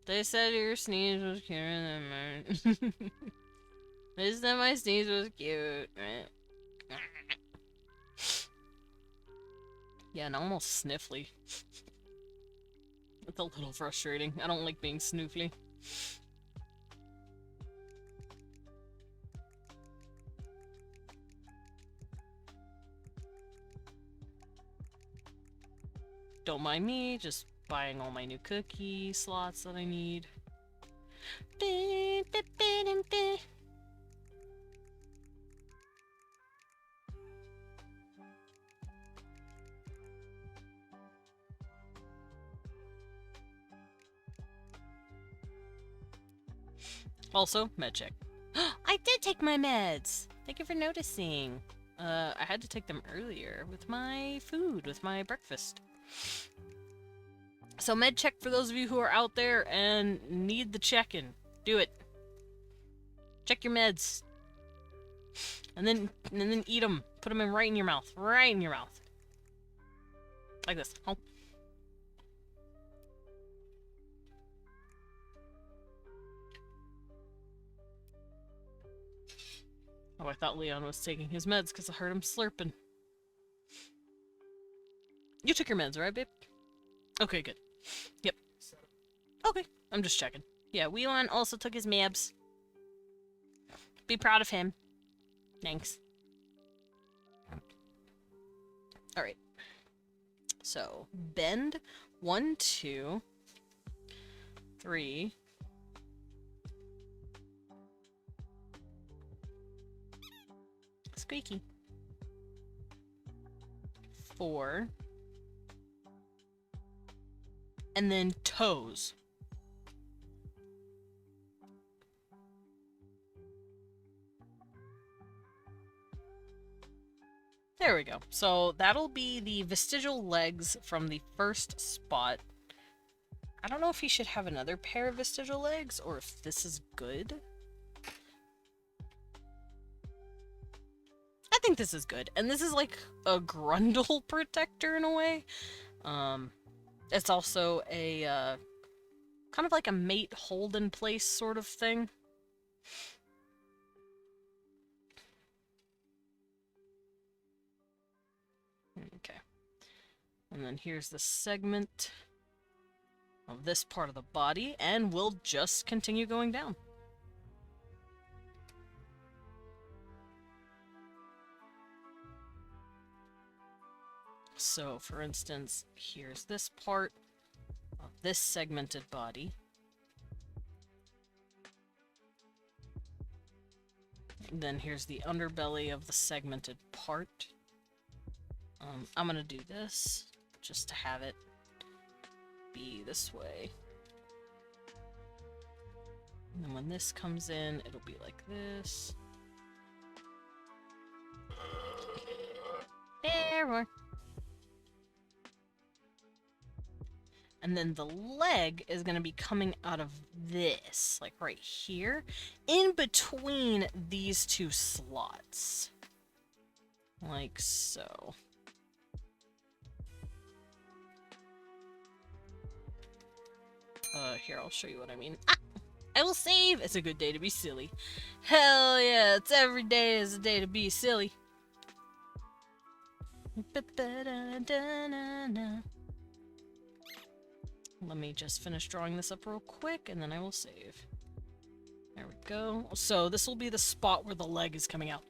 They said your sneeze was cuter than mine. They said my sneeze was cute. Yeah, and almost sniffly. It's a little frustrating. I don't like being snoofly. Don't mind me, just buying all my new cookie slots that I need. Also, med check. I did take my meds! Thank you for noticing. I had to take them earlier with my food, with my breakfast. So med check for those of you who are out there and need the check-in. Do it. Check your meds. And then eat them. Put them in right in your mouth. Right in your mouth. Like this. Oh. Oh, I thought Leon was taking his meds because I heard him slurping. You took your meds, right, babe? Okay, good. Yep. Okay, I'm just checking. Yeah, Leon also took his meds. Be proud of him. Thanks. Alright. So, bend. 1, 2, 3. Squeaky. 4. And then toes. There we go. So that'll be the vestigial legs from the first spot. I don't know if he should have another pair of vestigial legs or if this is good. I think this is good. And this is like a grundle protector in a way. It's also a kind of like a mate hold in place sort of thing. Okay. And then here's the segment of this part of the body, and we'll just continue going down. So, for instance, here's this part of this segmented body. Then here's the underbelly of the segmented part. I'm gonna do this just to have it be this way. And then when this comes in, it'll be like this. Error. And then the leg is going to be coming out of this, like right here, in between these two slots. Like so. Here, I'll show you what I mean. Ah! I will save! It's a good day to be silly. Hell yeah, it's every day is a day to be silly. Let me just finish drawing this up real quick, and then I will save. There we go. So this will be the spot where the leg is coming out.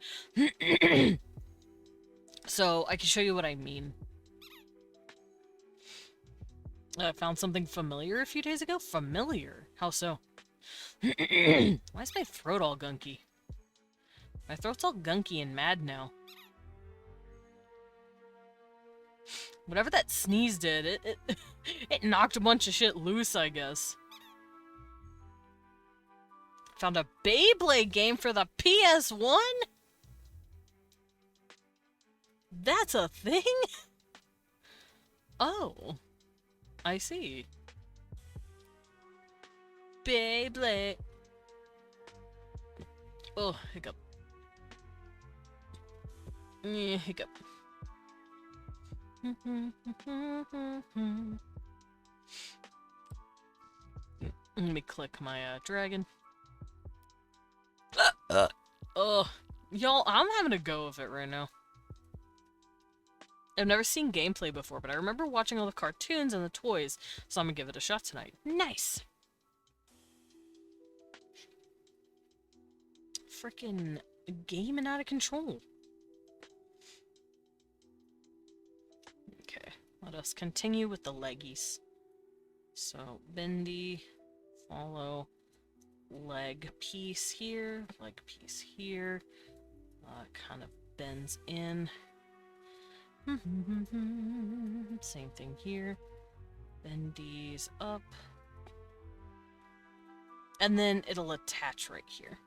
So I can show you what I mean. I found something familiar a few days ago. Familiar? How so? Why is my throat all gunky? My throat's all gunky and mad now. Whatever that sneeze did, it knocked a bunch of shit loose, I guess. Found a Beyblade game for the PS1? That's a thing? Oh. I see. Beyblade. Oh, hiccup. Hiccup. Let me click my dragon. Oh, y'all, I'm having a go of it right now. I've never seen gameplay before, but I remember watching all the cartoons and the toys, so I'm gonna give it a shot tonight. Nice! Frickin' gaming out of control. Okay, let us continue with the leggies. So, bendy, follow, leg piece here, leg piece here, kind of bends in. Same thing here. Bend these up. And then it'll attach right here.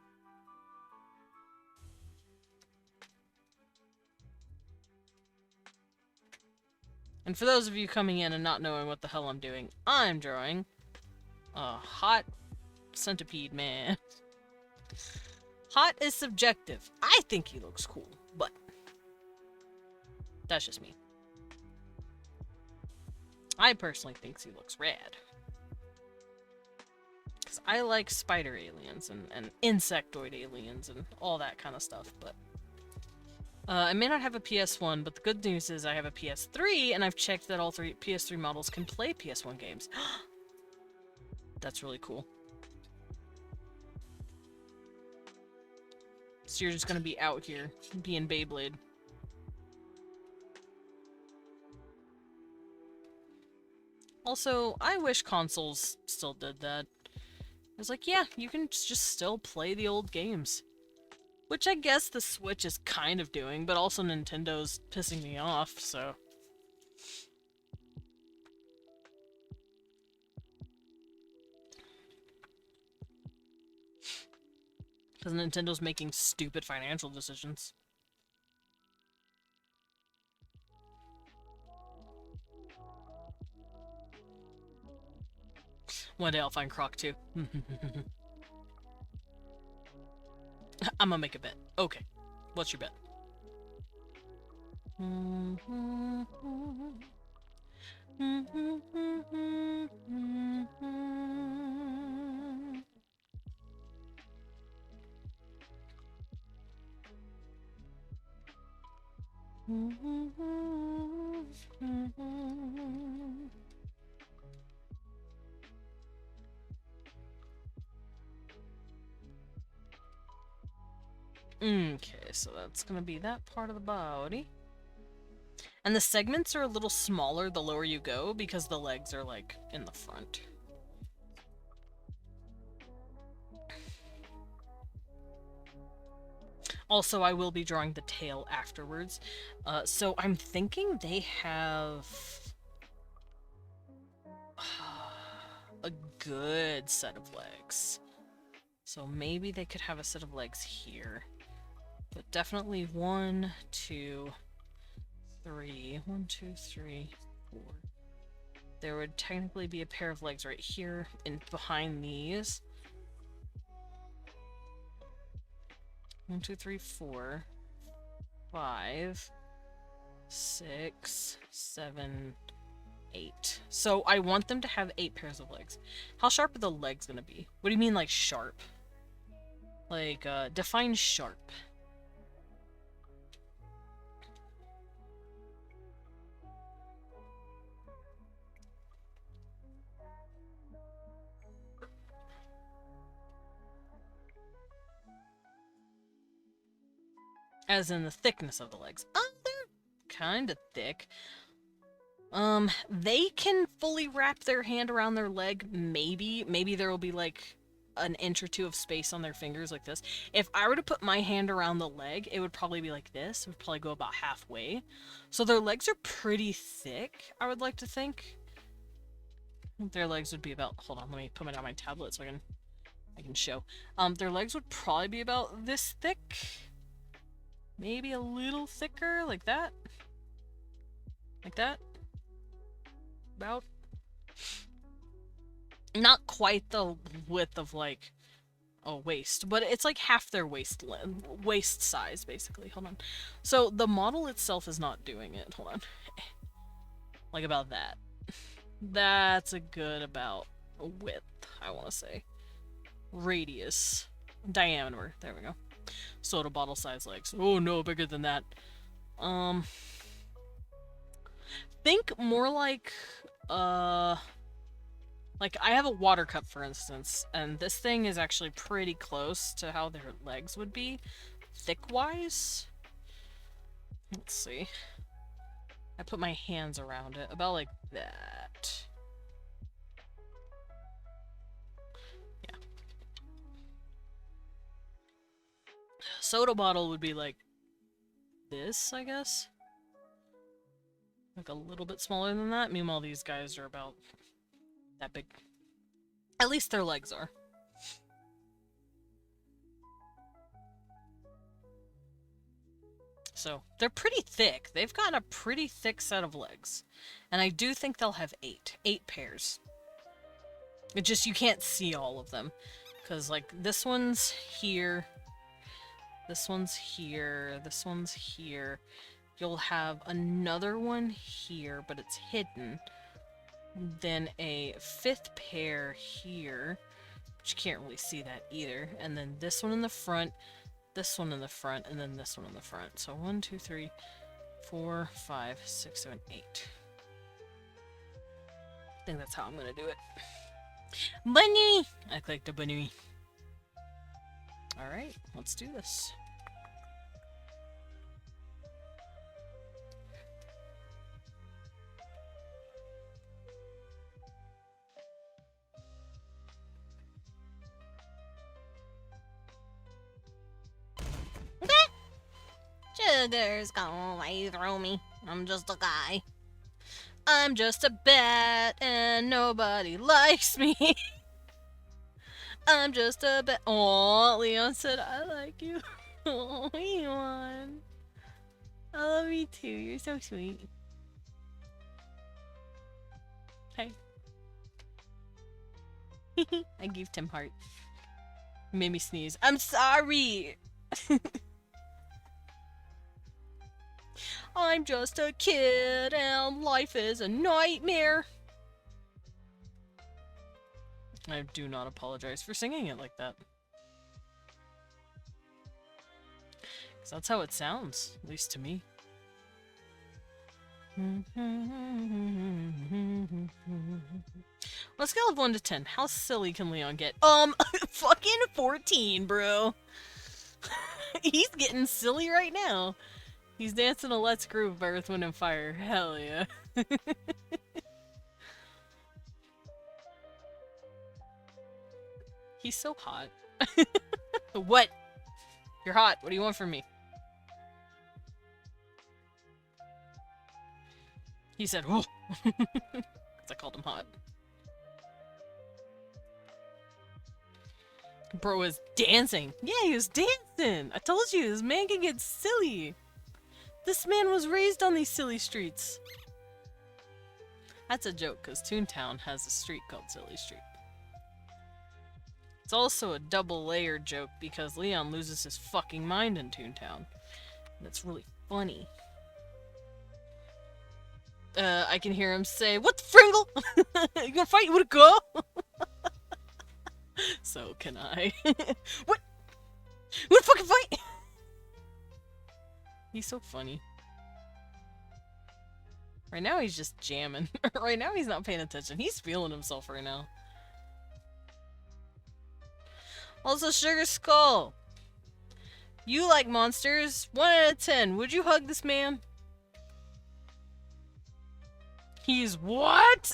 And for those of you coming in and not knowing what the hell I'm doing, I'm drawing a hot centipede man. Hot is subjective. I think he looks cool, but that's just me. I personally think he looks rad. Because I like spider aliens and insectoid aliens and all that kind of stuff, but I may not have a PS1, but the good news is I have a PS3, and I've checked that all three PS3 models can play PS1 games. That's really cool. So you're just gonna be out here, being Beyblade. Also, I wish consoles still did that. I was like, yeah, you can just still play the old games. Which I guess the Switch is kind of doing, but also Nintendo's pissing me off, so... Because Nintendo's making stupid financial decisions. One day I'll find Croc too. I'm gonna make a bet. Okay. What's your bet? Okay, so that's gonna be that part of the body. And the segments are a little smaller the lower you go because the legs are, like, in the front. Also, I will be drawing the tail afterwards. So I'm thinking they have a good set of legs. So maybe they could have a set of legs here. But definitely 1, 2, 3. 1, 2, 3, 4. There would technically be a pair of legs right here and behind these. 1, 2, 3, 4, 5, 6, 7, 8. So I want them to have 8 pairs of legs. How sharp are the legs gonna be? What do you mean, like, sharp? Like, define sharp. As in the thickness of the legs. They're kind of thick. They can fully wrap their hand around their leg, maybe. Maybe there will be, like, an inch or 2 of space on their fingers like this. If I were to put my hand around the leg, it would probably be like this. It would probably go about halfway. So their legs are pretty thick, I would like to think. Their legs would be about... Hold on, let me put it on my tablet so I can show. Their legs would probably be about this thick. Maybe a little thicker, like that. Like that. About. Not quite the width of, like, a waist, but it's like half their waist size, basically. Hold on. So the model itself is not doing it. Hold on. Like about that. That's a good about width, I want to say. Radius. Diameter. There we go. Soda bottle size legs. Oh no, bigger than that. Think more like I have a water cup, for instance, and this thing is actually pretty close to how their legs would be, thick-wise. Let's see. I put my hands around it, about like that. Yeah. Soda bottle would be like this, I guess. Like a little bit smaller than that. Meanwhile, these guys are about that big. At least their legs are. So, they're pretty thick. They've got a pretty thick set of legs. And I do think they'll have 8. 8 pairs. It just, you can't see all of them. Because, like, this one's here. This one's here. This one's here. You'll have another one here, but it's hidden. Then a 5th pair here, but you can't really see that either. And then this one in the front, this one in the front, and then this one in the front. So 1, 2, 3, 4, 5, 6, 7, 8. I think that's how I'm gonna do it. Bunny! I clicked a bunny. Alright, let's do this. Sugars, go away, throw me. I'm just a guy. I'm just a bat and nobody likes me. I'm just a bat. Aw, Leon said I like you. Oh, Leon. I love you too. You're so sweet. Hey. I gave Tim heart. You made me sneeze. I'm sorry. I'm just a kid and life is a nightmare. I do not apologize for singing it like that. Because that's how it sounds, at least to me. On a scale of 1 to 10, how silly can Leon get? Fucking 14, bro. He's getting silly right now. He's dancing a Let's Groove by Earth, Wind, and Fire. Hell yeah. He's so hot. What? You're hot. What do you want from me? He said, whoa. Because I called him hot. Bro was dancing. Yeah, he was dancing. I told you, this man can get silly. This man was raised on these silly streets. That's a joke, because Toontown has a street called Silly Street. It's also a double-layered joke, because Leon loses his fucking mind in Toontown. And it's really funny. I can hear him say, "What the Fringle? You gonna fight? You wanna go?" So can I. What? You wanna fucking fight? He's so funny. Right now he's just jamming. Right now he's not paying attention. He's feeling himself right now. Also, Sugar Skull. You like monsters. 1 out of 10. Would you hug this man? He's what?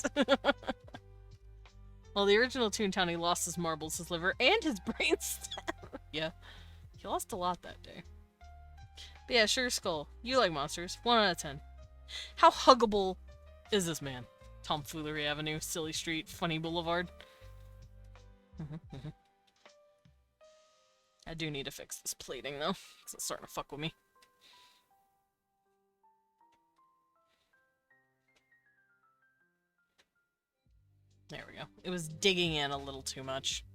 Well, the original Toontown, he lost his marbles, his liver, and his brain stem. Yeah. He lost a lot that day. But yeah, Sugar Skull. You like monsters. 1 out of 10. How huggable is this man? Tomfoolery Avenue, Silly Street, Funny Boulevard. I do need to fix this plating, though, because it's starting to fuck with me. There we go. It was digging in a little too much.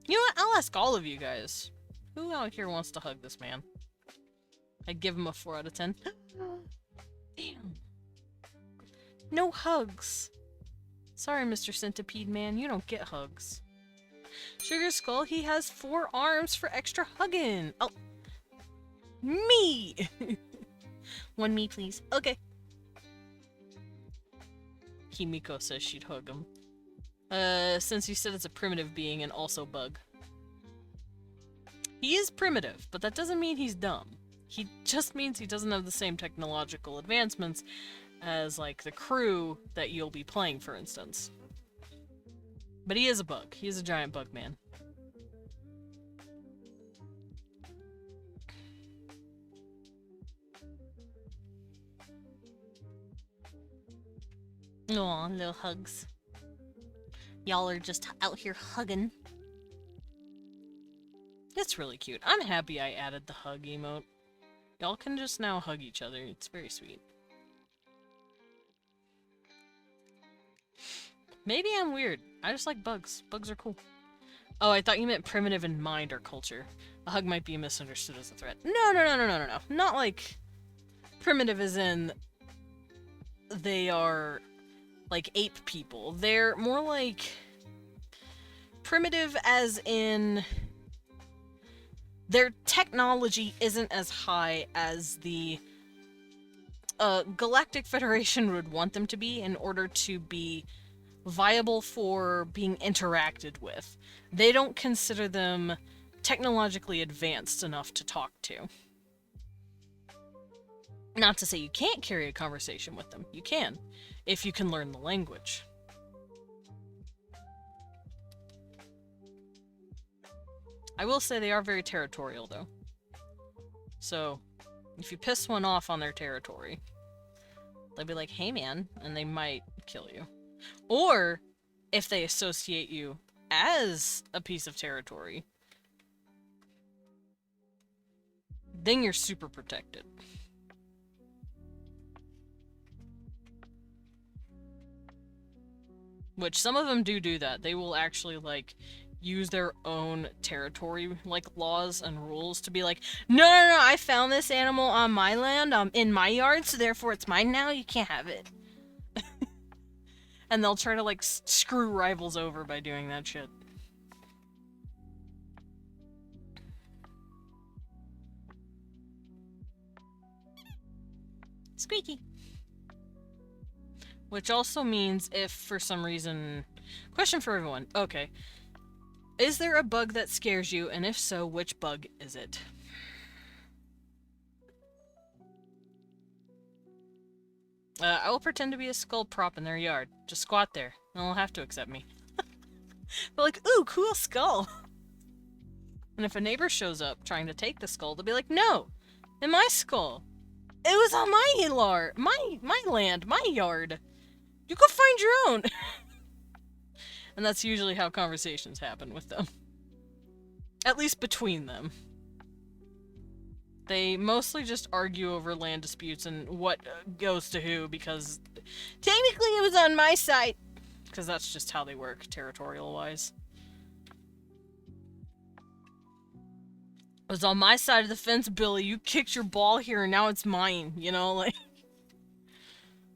You know what? I'll ask all of you guys. Who out here wants to hug this man? I'd give him a 4 out of 10. Damn. No hugs. Sorry, Mr. Centipede Man, you don't get hugs. Sugar Skull, he has 4 arms for extra hugging. Oh. Me! 1 me, please. Okay. Himiko says she'd hug him. Since you said it's a primitive being and also bug. He is primitive, but that doesn't mean he's dumb. He just means he doesn't have the same technological advancements as, like, the crew that you'll be playing, for instance. But he is a bug. He is a giant bug man. Aw, little hugs. Y'all are just out here hugging. That's really cute. I'm happy I added the hug emote. Y'all can just now hug each other. It's very sweet. Maybe I'm weird. I just like bugs. Bugs are cool. Oh, I thought you meant primitive in mind or culture. A hug might be misunderstood as a threat. No. Not like primitive as in they are like ape people. They're more like primitive as in their technology isn't as high as the Galactic Federation would want them to be in order to be viable for being interacted with. They don't consider them technologically advanced enough to talk to. Not to say you can't carry a conversation with them. You can, if you can learn the language. I will say they are very territorial, though. So, if you piss one off on their territory, they'll be like, hey man, and they might kill you. Or, if they associate you as a piece of territory, then you're super protected. Which, some of them do that. They will actually, like, use their own territory, like, laws and rules to be like, no, I found this animal on my land, in my yard, so therefore it's mine now, you can't have it. And they'll try to, like, screw rivals over by doing that shit. Squeaky. Which also means if, for some reason... Question for everyone. Okay. Is there a bug that scares you, and if so, which bug is it? I will pretend to be a skull prop in their yard. Just squat there, and they'll have to accept me. They're like, ooh, cool skull! And if a neighbor shows up trying to take the skull, they'll be like, no, in my skull. It was on my land, my yard. You go find your own. And that's usually how conversations happen with them. At least between them. They mostly just argue over land disputes and what goes to who, because technically it was on my side. Because that's just how they work, territorial-wise. It was on my side of the fence, Billy. You kicked your ball here and now it's mine, you know? Like,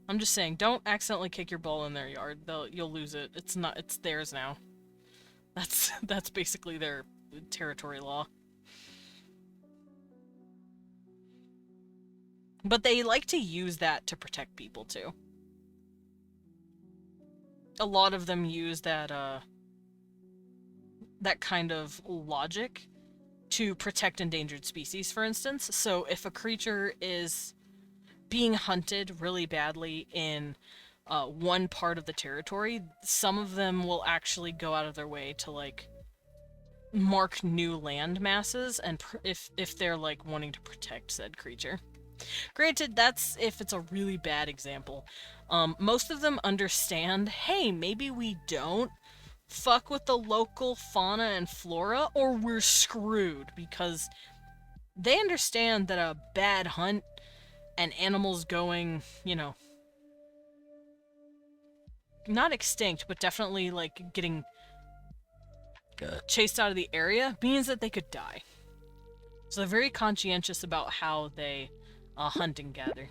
I'm just saying, don't accidentally kick your ball in their yard. You'll lose it. It's theirs now. That's basically their territory law. But they like to use that to protect people, too. A lot of them use that kind of logic to protect endangered species, for instance. So if a creature is being hunted really badly in one part of the territory, some of them will actually go out of their way to, like, mark new land masses, and if they're, like, wanting to protect said creature. Granted, that's if it's a really bad example. Most of them understand, hey, maybe we don't fuck with the local fauna and flora, or we're screwed, because they understand that a bad hunt and animals going, you know, not extinct, but definitely, like, getting chased out of the area means that they could die. So they're very conscientious about how they hunt and gather.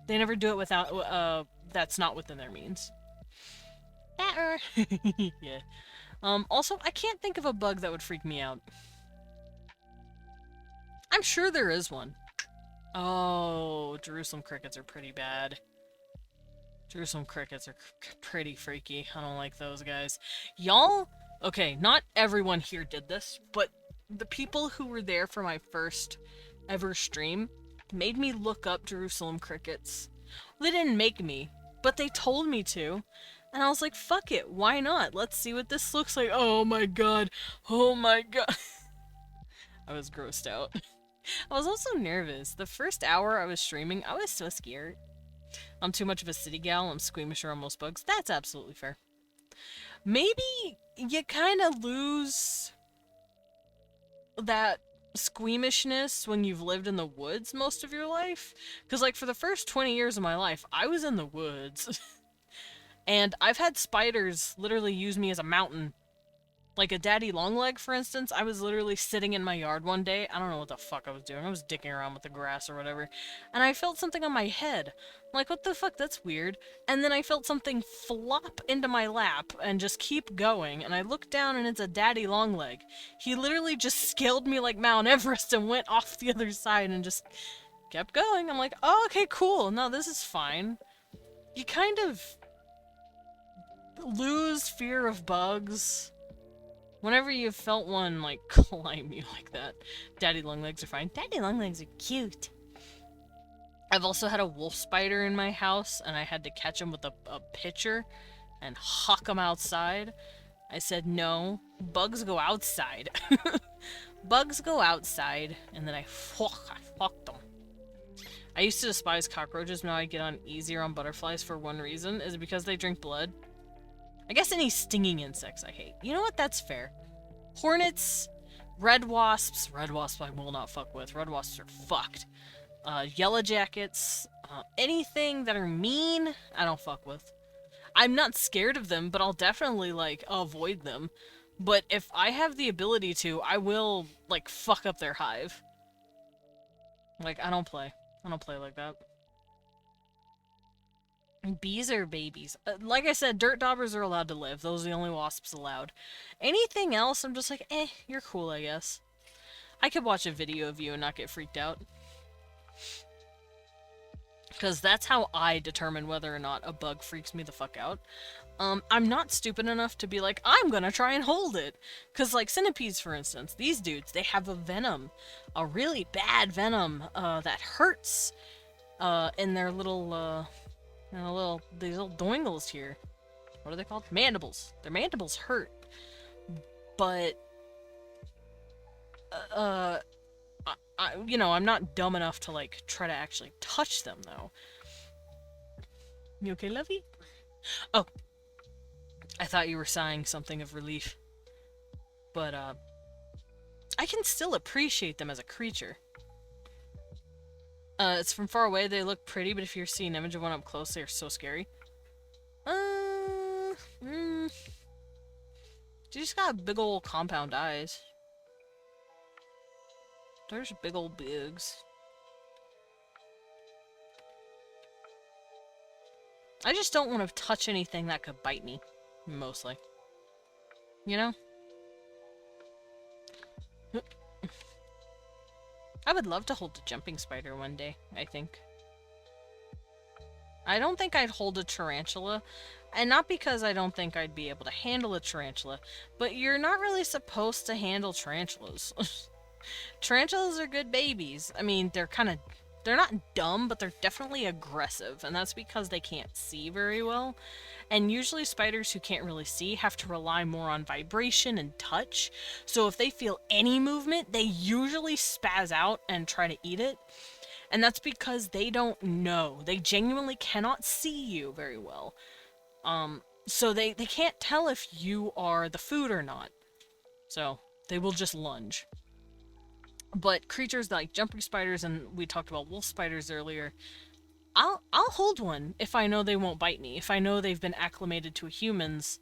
They never do it without, that's not within their means. Yeah. Also, I can't think of a bug that would freak me out. I'm sure there is one. Oh, Jerusalem crickets are pretty bad. Jerusalem crickets are pretty freaky. I don't like those guys. Y'all, okay, not everyone here did this, but the people who were there for my first ever stream made me look up Jerusalem crickets. They didn't make me, but they told me to. And I was like, fuck it, why not? Let's see what this looks like. Oh my god. Oh my god. I was grossed out. I was also nervous. The first hour I was streaming, I was so scared. I'm too much of a city gal, I'm squeamish around most bugs. That's absolutely fair. Maybe you kind of lose that squeamishness when you've lived in the woods most of your life. Because, like, for the first 20 years of my life, I was in the woods. And I've had spiders literally use me as a mountain. Like a daddy longleg, for instance. I was literally sitting in my yard one day. I don't know what the fuck I was doing. I was dicking around with the grass or whatever. And I felt something on my head. I'm like, what the fuck? That's weird. And then I felt something flop into my lap and just keep going. And I looked down and it's a daddy longleg. He literally just scaled me like Mount Everest and went off the other side and just kept going. I'm like, oh, okay, cool. No, this is fine. You kind of lose fear of bugs whenever you've felt one, like, climb you like that. Daddy longlegs are fine. Daddy longlegs are cute. I've also had a wolf spider in my house, and I had to catch him with a pitcher and huck him outside. I said, no, bugs go outside. Bugs go outside, and then I fucked them. I used to despise cockroaches, now I get on easier on butterflies for one reason, is because they drink blood. I guess any stinging insects I hate. You know what? That's fair. Hornets, red wasps I will not fuck with. Red wasps are fucked. Yellow jackets, anything that are mean, I don't fuck with. I'm not scared of them, but I'll definitely, like, avoid them. But if I have the ability to, I will, like, fuck up their hive. Like, I don't play. I don't play like that. Bees are babies. Like I said, dirt daubers are allowed to live. Those are the only wasps allowed. Anything else, I'm just like, eh, you're cool, I guess. I could watch a video of you and not get freaked out. Because that's how I determine whether or not a bug freaks me the fuck out. I'm not stupid enough to be like, I'm gonna try and hold it. Because, like, centipedes, for instance, these dudes, they have a venom. A really bad venom that hurts in their little... these little doingles here. What are they called? Mandibles. Their mandibles hurt. But you know, I'm not dumb enough to, like, try to actually touch them, though. You okay, Lovey? Oh. I thought you were sighing something of relief. But, I can still appreciate them as a creature. It's from far away, they look pretty, but if you see an image of one up close, they're so scary. You just got big ol' compound eyes. There's big ol' bugs. I just don't want to touch anything that could bite me, mostly. You know? I would love to hold a jumping spider one day, I think. I don't think I'd hold a tarantula, and not because I don't think I'd be able to handle a tarantula, but you're not really supposed to handle tarantulas. Tarantulas are good babies. I mean, they're not dumb, but they're definitely aggressive, and that's because they can't see very well. And usually spiders who can't really see have to rely more on vibration and touch, so if they feel any movement, they usually spaz out and try to eat it. And that's because they don't know. They genuinely cannot see you very well. So they can't tell if you are the food or not. So they will just lunge. But creatures like jumping spiders, and we talked about wolf spiders earlier, I'll hold one if I know they won't bite me. If I know they've been acclimated to humans,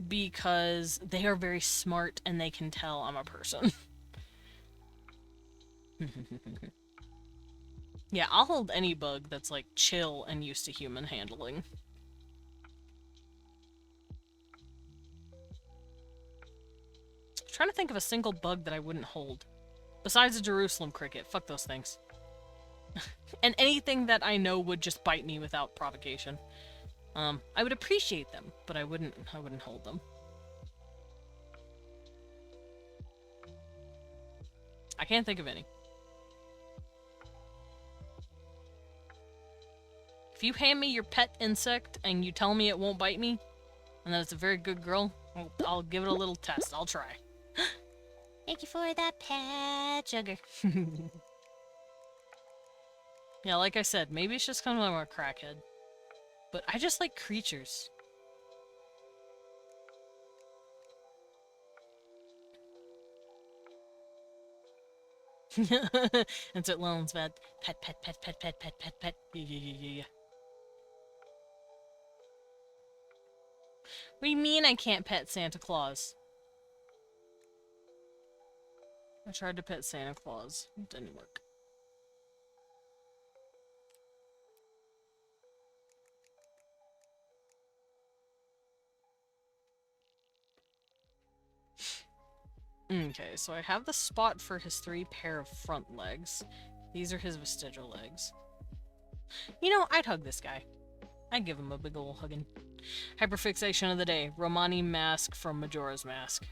because they are very smart and they can tell I'm a person. Yeah, I'll hold any bug that's like chill and used to human handling. Trying to think of a single bug that I wouldn't hold. Besides a Jerusalem cricket. Fuck those things. And anything that I know would just bite me without provocation. I would appreciate them, but I wouldn't hold them. I can't think of any. If you hand me your pet insect and you tell me it won't bite me, and that it's a very good girl, I'll give it a little test. I'll try. Thank you for that pet, sugar. Yeah, like I said, maybe it's just because I'm a crackhead. But I just like creatures. That's what Lone's bad. Pet, pet, pet, pet, pet, pet, pet, pet. Yeah. What do you mean I can't pet Santa Claus? I tried to pet Santa Claus. It didn't work. Okay, so I have the spot for his 3 pair of front legs. These are his vestigial legs. You know, I'd hug this guy. I'd give him a big ol' huggin'. Hyperfixation of the day. Romani mask from Majora's Mask.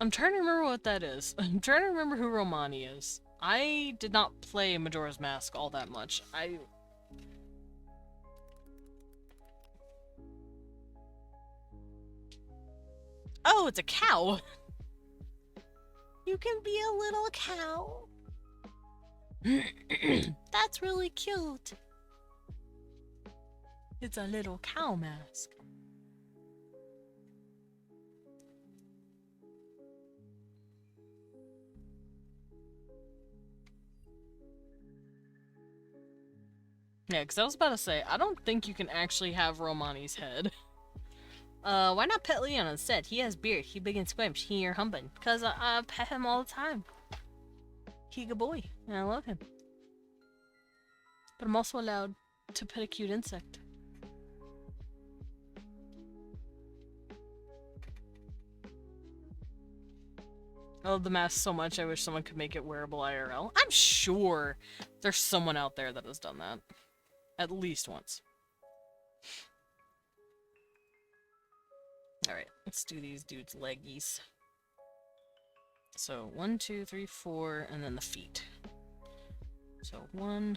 I'm trying to remember what that is. I'm trying to remember who Romani is. I did not play Majora's Mask all that much. Oh, it's a cow! You can be a little cow. That's really cute. It's a little cow mask. Yeah, because I was about to say, I don't think you can actually have Romani's head. Why not pet Leon instead? He has beard, he big and squimsh, he your humpin'. Cause I pet him all the time. He good boy, and I love him. But I'm also allowed to pet a cute insect. I love the mask so much, I wish someone could make it wearable IRL. I'm sure there's someone out there that has done that. At least once. Alright, let's do these dudes' leggies. So, 1, 2, 3, 4, and then the feet. So, 1...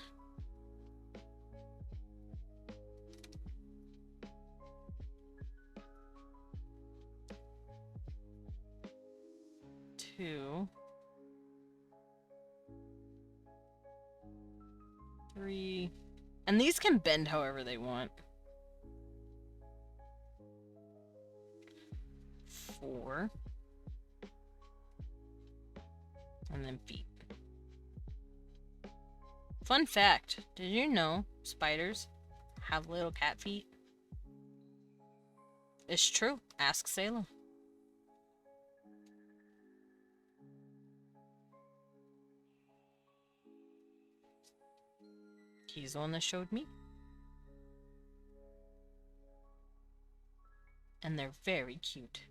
2, 3, and these can bend however they want. 4, and then feet. Fun fact, did you know spiders have little cat feet? It's true. Ask Salem. He's the one that showed me. And they're very cute.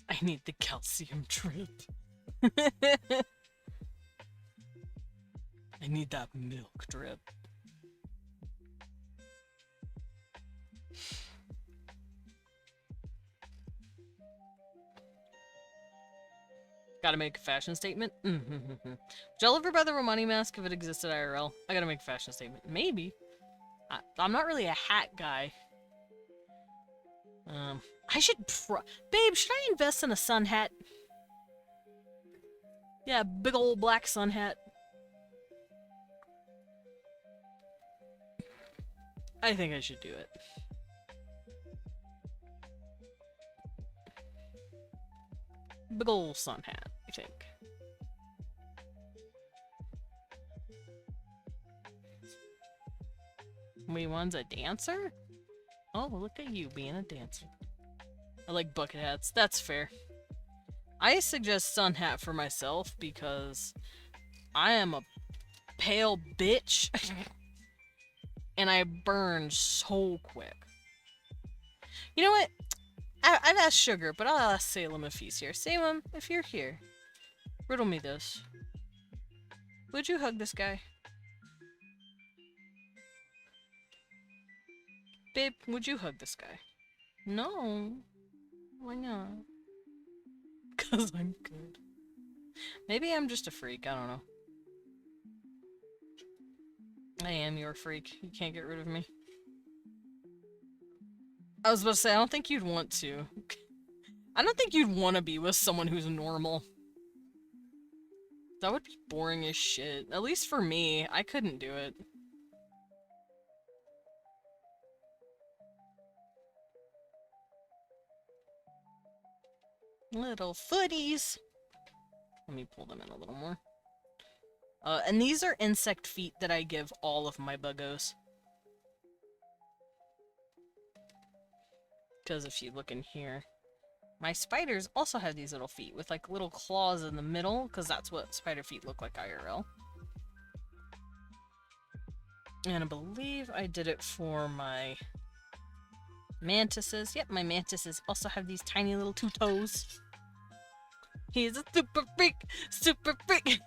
I need the calcium drip. I need that milk drip. Gotta make a fashion statement? Would y'all ever buy the Romani mask if it existed IRL? I gotta make a fashion statement. Maybe. I'm not really a hat guy. I should Babe, should I invest in a sun hat? Yeah, big old black sun hat. I think I should do it. Big ol' sun hat, I think. Wait, one's a dancer? Oh, look at you being a dancer. I like bucket hats. That's fair. I suggest sun hat for myself because I am a pale bitch. And I burn so quick. You know what? I've asked Sugar, but I'll ask Salem if he's here. Salem, if you're here, riddle me this. Would you hug this guy? Babe, would you hug this guy? No. Why not? 'Cause I'm good. Maybe I'm just a freak, I don't know. I am your freak. You can't get rid of me. I was about to say, I don't think you'd want to. I don't think you'd want to be with someone who's normal. That would be boring as shit. At least for me, I couldn't do it. Little footies! Let me pull them in a little more. And these are insect feet that I give all of my buggos. Because if you look in here, my spiders also have these little feet with like little claws in the middle, because that's what spider feet look like IRL. And I believe I did it for my mantises. Yep, my mantises also have these tiny little 2 toes. He's a super freak! Super freak!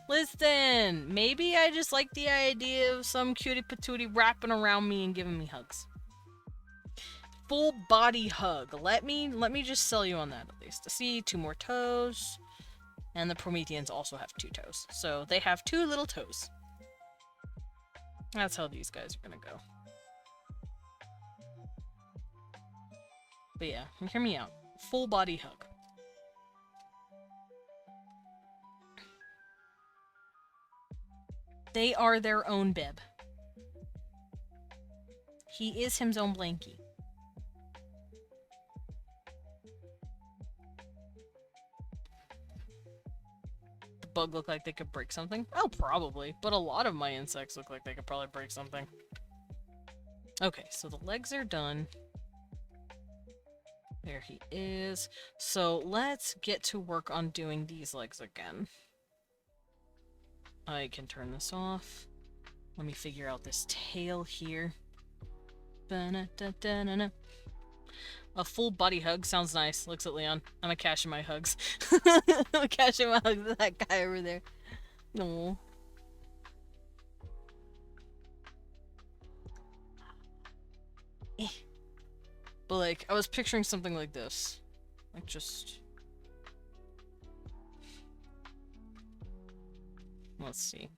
Listen, maybe I just like the idea of some cutie patootie wrapping around me and giving me hugs. Full body hug. Let me just sell you on that at least. See, 2 more toes. And the Prometheans also have 2 toes. So they have 2 little toes. That's how these guys are gonna go. But yeah, hear me out. Full body hug. They are their own bib. He is his own blankie. The bug look like they could break something? Oh, probably. But a lot of my insects look like they could probably break something. Okay, so the legs are done. There he is. So let's get to work on doing these legs again. I can turn this off. Let me figure out this tail here. Ba-na-da-da-na-na. A full body hug sounds nice. Looks at Leon. I'm gonna cash in my hugs. I'm cashing my hugs to that guy over there. No. But like, I was picturing something like this. Like just... Let's see.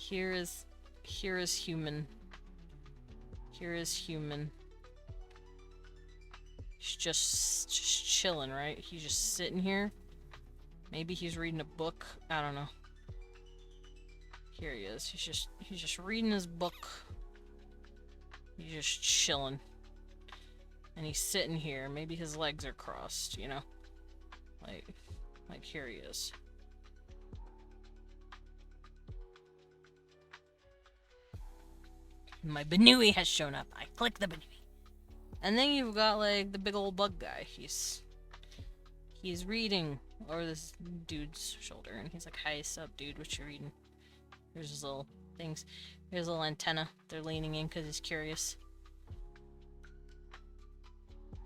Here is human. Here is human. He's just chilling, right? He's just sitting here. Maybe he's reading a book. I don't know. Here he is. He's just reading his book. He's just chilling. And he's sitting here. Maybe his legs are crossed, you know? Like here he is. My Banui has shown up. I click the Banui. And then you've got, like, the big old bug guy. He's reading over this dude's shoulder, and he's like, "Hi, sup, dude? What you reading?" Here's his little things. Here's a little antenna. They're leaning in because he's curious.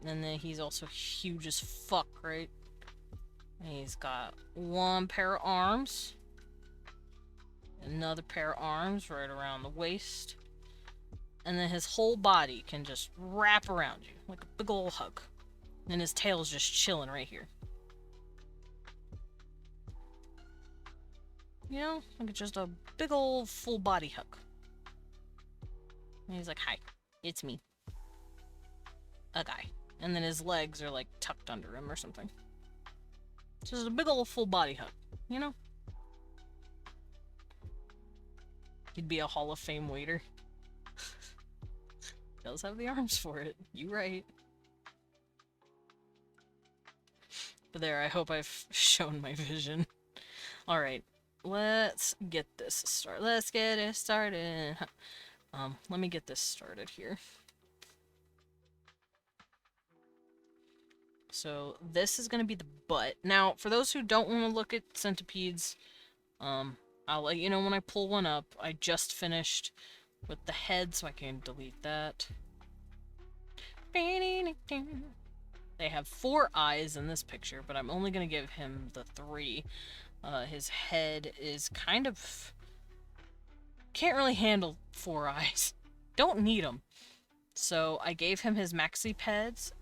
And then he's also huge as fuck, right? And he's got one pair of arms. Another pair of arms right around the waist. And then his whole body can just wrap around you like a big ol' hug. And his tail's just chilling right here. You know, like just a big ol' full body hug. And he's like, "Hi, it's me. A guy." And then his legs are like tucked under him or something. Just a big ol' full body hug, you know? He'd be a Hall of Fame waiter. Does have the arms for it. You right. But there, I hope I've shown my vision. Alright, let's get this started. Let's get it started. Let me get this started here. So, this is gonna be the butt. Now, for those who don't want to look at centipedes, I'll let you know when I pull one up. I just finished with the head, so I can delete that. They have 4 eyes in this picture, but I'm only going to give him the 3. His head is kind of... can't really handle 4 eyes. Don't need them. So I gave him his maxilliped,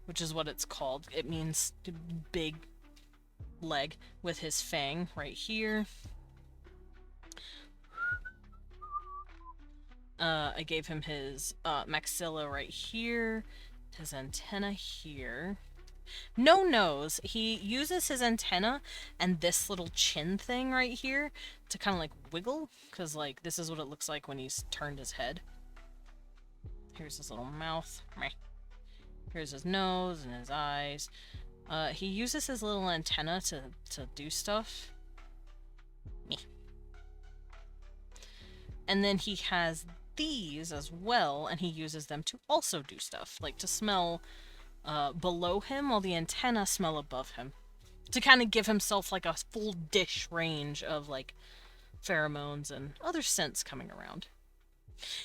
which is what it's called. It means big leg, with his fang right here. I gave him his maxilla right here, his antenna here. No nose. He uses his antenna and this little chin thing right here to kind of like wiggle, because like this is what it looks like when he's turned his head. Here's his little mouth. Here's his nose and his eyes. He uses his little antenna to do stuff. Me. And then he has these as well, and he uses them to also do stuff, like to smell below him while the antenna smell above him, to kind of give himself like a full dish range of like pheromones and other scents coming around.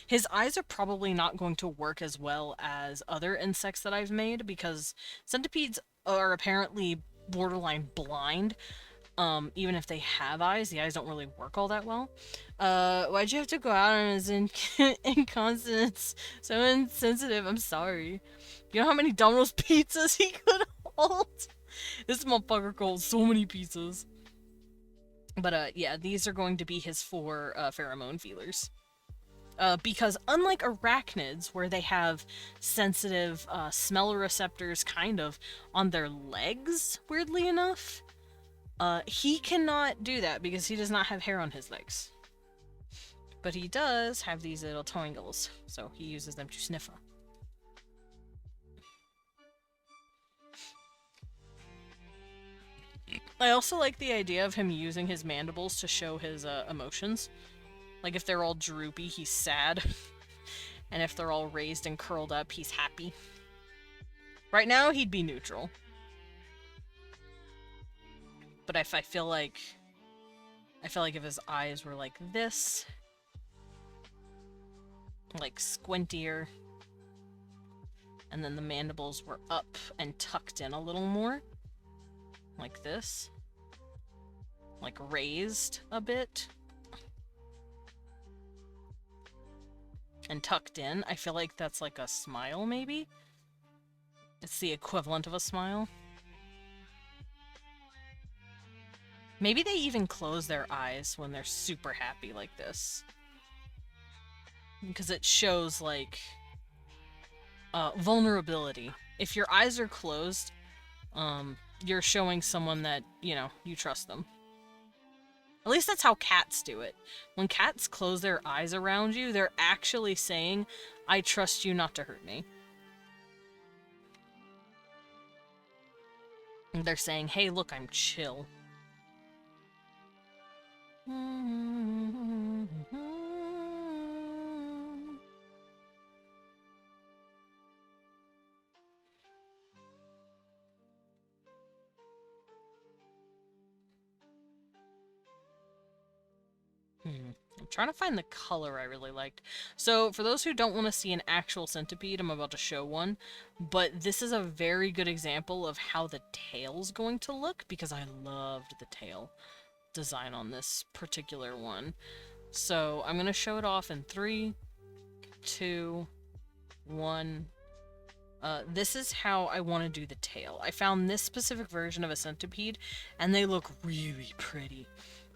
His eyes are probably not going to work as well as other insects that I've made, because centipedes are apparently borderline blind. Even if they have eyes, the eyes don't really work all that well. Why'd you have to go out on his incontinence? So insensitive, I'm sorry. You know how many Domino's pizzas he could hold? This motherfucker could hold so many pizzas. But, yeah, these are going to be his 4 pheromone feelers. Because unlike arachnids, where they have sensitive smell receptors kind of on their legs, weirdly enough, he cannot do that because he does not have hair on his legs. But he does have these little tangles, so he uses them to sniff them. I also like the idea of him using his mandibles to show his emotions. Like if they're all droopy, he's sad. And if they're all raised and curled up, he's happy. Right now, he'd be neutral. But if I feel like if his eyes were like this, like squintier, and then the mandibles were up and tucked in a little more, like this, like raised a bit, and tucked in, I feel like that's like a smile, maybe? It's the equivalent of a smile. Maybe they even close their eyes when they're super happy like this. Because it shows, like, vulnerability. If your eyes are closed, you're showing someone that, you know, you trust them. At least that's how cats do it. When cats close their eyes around you, they're actually saying, I trust you not to hurt me. And they're saying, hey, look, I'm chill. I'm trying to find the color I really liked. So, for those who don't want to see an actual centipede, I'm about to show one. But this is a very good example of how the tail's going to look, because I loved the tail design on this particular one. So, I'm going to show it off in 3, 2, 1. This is how I want to do the tail. I found this specific version of a centipede, and they look really pretty.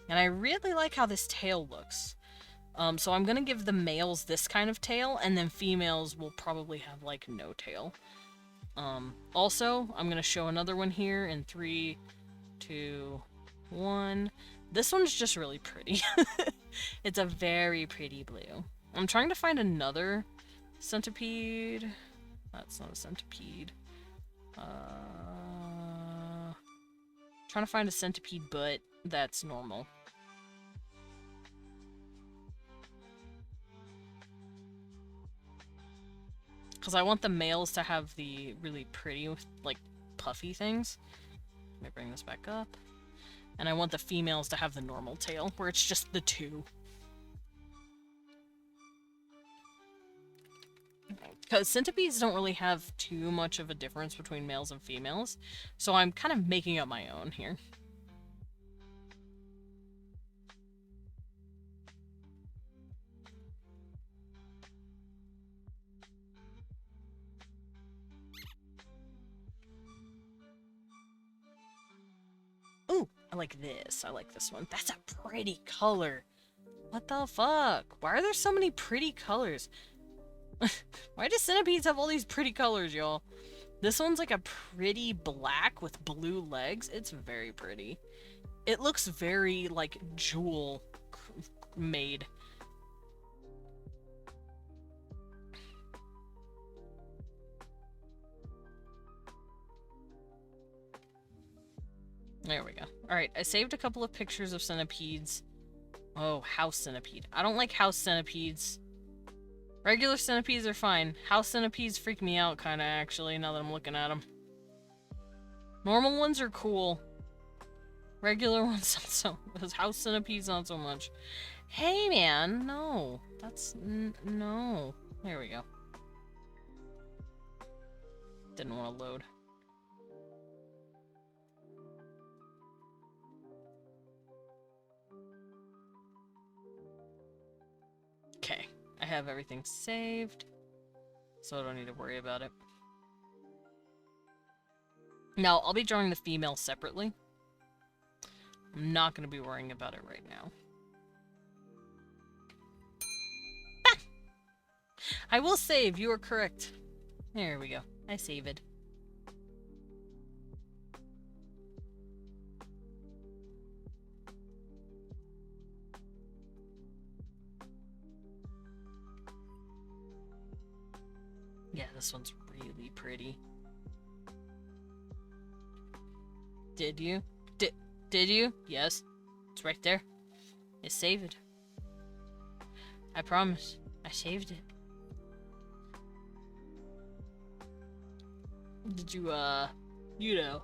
And I really like how this tail looks. So I'm gonna give the males this kind of tail, and then females will probably have, like, no tail. Also, I'm gonna show another one here in 3, 2, 1. This one's just really pretty. It's a very pretty blue. I'm trying to find another centipede. That's not a centipede. Trying to find a centipede butt that's normal. Because I want the males to have the really pretty, like, puffy things. Let me bring this back up. And I want the females to have the normal tail, where it's just the two. Because centipedes don't really have too much of a difference between males and females, so I'm kind of making up my own here. Ooh, I like this. I like this one. That's a pretty color. What the fuck? Why are there so many pretty colors? Why do centipedes have all these pretty colors, y'all? This one's like a pretty black with blue legs. It's very pretty. It looks very, like, jewel made. There we go. Alright, I saved a couple of pictures of centipedes. Oh, house centipede. I don't like house centipedes. Regular centipedes are fine. House centipedes freak me out, kinda, actually, now that I'm looking at them. Normal ones are cool. Regular ones not so. Because house centipedes not so much. Hey, man, no. That's... no. There we go. Didn't want to load. Okay. I have everything saved, so I don't need to worry about it. Now, I'll be drawing the female separately. I'm not going to be worrying about it right now. Ah! I will save, you are correct. There we go. I saved. Yeah, this one's really pretty. Did you? Did you? Yes. It's right there. It's saved. I promise. I saved it. Did you, you know.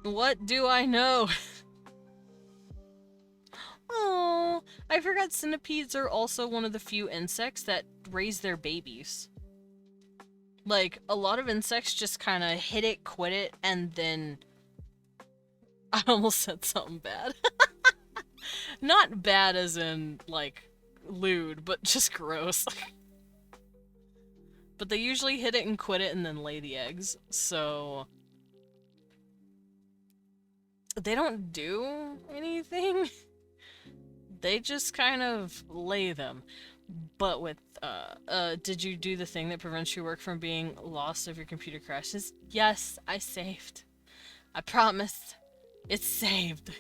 What do I know? Oh, I forgot centipedes are also one of the few insects that raise their babies. Like, a lot of insects just kind of hit it, quit it, and then... I almost said something bad. Not bad as in, like, lewd, but just gross. But they usually hit it and quit it and then lay the eggs, so... they don't do anything. They just kind of lay them. But with, did you do the thing that prevents your work from being lost if your computer crashes? Yes, I saved. I promise. It's saved.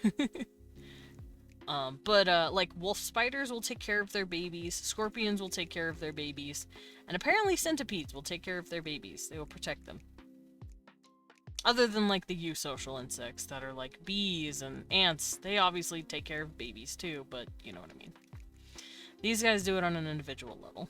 Like, wolf spiders will take care of their babies, scorpions will take care of their babies, and apparently centipedes will take care of their babies. They will protect them. Other than, like, the eusocial insects that are like bees and ants, they obviously take care of babies too, but you know what I mean. These guys do it on an individual level.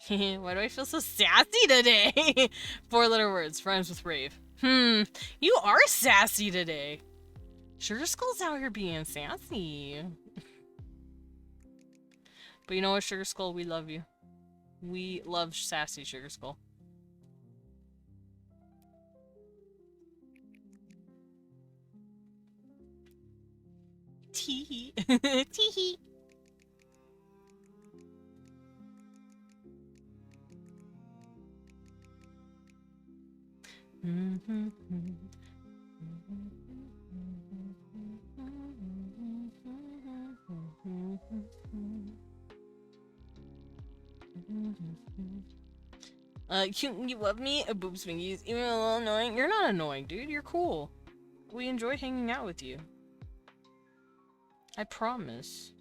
Why do I feel so sassy today? 4-letter words, rhymes with rave. You are sassy today. Sugar Skull's out here being sassy. But you know what, Sugar Skull? We love you. We love sassy Sugar Skull. Tee-hee. Tee-hee. You love me? Boob swingies. Even a little annoying? You're not annoying, dude. You're cool. We enjoy hanging out with you. I promise.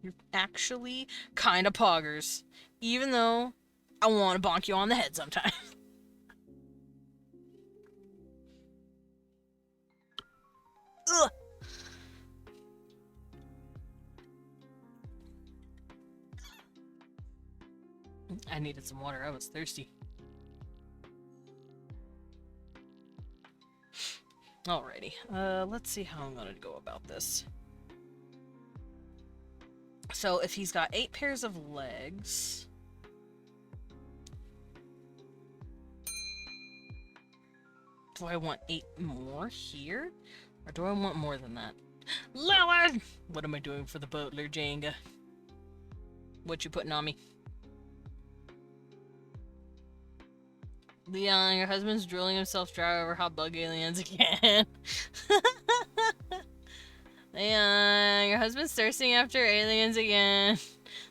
You're actually kinda poggers. Even though I want to bonk you on the head sometimes. Ugh. I needed some water. I was thirsty. Alrighty. Let's see how I'm gonna go about this. So, if he's got 8 pairs of legs... Do I want 8 more here? Or do I want more than that? Lower! What am I doing for the boatler, Jenga? What you putting on me? Leon, your husband's drilling himself dry over hot bug aliens again. Leon, your husband's thirsting after aliens again.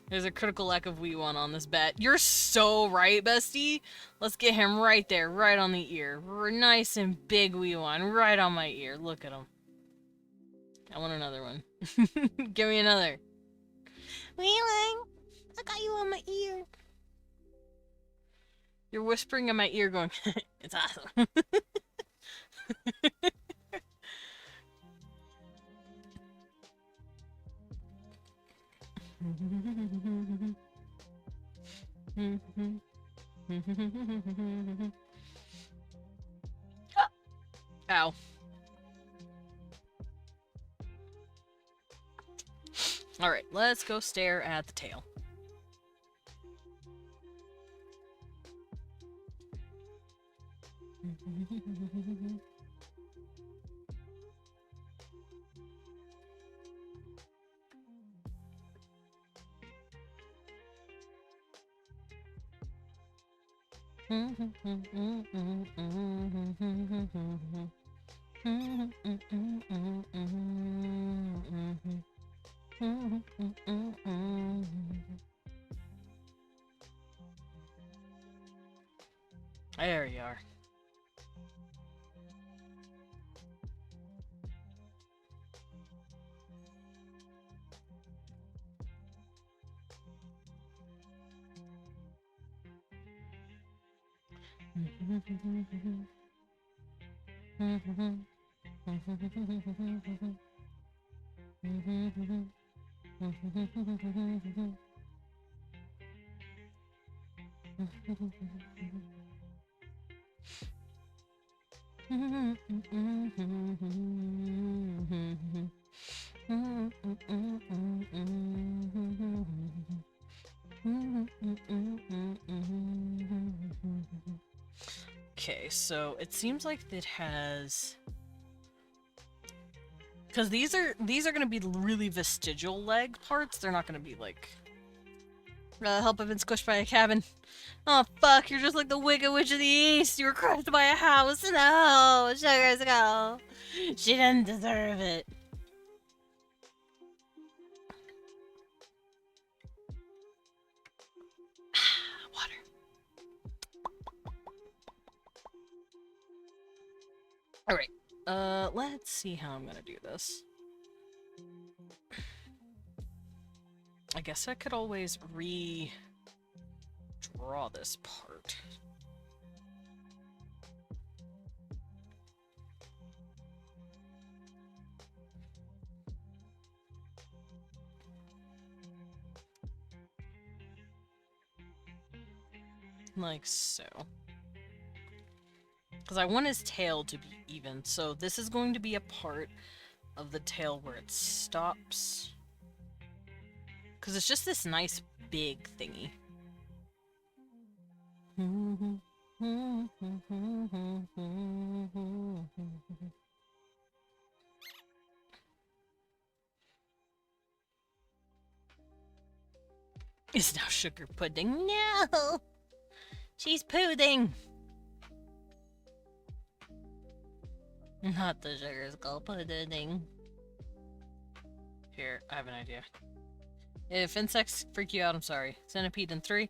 There's a critical lack of wee one on this bet. You're so right, bestie. Let's get him right there, right on the ear. Nice and big wee one, right on my ear. Look at him. I want another one. Give me another. Leon, I got you on my ear. You're whispering in my ear going, it's awesome. Ow. Alright, let's go stare at the tail. There you are. Okay, so it seems like it has, because these are going to be really vestigial leg parts. They're not going to be like Help, I've been squished by a cabin. Oh, fuck, you're just like the Wicked Witch of the East. You were crushed by a house. No, sugars go. She didn't deserve it. Water. Alright. Let's see how I'm gonna do this. I guess I could always redraw this part. Like so. Because I want his tail to be even, so this is going to be a part of the tail where it stops. Because it's just this nice big thingy. It's now sugar pudding. No! She's pudding! Not the sugar skull pudding. Here, I have an idea. If insects freak you out, I'm sorry. Centipede in 3,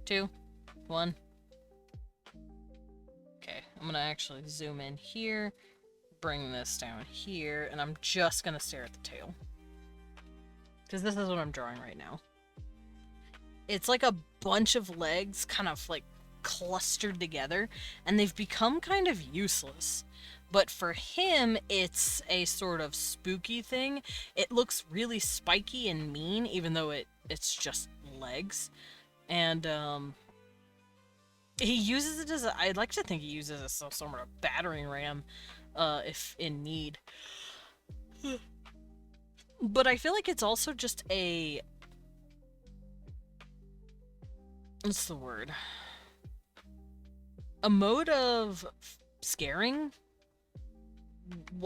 2, 1. Okay, I'm gonna actually zoom in here, bring this down here, and I'm just gonna stare at the tail. Because this is what I'm drawing right now. It's like a bunch of legs kind of like clustered together, and they've become kind of useless. But for him, it's a sort of spooky thing. It looks really spiky and mean, even though it's just legs. And, he uses it as I'd like to think he uses it as some sort of battering ram, if in need. But I feel like it's also just a... What's the word? A mode of scaring?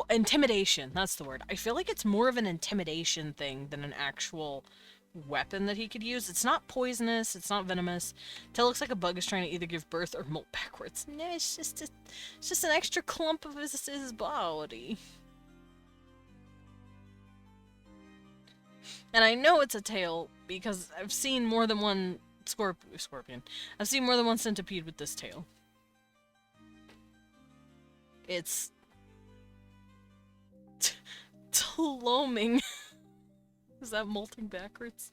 Intimidation, that's the word. I feel like it's more of an intimidation thing than an actual weapon that he could use. It's not poisonous, it's not venomous. Tail looks like a bug is trying to either give birth or molt backwards. No, it's just an extra clump of his body. And I know it's a tail because I've seen more than one scorpion. I've seen more than one centipede with this tail. It's Tloming. Is that molting backwards?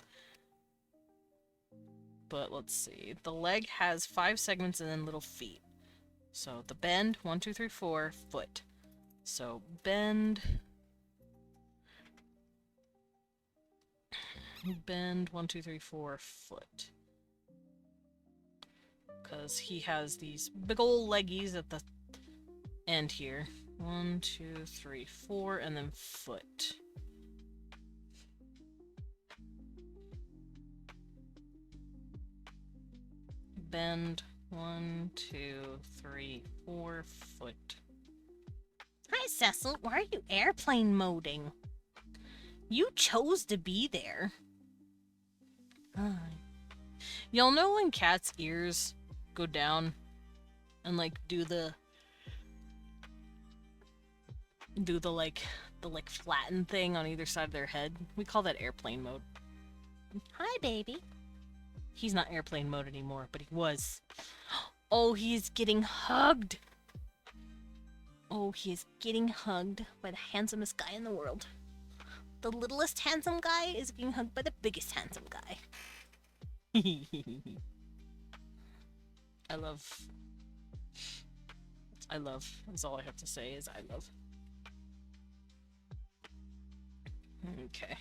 But let's see. The leg has 5 segments and then little feet. So the bend, 1, 2, 3, 4, foot. So bend, 1, 2, 3, 4, foot. Because he has these big ol' leggies at the end here. 1, 2, 3, 4, and then foot. Bend, 1, 2, 3, 4, foot. Hi, Cecil. Why are you airplane moding? You chose to be there. Y'all know when cats' ears go down and like do the flatten thing on either side of their head? We call that airplane mode. Hi, baby. He's not airplane mode anymore, but he was. Oh, he's getting hugged. Oh, he is getting hugged by the handsomest guy in the world. The littlest handsome guy is getting hugged by the biggest handsome guy. I love. That's all I have to say is I love. Okay.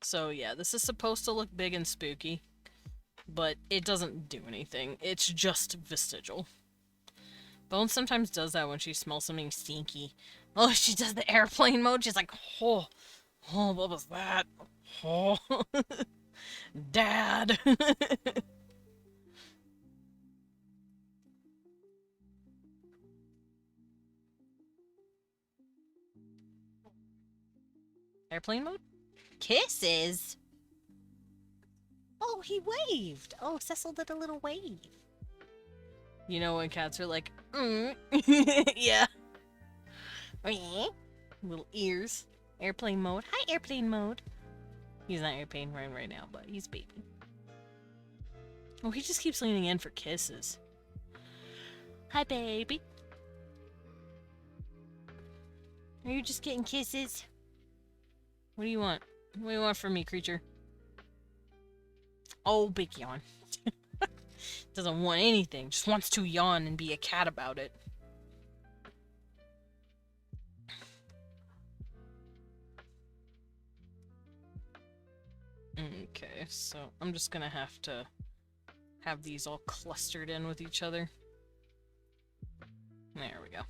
So yeah, this is supposed to look big and spooky, but it doesn't do anything. It's just vestigial. Bone sometimes does that when she smells something stinky. Oh, she does the airplane mode. She's like, oh, what was that? Oh, Dad. Airplane mode? Kisses? Oh, he waved! Oh, Cecil did a little wave. You know when cats are like, yeah. Little ears. Airplane mode. Hi, airplane mode. He's not airplane right now, but he's baby. Oh, he just keeps leaning in for kisses. Hi, baby. Are you just getting kisses? What do you want? What do you want from me, creature? Oh, big yawn. Doesn't want anything. Just wants to yawn and be a cat about it. Okay, so I'm just gonna have to have these all clustered in with each other. There we go.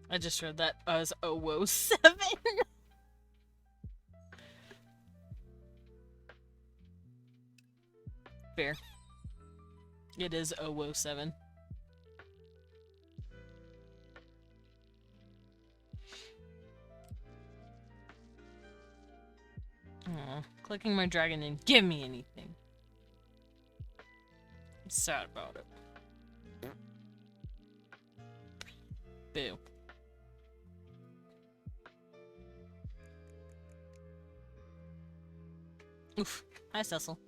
I just read that as 007. Fair. It is 007. Aw, clicking my dragon didn't give me anything. I'm sad about it. Boo. Oof. Hi, Cecil.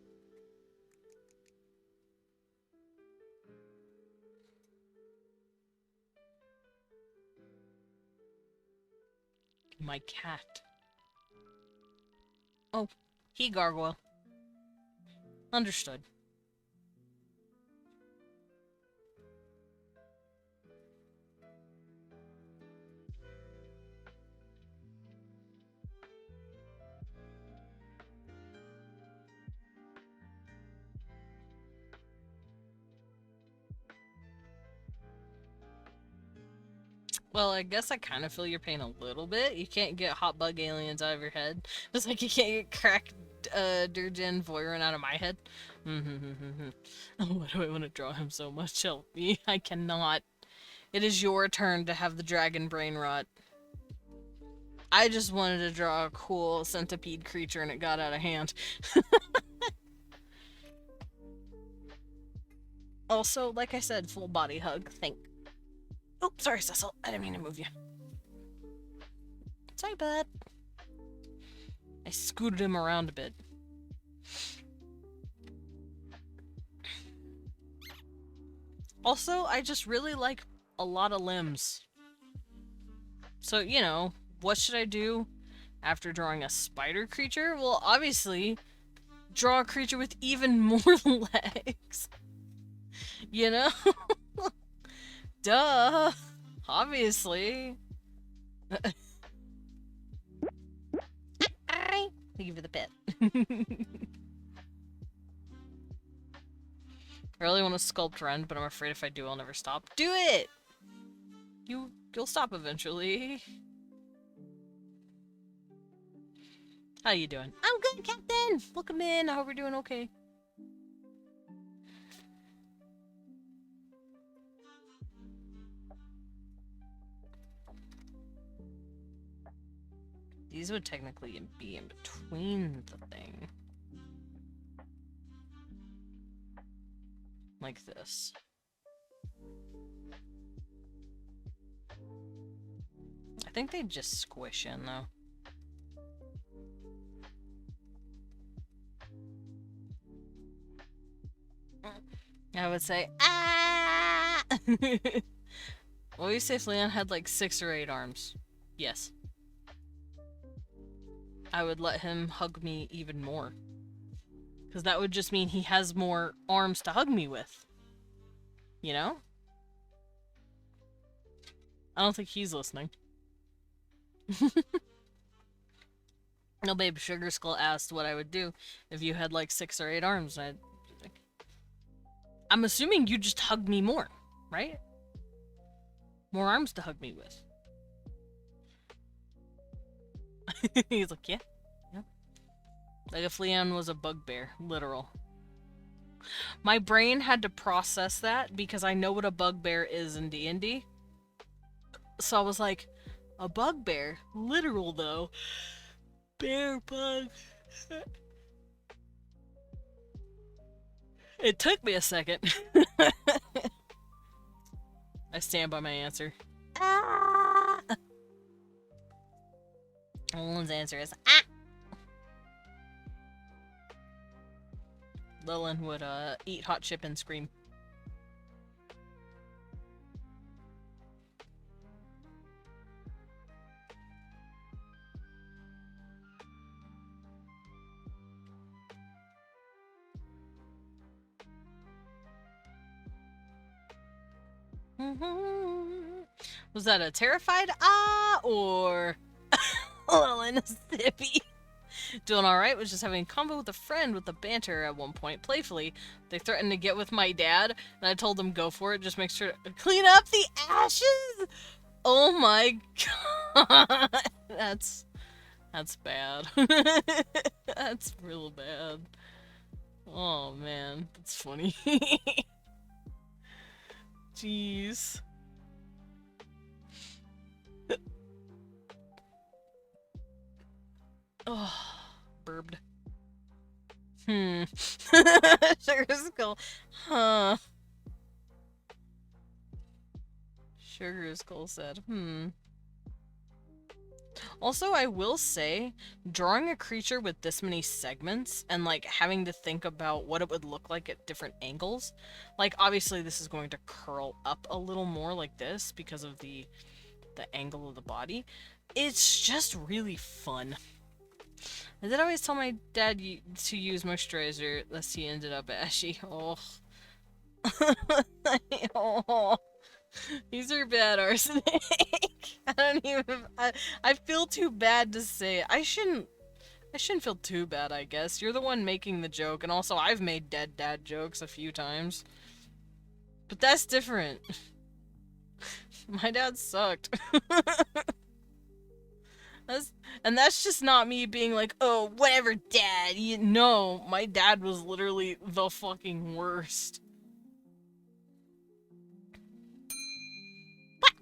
My cat. Oh, he gargoyle. Understood. Well, I guess I kind of feel your pain a little bit. You can't get hot bug aliens out of your head. Just like you can't get cracked Durgen Voiron out of my head. Why do I want to draw him so much? Help me. I cannot. It is your turn to have the dragon brain rot. I just wanted to draw a cool centipede creature and it got out of hand. Also, like I said, full body hug. Oh, sorry, Cecil. I didn't mean to move you. Sorry, bud. I scooted him around a bit. Also, I just really like a lot of limbs. So, you know, what should I do after drawing a spider creature? Well, obviously, draw a creature with even more legs. You know? Duh! Obviously. Thank you for the pet. I really want to sculpt Ren, but I'm afraid if I do, I'll never stop. Do it! You'll stop eventually. How you doing? I'm good, Captain! Welcome in. I hope we're doing okay. These would technically be in between the thing. Like this. I think they just squish in, though. I would say, ah! What would you say if Leon had like 6 or 8 arms? Yes. I would let him hug me even more. Because that would just mean he has more arms to hug me with. You know? I don't think he's listening. No, babe, Sugar Skull asked what I would do if you had like 6 or 8 arms. I'm assuming you just hug me more, right? More arms to hug me with. He's like, yeah. Like if Leon was a bugbear, literal. My brain had to process that because I know what a bugbear is in D&D. So I was like, A bugbear. Literal, though. Bear bug. It took me a second. I stand by my answer. Ah! Lillian's answer is ah! Lillian would eat hot chip and scream. Was that a terrified ah or a little in a sippy? Doing alright, was just having a combo with a friend with the banter at one point, playfully. They threatened to get with my dad, and I told them go for it, just make sure to clean up the ashes! Oh my god! That's bad. That's real bad. Oh man, that's funny. Jeez. Oh, burbed. Sugar Skull. Huh. Sugar Skull said, Also, I will say, drawing a creature with this many segments and, like, having to think about what it would look like at different angles, like, obviously this is going to curl up a little more like this because of the angle of the body. It's just really fun. I did always tell my dad to use moisturizer, lest he ended up ashy. Oh. Oh. These are bad, Arsenic. I don't even... I feel too bad to say it. I shouldn't feel too bad, I guess. You're the one making the joke, and also I've made dead dad jokes a few times. But that's different. My dad sucked. That's just not me being like, oh, whatever, dad. No, my dad was literally the fucking worst. What?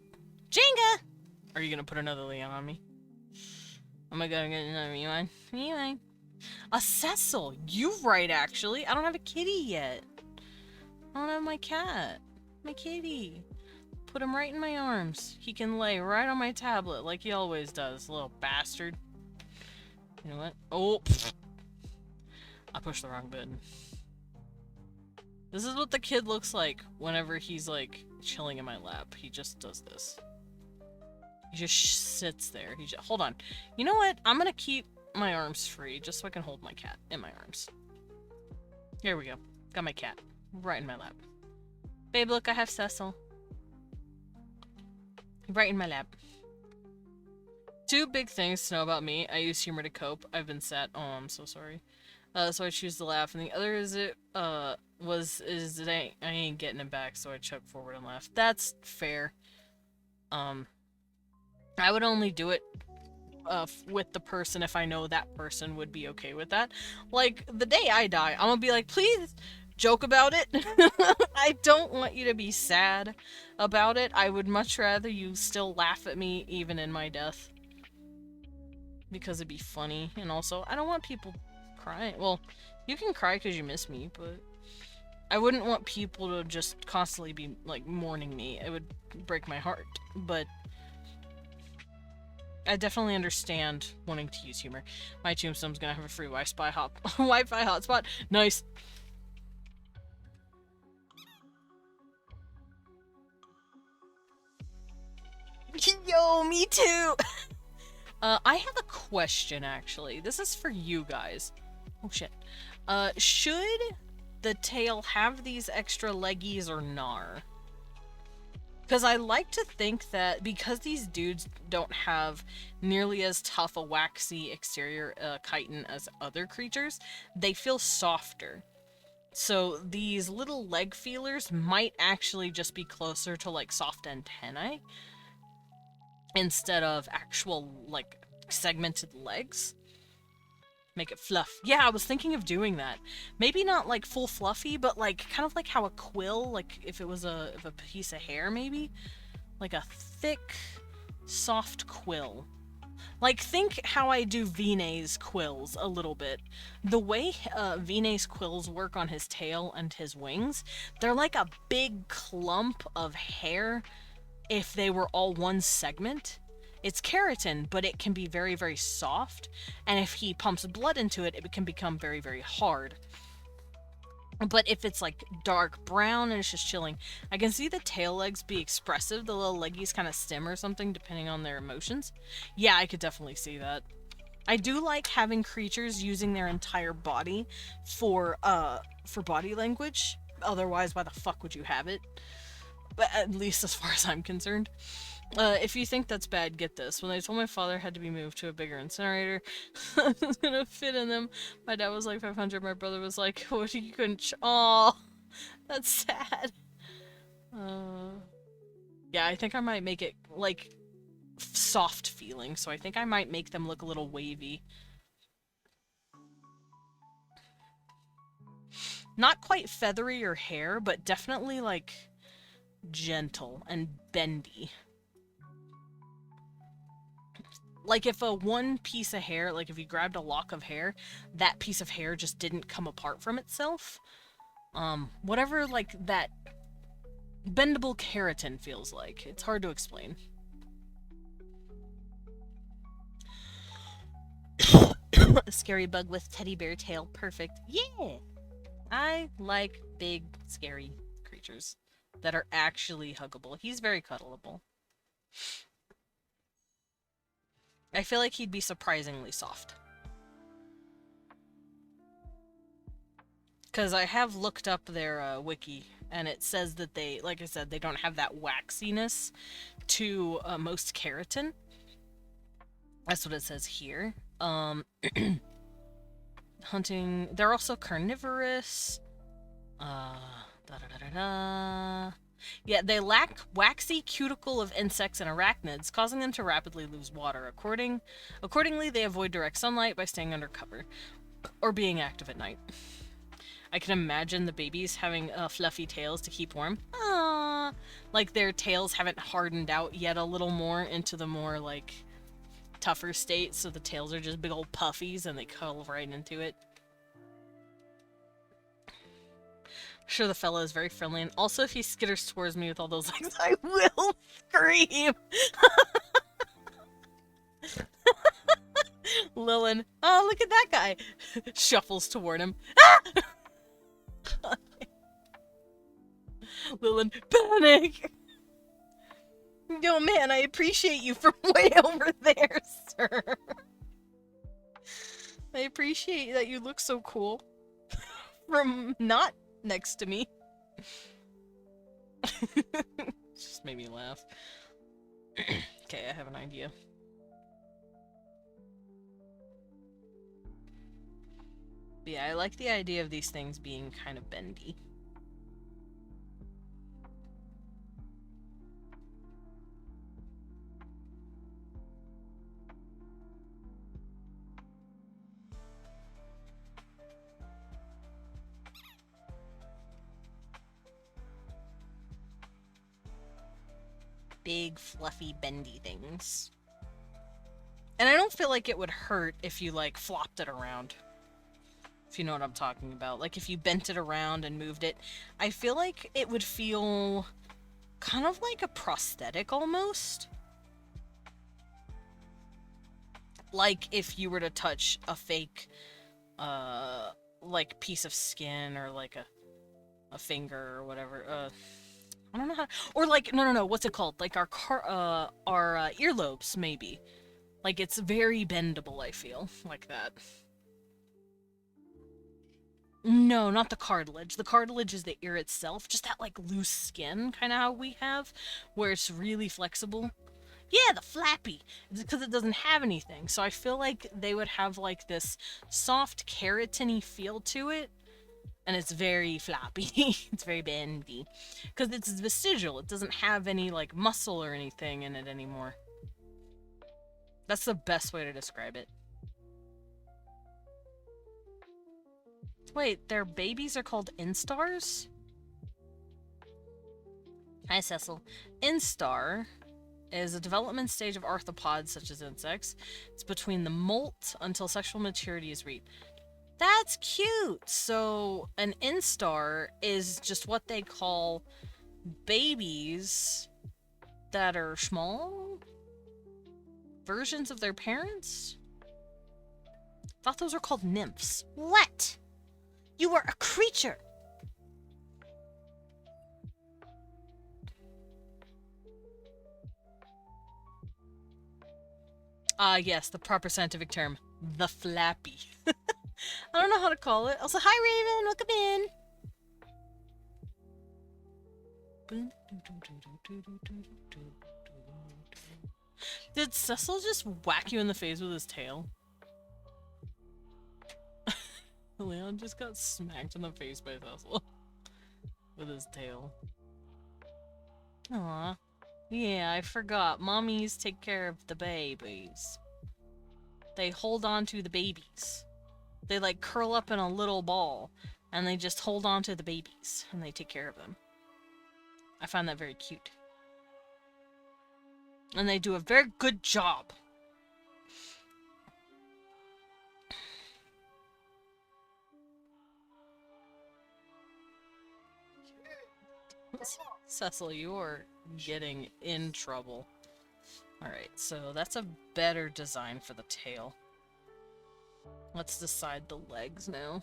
Jenga! Are you gonna put another Leon on me? Am I gonna get another Leon? Leon. A Cecil! You right, actually. I don't have a kitty yet. I don't have my cat. My kitty. Put him right in my arms. He can lay right on my tablet like he always does, little bastard. You know what? Oh! I pushed the wrong button. This is what the kid looks like whenever he's, like, chilling in my lap. He just does this. He just sits there. Hold on. You know what? I'm gonna keep my arms free just so I can hold my cat in my arms. Here we go. Got my cat. Right in my lap. Babe, look, I have Cecil. Right in my lap. Two big things to know about me. I use humor to cope. I've been sad. Oh, I'm so sorry. So I choose to laugh. And the other is I ain't getting it back, so I chuck forward and laugh. That's fair. I would only do it with the person if I know that person would be okay with that. Like, the day I die, I'm gonna be like, please joke about it. I don't want you to be sad about it. I would much rather you still laugh at me even in my death. Because it'd be funny. And also, I don't want people crying. Well, you can cry because you miss me, but I wouldn't want people to just constantly be, like, mourning me. It would break my heart. But I definitely understand wanting to use humor. My tombstone's gonna have a free Wi-Fi hotspot. Nice. Yo, me too! I have a question, actually. This is for you guys. Oh, shit. Should the tail have these extra leggies or nar? Because I like to think that because these dudes don't have nearly as tough a waxy exterior chitin as other creatures, they feel softer. So these little leg feelers might actually just be closer to, like, soft antennae instead of actual, like, segmented legs. Make it fluff. Yeah, I was thinking of doing that. Maybe not, like, full fluffy, but, like, kind of like how a quill, like, if it was a piece of hair, maybe? Like a thick, soft quill. Like, think how I do Vinay's quills a little bit. The way Vinay's quills work on his tail and his wings, they're like a big clump of hair if they were all one segment. It's keratin, but it can be very, very soft, and if he pumps blood into it, it can become very, very hard. But if it's like dark brown and it's just chilling, I can see the tail legs be expressive. The little leggies kind of stim or something depending on their emotions. Yeah, I could definitely see that. I do like having creatures using their entire body for body language. Otherwise, why the fuck would you have it? But at least as far as I'm concerned. If you think that's bad, get this. When they told my father had to be moved to a bigger incinerator, I was gonna fit in them. My dad was like 500. My brother was like, "What? You couldn't?" Aw, that's sad. Yeah, I think I might make it like soft feeling. So I think I might make them look a little wavy. Not quite feathery or hair, but definitely like gentle and bendy. Like if a one piece of hair, like if you grabbed a lock of hair, that piece of hair just didn't come apart from itself. Whatever like that bendable keratin feels like. It's hard to explain. A scary bug with teddy bear tail. Perfect. Yeah! I like big, scary creatures that are actually huggable. He's very cuddleable. I feel like he'd be surprisingly soft. Because I have looked up their wiki, and it says that they, like I said, they don't have that waxiness to most keratin. That's what it says here. Hunting. They're also carnivorous. Yeah, they lack waxy cuticle of insects and arachnids, causing them to rapidly lose water. Accordingly, they avoid direct sunlight by staying under cover or being active at night. I can imagine the babies having fluffy tails to keep warm. Aww. Like their tails haven't hardened out yet a little more into the more like tougher state, so the tails are just big old puffies and they cuddle right into it. Sure, the fella is very friendly, and also if he skitters towards me with all those legs, I will scream! Lilin, oh, look at that guy! Shuffles toward him. Ah! Lilin, panic! Yo, man, I appreciate you from way over there, sir. I appreciate that you look so cool. From not next to me. Just made me laugh. Okay, I have an idea. But yeah, I like the idea of these things being kind of bendy. Big, fluffy, bendy things. And I don't feel like it would hurt if you, like, flopped it around. If you know what I'm talking about. Like, if you bent it around and moved it. I feel like it would feel kind of like a prosthetic, almost. Like, if you were to touch a fake, like, piece of skin or, like, a finger or whatever. I don't know how... Or, like, no, what's it called? Like, our earlobes, maybe. Like, it's very bendable, I feel. Like that. No, not the cartilage. The cartilage is the ear itself. Just that, like, loose skin, kind of how we have. Where it's really flexible. Yeah, the flappy. It's because it doesn't have anything. So I feel like they would have, like, this soft, keratin-y feel to it. And it's very floppy. It's very bendy. Because it's vestigial. It doesn't have any, like, muscle or anything in it anymore. That's the best way to describe it. Wait, their babies are called instars? Hi, Cecil. Instar is a development stage of arthropods such as insects. It's between the molt until sexual maturity is reached. That's cute! So, an instar is just what they call babies that are small versions of their parents? Thought those were called nymphs. What? You are a creature! Yes, the proper scientific term. The flappy. I don't know how to call it. Also, hi Raven, welcome in! Did Cecil just whack you in the face with his tail? Leon just got smacked in the face by Cecil. With his tail. Aw. Yeah, I forgot. Mommies take care of the babies. They hold on to the babies. They like curl up in a little ball, and they just hold on to the babies, and they take care of them. I find that very cute. And they do a very good job. Cecil, you're getting in trouble. Alright, so that's a better design for the tail. Let's decide the legs now.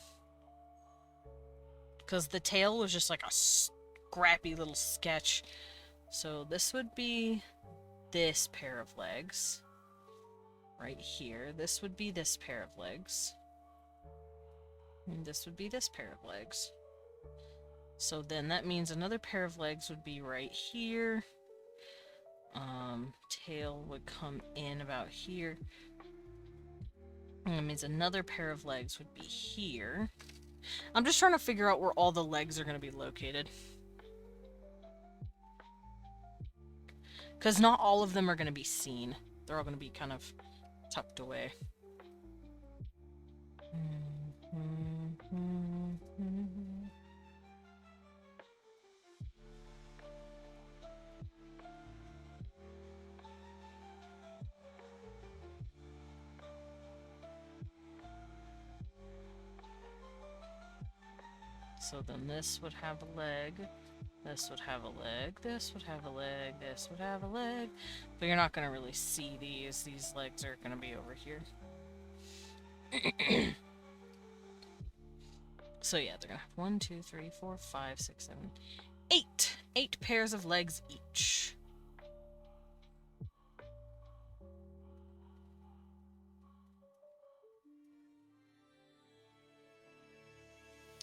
Because the tail was just like a scrappy little sketch. So this would be this pair of legs. Right here. This would be this pair of legs. And this would be this pair of legs. So then that means another pair of legs would be right here. Tail would come in about here. And that means another pair of legs would be here. I'm just trying to figure out where all the legs are going to be located. Because not all of them are going to be seen. They're all going to be kind of tucked away. So then this would have a leg, this would have a leg, this would have a leg, this would have a leg. But you're not going to really see these. These legs are going to be over here. So yeah, they're going to have 1, 2, 3, 4, 5, 6, 7, 8. 8 pairs of legs each.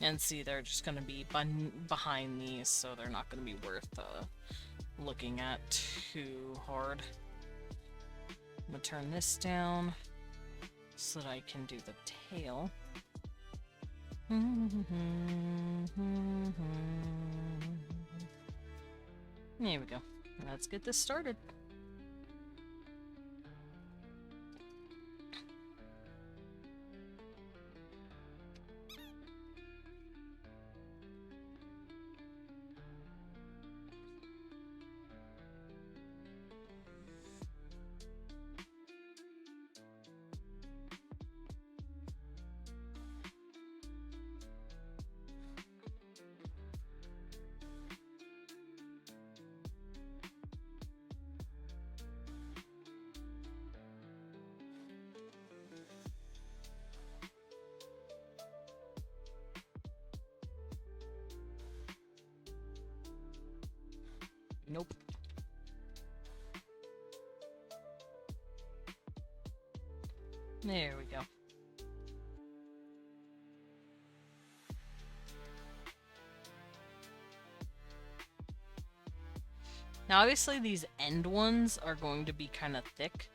And see, they're just going to be behind these, so they're not going to be worth looking at too hard. I'm going to turn this down so that I can do the tail. There we go. Let's get this started. Nope. There we go. Now obviously these end ones are going to be kind of thick.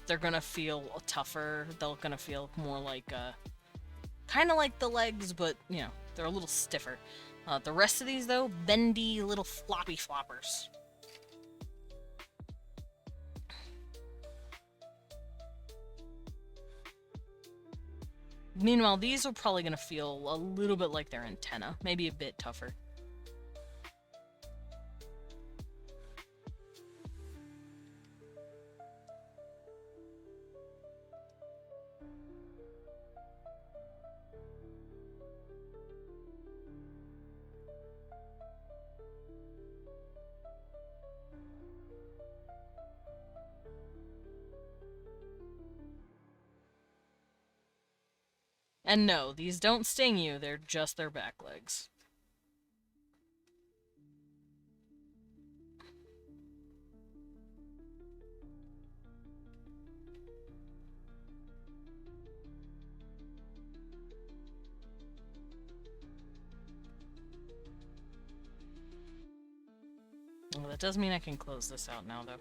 They're gonna feel tougher. They're gonna feel more like, kind of like the legs, but, you know, they're a little stiffer. The rest of these, though, bendy little floppy floppers. Meanwhile, these are probably going to feel a little bit like their antenna, maybe a bit tougher. And no, these don't sting you, they're just their back legs. Well, that does mean I can close this out now, though.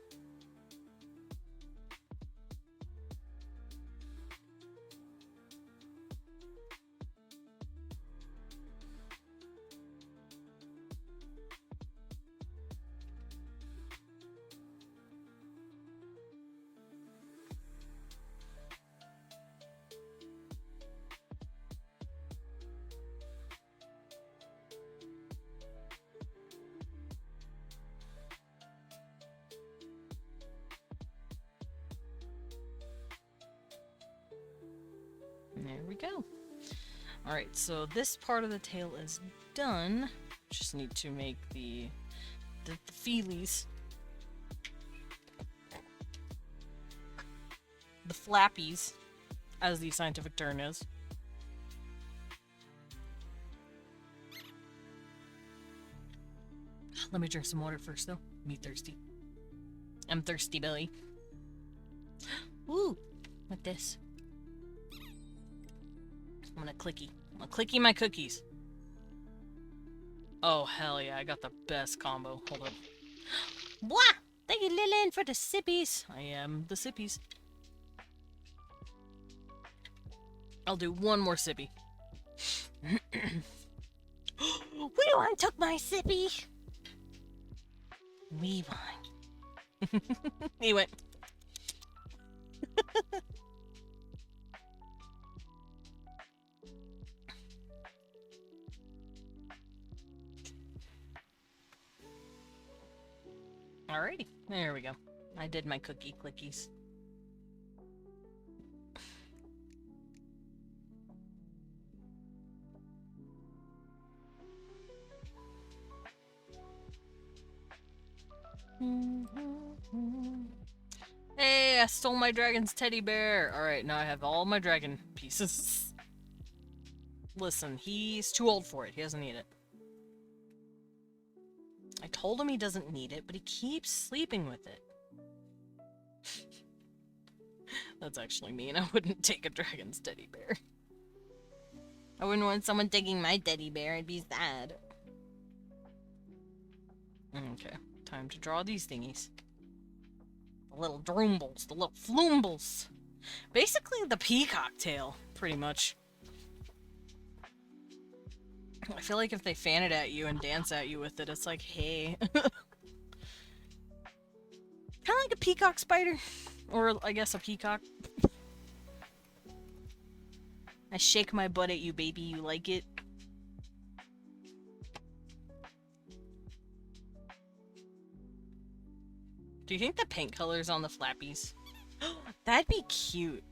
There we go. Alright, so this part of the tail is done. Just need to make the feelies. The flappies, as the scientific term is. Let me drink some water first, though. Me thirsty. I'm thirsty, Billy. Woo! What this? I'm gonna clicky my cookies. Oh, hell yeah, I got the best combo. Hold up. Blah! Thank you, Lillian, for the sippies. I am the sippies. I'll do one more sippy. Weewine took my sippy! Weewine. He went. Alrighty, there we go. I did my cookie clickies. Hey, I stole my dragon's teddy bear. Alright, now I have all my dragon pieces. Listen, he's too old for it. He doesn't need it. I told him he doesn't need it, but he keeps sleeping with it. That's actually mean. I wouldn't take a dragon's teddy bear. I wouldn't want someone taking my teddy bear. I'd be sad. Okay, time to draw these thingies. The little droombles, the little floombles. Basically the peacock tail, pretty much. I feel like if they fan it at you and dance at you with it, it's like, hey. Kind of like a peacock spider. Or, I guess, a peacock. I shake my butt at you, baby. You like it? Do you think the paint color's on the flappies? That'd be cute.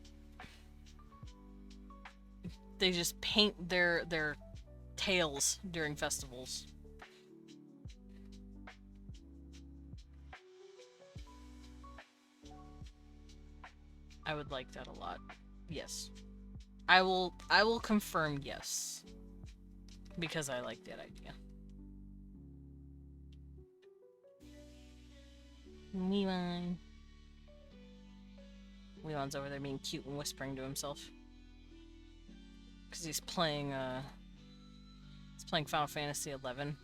They just paint their tails during festivals. I would like that a lot. Yes. I will confirm yes. Because I like that idea. Weewine. Weewine's over there being cute and whispering to himself. Because he's playing Final Fantasy XI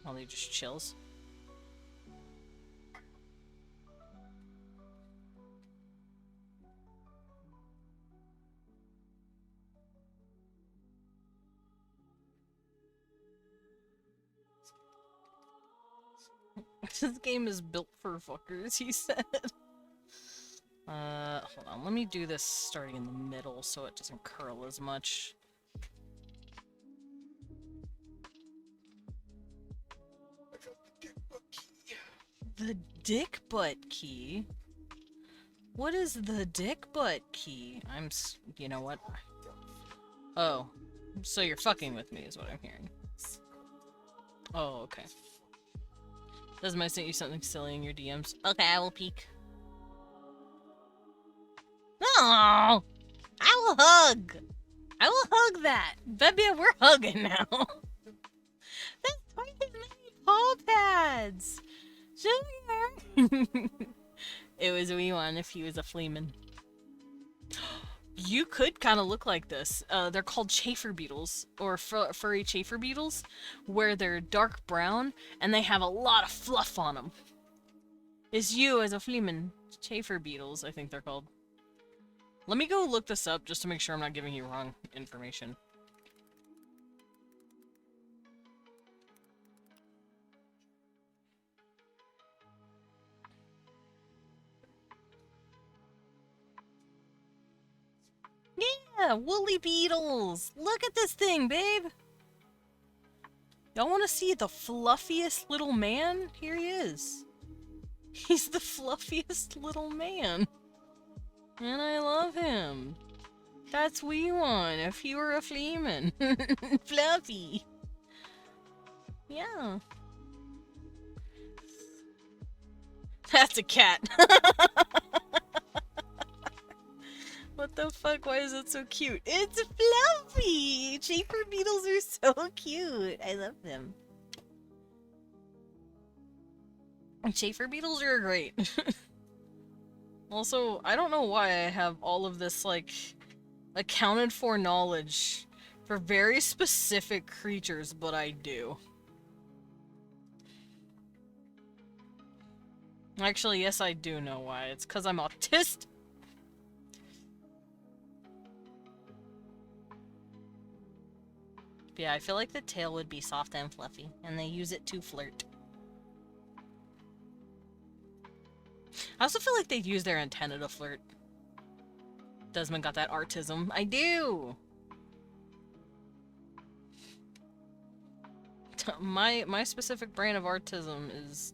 while he just chills. This game is built for fuckers, he said. Hold on. Let me do this starting in the middle so it doesn't curl as much. The dick butt key? What is the dick butt key? You know what? Oh. So you're fucking with me is what I'm hearing. Oh, okay. Desmond, I sent you something silly in your DMs. Okay, I will peek. Oh! I will hug! I will hug that. Baby, we're hugging now. That's twice as many paw pads. Sugar. It was a wee one if he was a fleaman. You could kind of look like this. They're called chafer beetles, or furry chafer beetles, where they're dark brown and they have a lot of fluff on them. It's you as a fleaman. Chafer beetles, I think they're called. Let me go look this up just to make sure I'm not giving you wrong information. Yeah, woolly beetles! Look at this thing, babe! Y'all want to see the fluffiest little man? Here he is. He's the fluffiest little man. And I love him. That's wee one, if he were a fleaman. Fluffy. Yeah. That's a cat. What the fuck? Why is it so cute? It's fluffy! Chafer beetles are so cute. I love them. And chafer beetles are great. Also, I don't know why I have all of this, like, accounted for knowledge for very specific creatures, but I do. Actually, yes, I do know why. It's because I'm autistic. Yeah, I feel like the tail would be soft and fluffy, and they use it to flirt. I also feel like they use their antenna to flirt. Desmond got that artism. I do! My specific brand of artism is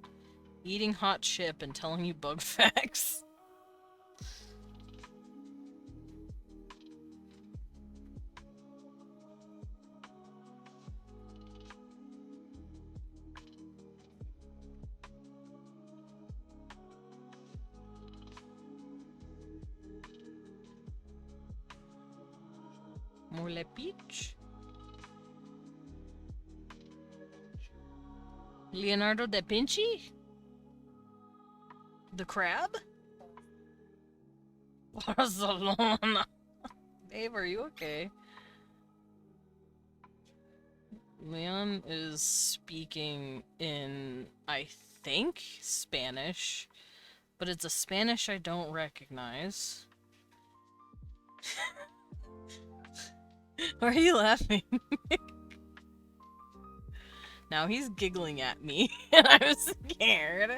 eating hot chip and telling you bug facts. More la peach. Leonardo da Vinci? The crab? Barcelona. Babe, are you okay? Leon is speaking in, I think, Spanish, but it's a Spanish I don't recognize. Why are you laughing? Now he's giggling at me, and I was scared.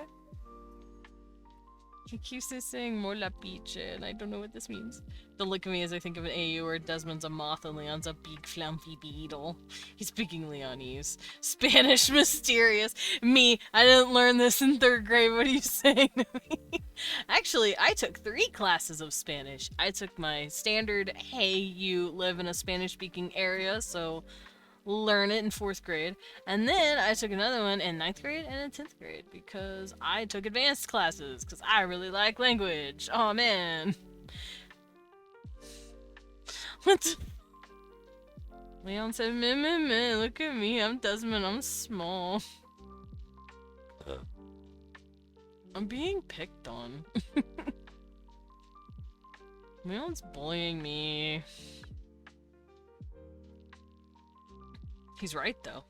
He keeps saying more la piche, and I don't know what this means. Don't look at me as I think of an AU where Desmond's a moth and Leon's a big fluffy beetle. He's speaking Leonese. Spanish mysterious. Me, I didn't learn this in 3rd grade. What are you saying to me? Actually, I took 3 classes of Spanish. I took my standard, hey, you live in a Spanish-speaking area, so learn it in 4th grade. And then I took another one in 9th grade and in 10th grade because I took advanced classes because I really like language. Oh man. What? Leon said, meh, look at me. I'm Desmond. I'm small. I'm being picked on. Leon's bullying me. He's right though.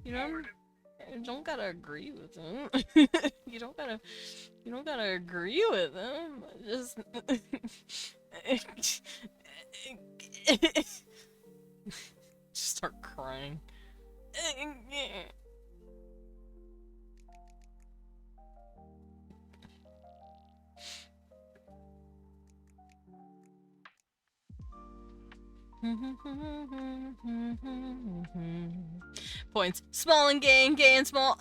You don't gotta agree with him. you don't gotta agree with him. Just just start crying. Points. Small and gay and small.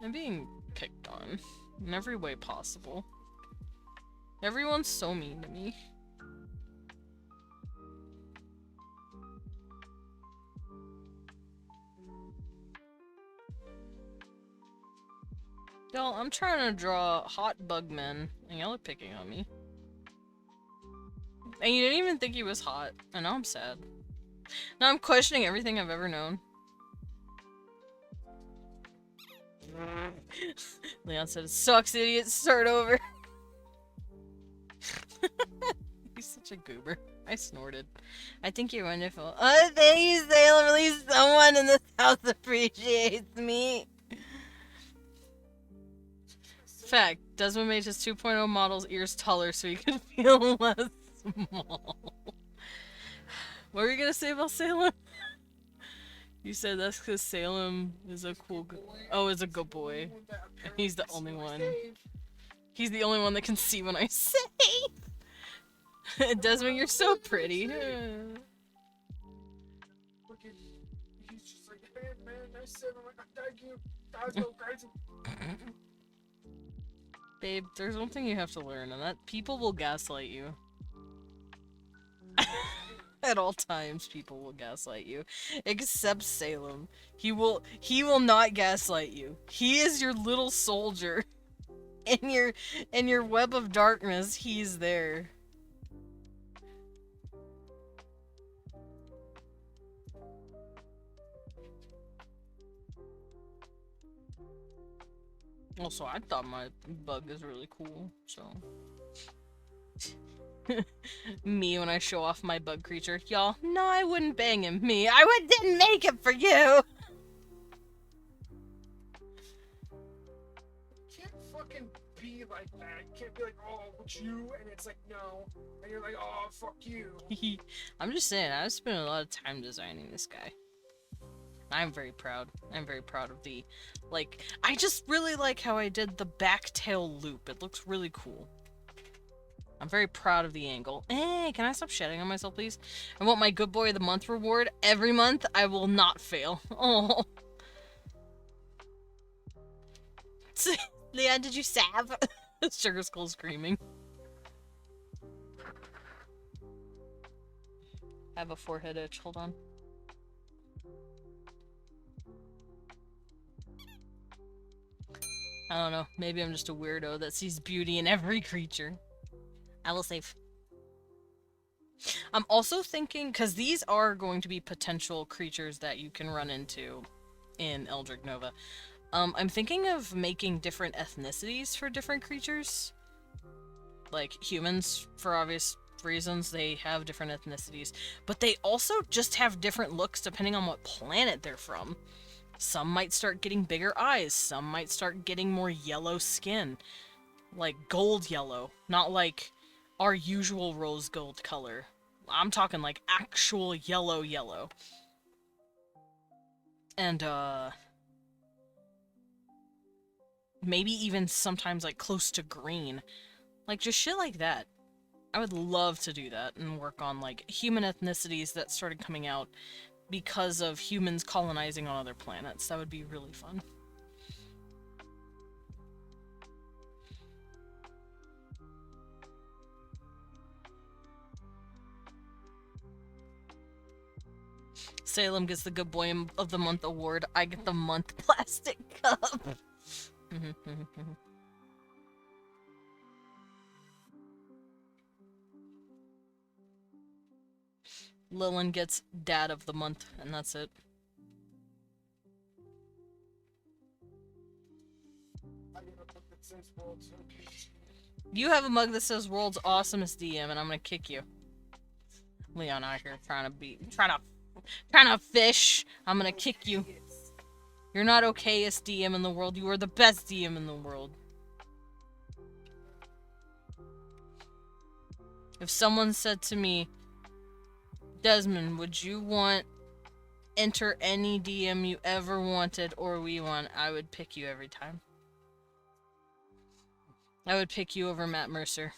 I'm being picked on in every way possible. Everyone's so mean to me. Y'all, I'm trying to draw hot bug men, and y'all are picking on me. And you didn't even think he was hot. And now I'm sad. Now I'm questioning everything I've ever known. Leon said, it sucks, idiot. Start over. He's such a goober. I snorted. I think you're wonderful. Oh, thank you, Salem. At least someone in this house appreciates me. Fact, Desmond made his 2.0 model's ears taller so he could feel less small. What were you gonna say about Salem? You said that's because Salem is a cool is a good boy. He's the only one. He's the only one that can see when I say. Desmond, you're so pretty. Look at, he's just like, hey man, nice set. I'm like, thank you. Guys go crazy. Babe, there's one thing you have to learn, and that people will gaslight you. At all times, people will gaslight you. Except Salem. He will not gaslight you. He is your little soldier. In your web of darkness, he's there. Also, I thought my bug is really cool, so... Me when I show off my bug creature. Y'all, no, I wouldn't bang him. Me, didn't make him for you! Can't fucking be like that. You can't be like, oh, it's you, and it's like, no. And you're like, oh, fuck you. I'm just saying, I've spent a lot of time designing this guy. I'm very proud. I'm very proud of the, like, I just really like how I did the back tail loop. It looks really cool. I'm very proud of the angle. Hey, can I stop shedding on myself, please? I want my Good Boy of the Month reward. Every month, I will not fail. Oh. Leon, did you sab? Sugar Skull screaming. I have a forehead itch. Hold on. I don't know. Maybe I'm just a weirdo that sees beauty in every creature. I will save. I'm also thinking, because these are going to be potential creatures that you can run into in Eldritch Nova. I'm thinking of making different ethnicities for different creatures. Like humans, for obvious reasons, they have different ethnicities. But they also just have different looks depending on what planet they're from. Some might start getting bigger eyes. Some might start getting more yellow skin. Like gold yellow. Not like our usual rose gold color. I'm talking like actual yellow. And, maybe even sometimes like close to green. Like just shit like that. I would love to do that and work on like human ethnicities that started coming out because of humans colonizing on other planets. That would be really fun. Salem gets the Good Boy of the Month award. I get the month plastic cup. Lillian gets Dad of the Month, and that's it. You have a mug that says "World's Awesomest DM," and I'm gonna kick you. Leon out here trying to fish. I'm gonna kick you. You're not okayest DM in the world. You are the best DM in the world. If someone said to me, Desmond, would you want enter any DM you ever wanted or we want, I would pick you every time. I would pick you over Matt Mercer.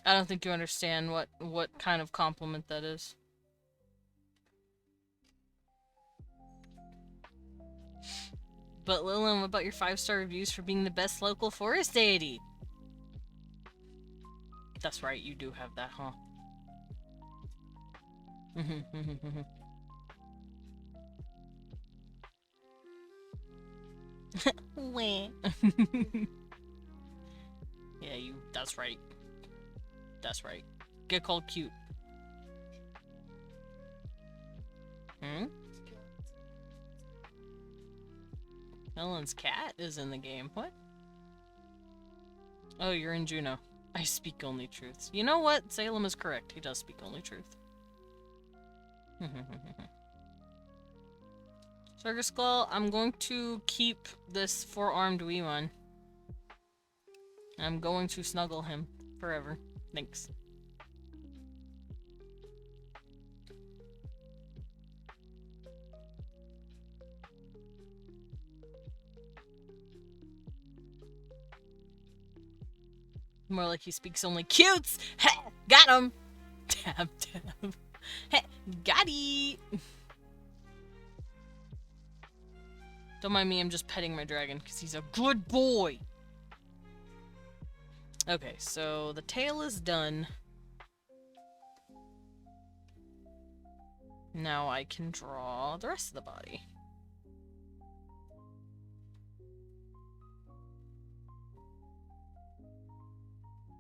I don't think you understand what kind of compliment that is. But Lillian, what about your 5-star reviews for being the best local forest deity? That's right, you do have that, huh? Wah. Yeah, that's right. That's right. Get called cute. Hmm? Ellen's cat is in the game. What? Oh, you're in Juno. I speak only truths. You know what? Salem is correct. He does speak only truth. Sugar Skull, I'm going to keep this four-armed wee one. I'm going to snuggle him forever. Thanks. More like he speaks only cutes! Heh! Got him! Dab, dab. Heh! Got-y! Don't mind me, I'm just petting my dragon, because he's a good boy! Okay, so the tail is done. Now I can draw the rest of the body.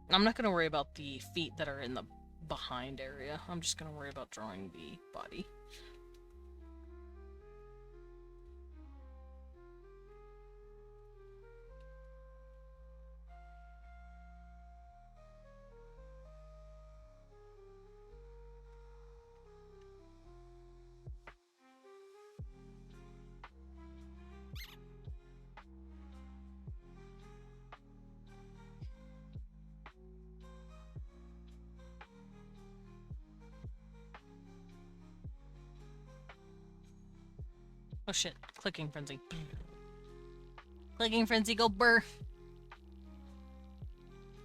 I'm not gonna worry about the feet that are in the behind area. I'm just gonna worry about drawing the body. Oh shit, clicking frenzy. Clicking frenzy, go burr!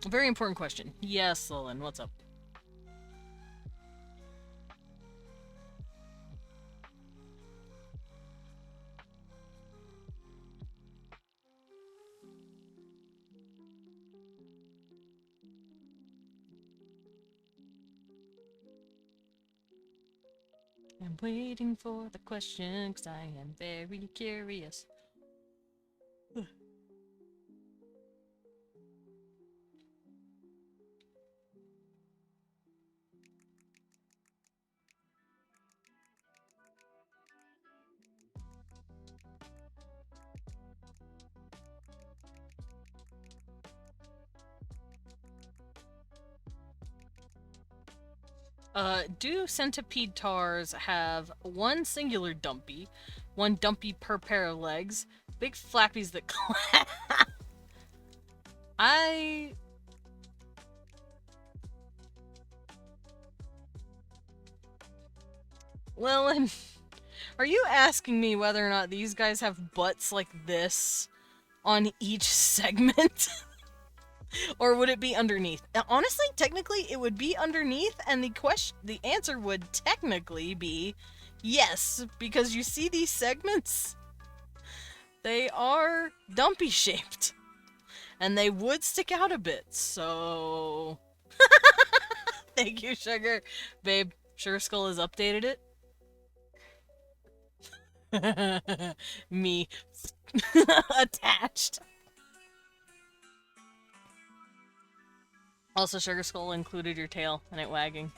A very important question. Yes, Lilin, what's up? I'm waiting for the question, 'cause I am very curious. Do centipede tars have one singular dumpy, one dumpy per pair of legs, big flappies that clap? Well, and are you asking me whether or not these guys have butts like this on each segment? Or would it be underneath? Honestly, technically, it would be underneath, and the answer would technically be yes, because you see these segments? They are dumpy shaped, and they would stick out a bit, so... Thank you, Sugar. Babe, Sugar Skull has updated it. Me. Attached. Also, Sugar Skull included your tail and it wagging.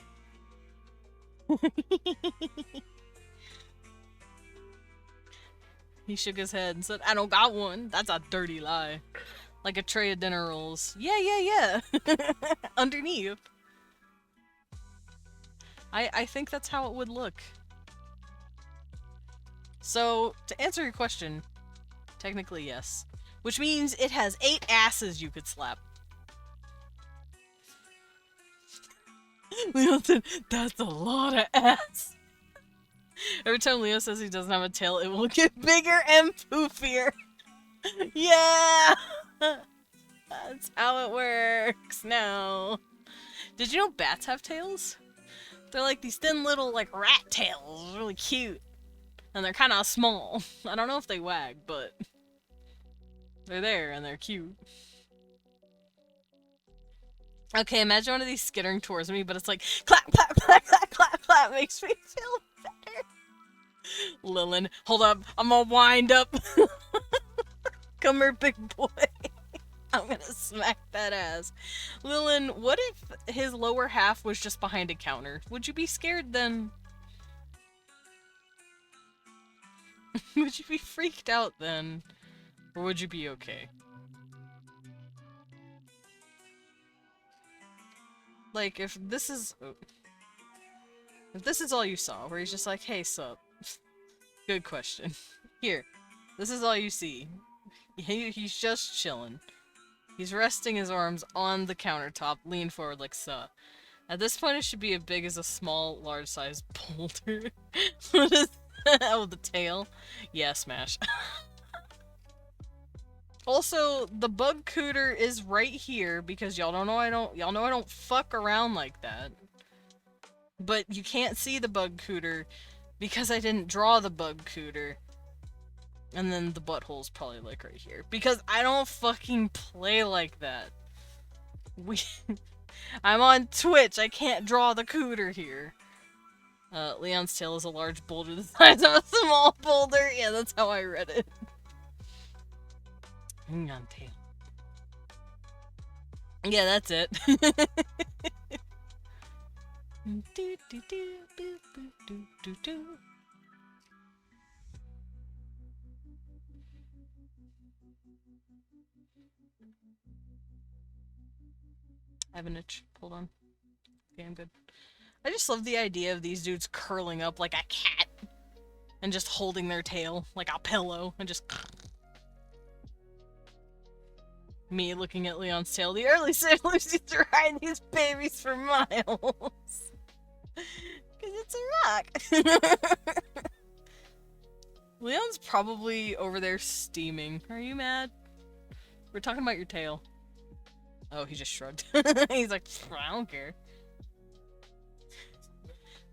He shook his head and said, I don't got one. That's a dirty lie. Like a tray of dinner rolls. Yeah. Underneath. I think that's how it would look. So, to answer your question, technically yes. Which means it has 8 asses you could slap. Leo said, that's a lot of ass. Every time Leo says he doesn't have a tail, it will get bigger and poofier. Yeah! That's how it works now. Did you know bats have tails? They're like these thin little, like, rat tails. Really cute. And they're kind of small. I don't know if they wag, but they're there and they're cute. Okay, imagine one of these skittering towards me, but it's like clap, clap, clap, clap, clap, clap. Makes me feel better. Lilin, hold up. I'm gonna wind up. Come here, big boy. I'm gonna smack that ass. Lilin, what if his lower half was just behind a counter? Would you be scared then? Would you be freaked out then? Or would you be okay? Like, if this is all you saw, where he's just like, hey, sup? Good question. Here, this is all you see. He's just chilling. He's resting his arms on the countertop, lean forward like so. At this point, it should be as big as a small, large-sized boulder. What is that? Oh, the tail? Yeah, smash. Also, the bug cooter is right here because y'all know I don't fuck around like that. But you can't see the bug cooter because I didn't draw the bug cooter. And then the butthole's probably like right here. Because I don't fucking play like that. I'm on Twitch, I can't draw the cooter here. Leon's tail is a large boulder the size of a small boulder. Yeah, that's how I read it. Leon tail. Yeah, that's it. I have an itch. Hold on. Okay, I'm good. I just love the idea of these dudes curling up like a cat and just holding their tail like a pillow and just... Me looking at Leon's tail. The early settlers used to ride these babies for miles. Because it's a rock. Leon's probably over there steaming. Are you mad? We're talking about your tail. Oh, he just shrugged. He's like, I don't care.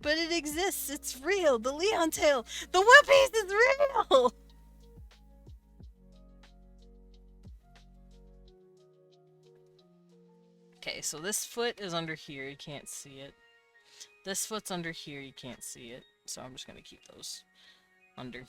But it exists. It's real. The Leon tail. The Whoopies is real. Okay, so this foot is under here. You can't see it. This foot's under here. You can't see it. So I'm just going to keep those under.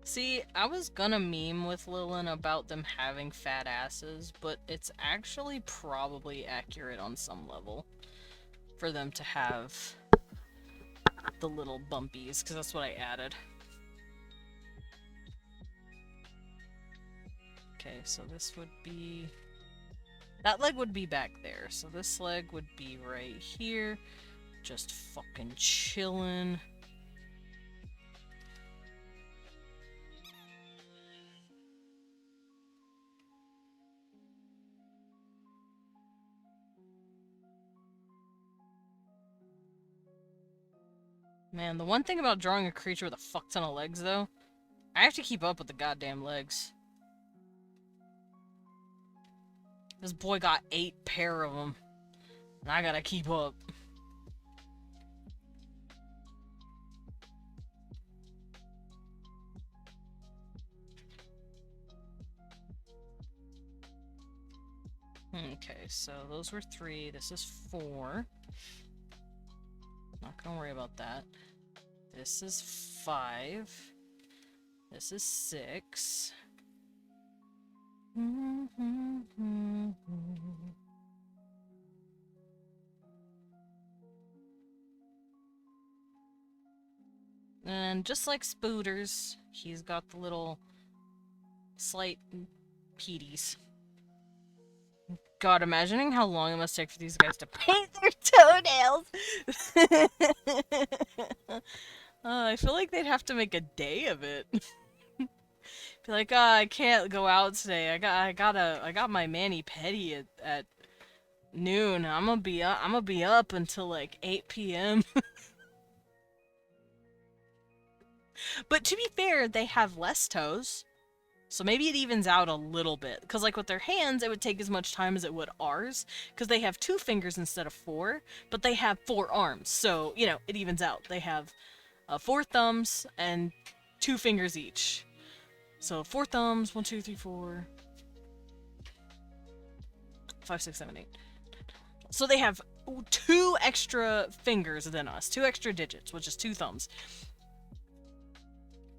See, I was gonna meme with Lilin about them having fat asses, but it's actually probably accurate on some level for them to have the little bumpies, because that's what I added. Okay, so this would be... That leg would be back there, so this leg would be right here, just fucking chillin'. Man, the one thing about drawing a creature with a fuck ton of legs, though, I have to keep up with the goddamn legs. This boy got 8 pair of them, and I gotta keep up. Okay, so those were 3, this is 4. Not gonna worry about that. This is 5. This is 6. And just like Spooters, he's got the little slight peaties. God, imagining how long it must take for these guys to paint their toenails! I feel like they'd have to make a day of it. Be like, oh, I can't go out today. I got my mani-pedi at noon. I'm gonna be up until like 8 p.m. But to be fair, they have less toes. So maybe it evens out a little bit. Because, like, with their hands, it would take as much time as it would ours. Because they have 2 fingers instead of 4. But they have 4 arms. So, you know, it evens out. They have 4 thumbs and 2 fingers each. So 4 thumbs, 1, 2, 3, 4, 5, 6, 7, 8. So they have 2 extra fingers than us. 2 extra digits, which is 2 thumbs.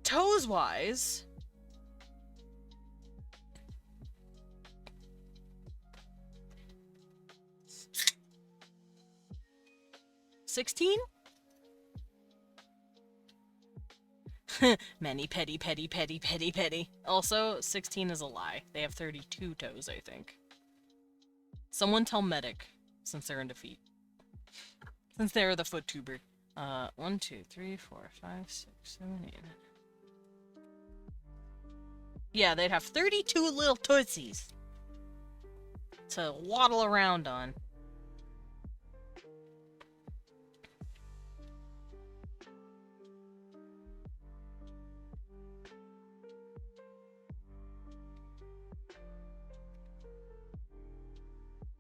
Toes-wise... 16? Many petty. Also, 16 is a lie. They have 32 toes, I think. Someone tell Medic, since they're in defeat. Since they're the foot tuber. 1, 2, 3, 4, 5, 6, 7, 8. Yeah, they'd have 32 little tootsies to waddle around on.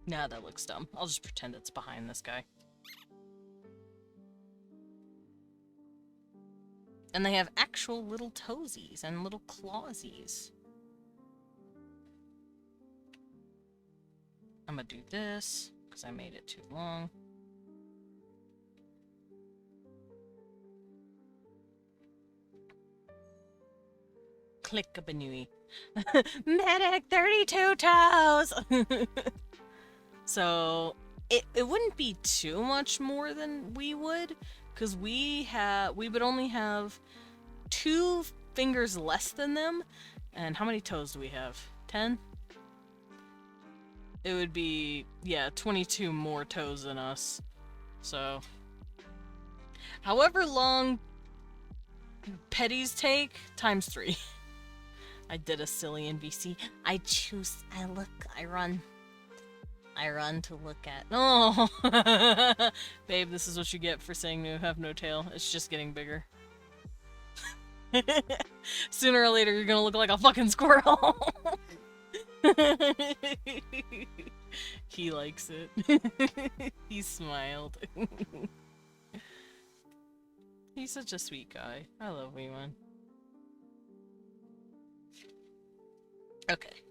Nah, that looks dumb. I'll just pretend it's behind this guy. And they have actual little toesies and little clawsies. I'm gonna do this, because I made it too long. Click-a-banooey. Medic, 32 toes! So, it wouldn't be too much more than we would, because we would only have 2 fingers less than them. And how many toes do we have? 10? It would be, yeah, 22 more toes than us. So, however long petties take, times 3. I did a silly NBC. I choose, I look, I run. I run to look at. Oh! Babe, this is what you get for saying you have no tail. It's just getting bigger. Sooner or later, you're gonna look like a fucking squirrel. He likes it. He smiled. He's such a sweet guy. I love Weeman. Okay.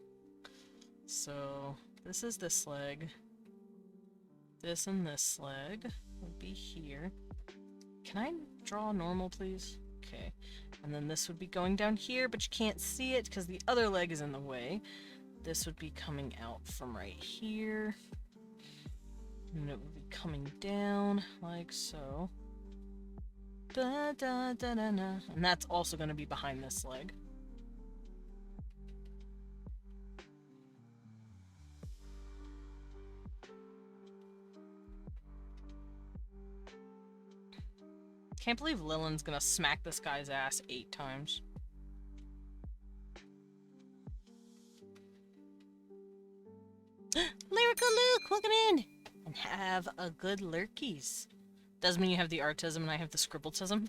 So, this is this leg. This and this leg would be here. Can I draw normal, please? Okay. And then this would be going down here, but you can't see it because the other leg is in the way. This would be coming out from right here. And it would be coming down like so. Da, da, da, da, da. And that's also going to be behind this leg. Can't believe Lillian's gonna smack this guy's ass 8 times. Lyrical Luke, welcome in! And have a good lurkies. Doesn't mean you have the artism and I have the scribbletism.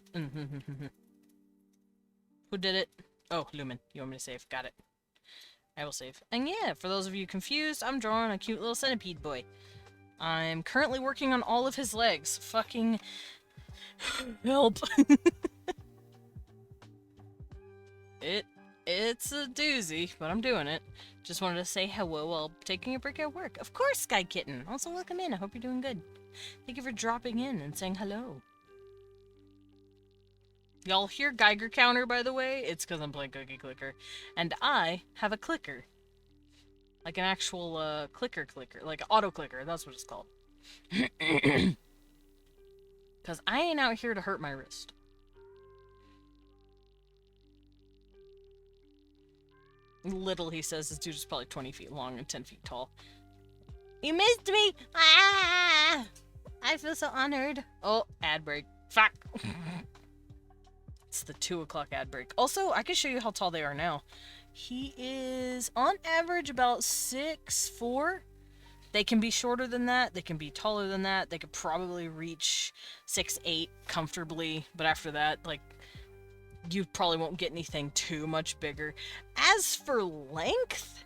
Who did it? Oh, Lumen. You want me to save? Got it. I will save. And yeah, for those of you confused, I'm drawing a cute little centipede boy. I'm currently working on all of his legs. Fucking... help. It's a doozy, but I'm doing it. Just wanted to say hello while taking a break at work. Of course, Sky Kitten. Also, welcome in. I hope you're doing good. Thank you for dropping in and saying hello. Y'all hear Geiger counter, by the way? It's because I'm playing Cookie Clicker. And I have a clicker. Like an actual clicker. Like an auto clicker. That's what it's called. Because I ain't out here to hurt my wrist. Little, he says. This dude is probably 20 feet long and 10 feet tall. You missed me! Ah! I feel so honored. Oh, ad break. Fuck! It's the 2 o'clock ad break. Also, I can show you how tall they are now. He is, on average, about 6'4". They can be shorter than that. They can be taller than that. They could probably reach 6'8" comfortably. But after that, like, you probably won't get anything too much bigger. As for length,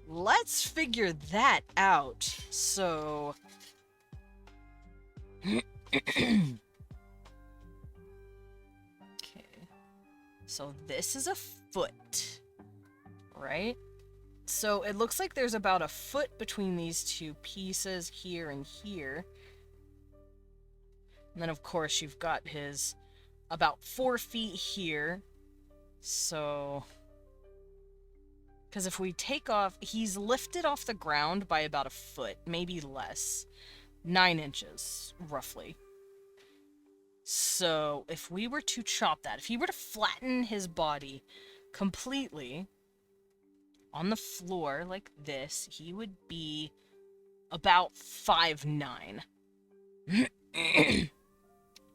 let's figure that out. So... okay. So this is a foot, right? So it looks like there's about a foot between these two pieces here and here. And then, of course, you've got his about 4 feet here. So... because if we take off... he's lifted off the ground by about a foot, maybe less. 9 inches, roughly. So, if we were to chop that, if he were to flatten his body completely on the floor like this, he would be about 5'9".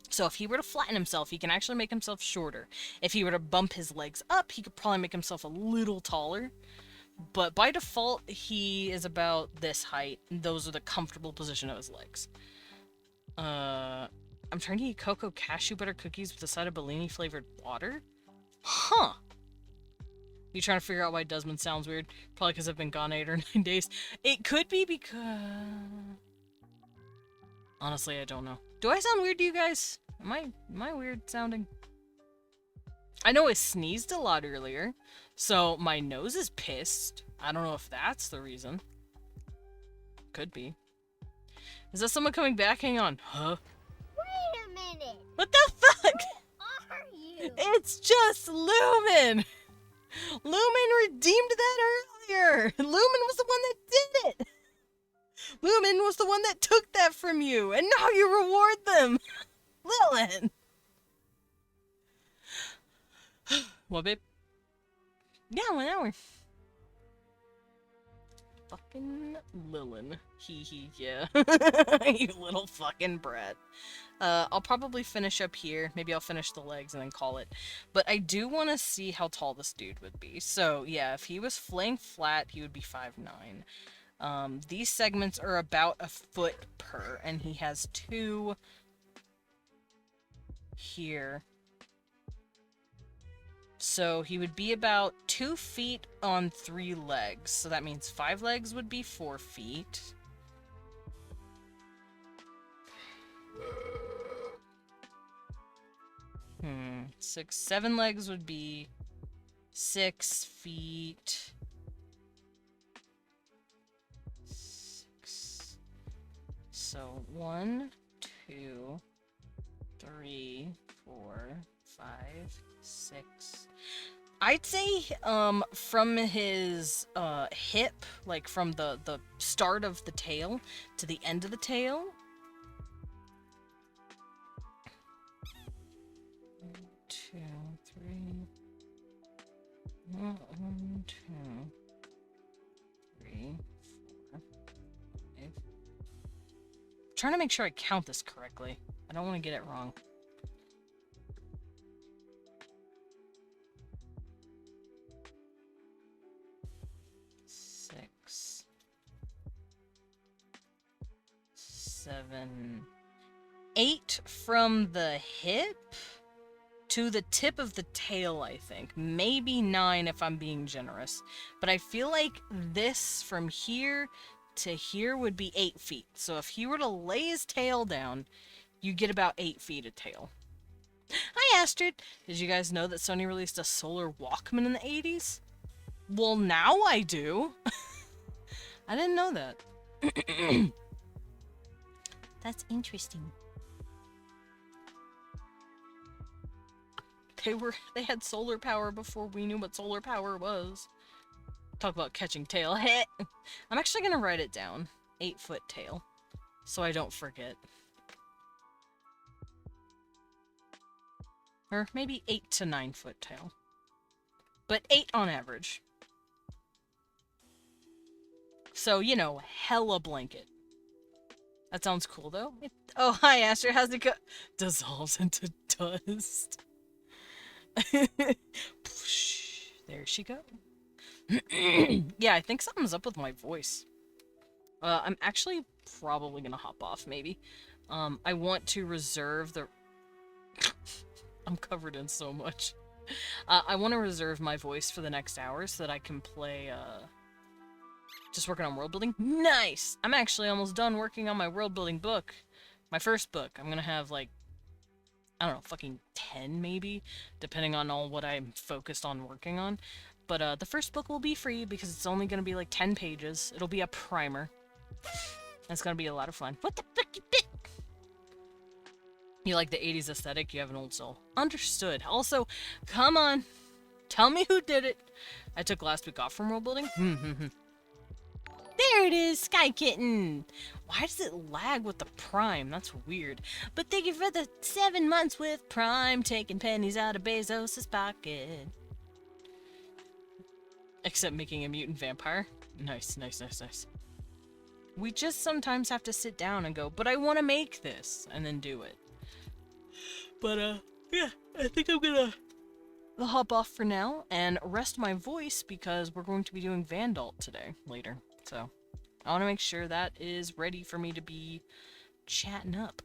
So if he were to flatten himself, he can actually make himself shorter. If he were to bump his legs up, he could probably make himself a little taller. But by default, he is about this height. Those are the comfortable position of his legs. I'm trying to eat cocoa cashew butter cookies with a side of Bellini flavored water? Huh. You trying to figure out why Desmond sounds weird? Probably because I've been gone 8 or 9 days. It could be because... honestly, I don't know. Do I sound weird to you guys? Am I weird sounding? I know I sneezed a lot earlier, so my nose is pissed. I don't know if that's the reason. Could be. Is that someone coming back? Hang on. Huh? Wait a minute. What the fuck? Who are you? It's just Lumen! Lumen redeemed that earlier! Lumen was the one that did it! Lumen was the one that took that from you, and now you reward them! Lilin! What, babe? Yeah, 1 hour. Fucking Lilin. Hee, yeah. You little fucking brat. I'll probably finish up here. Maybe I'll finish the legs and then call it. But I do want to see how tall this dude would be. So, yeah, if he was laying flat, he would be 5'9". These segments are about a foot per, and he has 2 here. So he would be about 2 feet on 3 legs. So that means 5 legs would be 4 feet. Six, 7 legs would be 6 feet. 6. So 1, 2, 3, 4, 5, 6. I'd say, from his, hip, like from the start of the tail to the end of the tail. 1, 2, 3. 1, 2, 3, 4, 5. I'm trying to make sure I count this correctly. I don't want to get it wrong. 6, 7, 8 from the hip to the tip of the tail, I think. Maybe 9 if I'm being generous. But I feel like this from here to here would be 8 feet. So if he were to lay his tail down, you get about 8 feet of tail. Hi, Astrid! Did you guys know that Sony released a solar Walkman in the 80s? Well, now I do. I didn't know that. That's interesting. They had solar power before we knew what solar power was. Talk about catching tail. I'm actually gonna write it down. 8-foot tail. So I don't forget. Or maybe 8 to 9-foot tail. But 8 on average. So, you know, hella blanket. That sounds cool, though. Oh, hi, Astrid. How's it go? Dissolves into dust. There she go. Yeah, I think something's up with my voice. I'm actually probably gonna hop off, maybe. I want to reserve the... I'm covered in so much. I want to reserve my voice for the next hour so that I can play, just working on world building. Nice! I'm actually almost done working on my world building book. My first book. I'm gonna have, like, I don't know, fucking 10 maybe, depending on all what I'm focused on working on. But the first book will be free because it's only gonna be like 10 pages. It'll be a primer. It's gonna be a lot of fun. What the fuck you did? You like the 80s aesthetic, you have an old soul. Understood. Also, come on. Tell me who did it. I took last week off from world building. There it is, Sky Kitten! Why does it lag with the Prime? That's weird. But thank you for the 7 months with Prime, taking pennies out of Bezos' pocket. Except making a mutant vampire. Nice, nice, nice, nice. We just sometimes have to sit down and go, but I want to make this, and then do it. But, yeah, I think I'm gonna hop off for now and rest my voice because we're going to be doing Vandalt today, later. So, I want to make sure that is ready for me to be chatting up.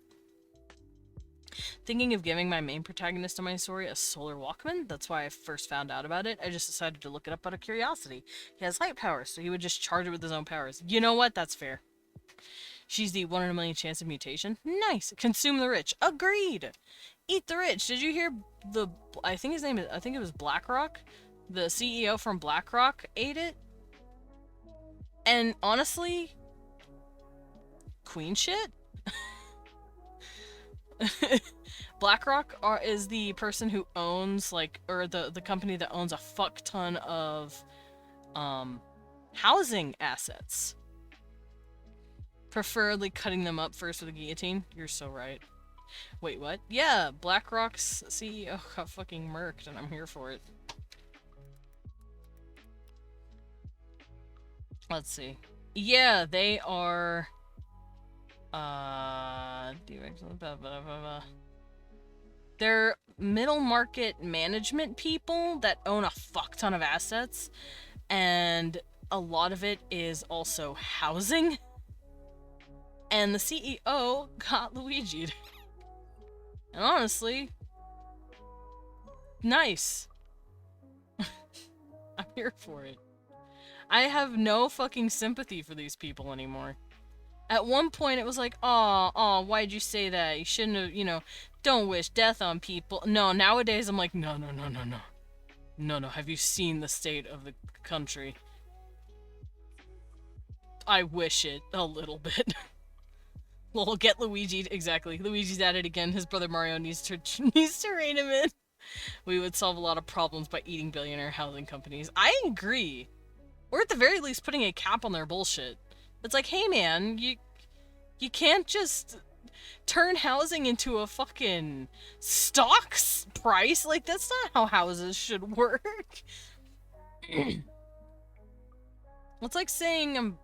Thinking of giving my main protagonist of my story a solar Walkman. That's why I first found out about it. I just decided to look it up out of curiosity. He has light powers, so he would just charge it with his own powers. You know what? That's fair. She's the 1 in a million chance of mutation. Nice. Consume the rich. Agreed. Eat the rich. Did you hear I think it was BlackRock? The CEO from BlackRock ate it? And honestly, queen shit? BlackRock is the person who owns, like, or the company that owns a fuck ton of, housing assets. Preferably cutting them up first with a guillotine. You're so right. Wait, what? Yeah, BlackRock's CEO got fucking murked, and I'm here for it. Let's see. Yeah, they are... They're middle market management people that own a fuck ton of assets, and a lot of it is also housing. And the CEO got Luigi'd. And honestly, nice. I'm here for it. I have no fucking sympathy for these people anymore. At one point, it was like, aw, why'd you say that? You shouldn't have, you know, don't wish death on people. No, nowadays, I'm like, no. No, have you seen the state of the country? I wish it a little bit. We'll get Luigi, exactly. Luigi's at it again. His brother Mario needs to rein him in. We would solve a lot of problems by eating billionaire housing companies. I agree. Or at the very least, putting a cap on their bullshit. It's like, hey man, you can't just turn housing into a fucking stocks price. Like, that's not how houses should work. It's like saying I'm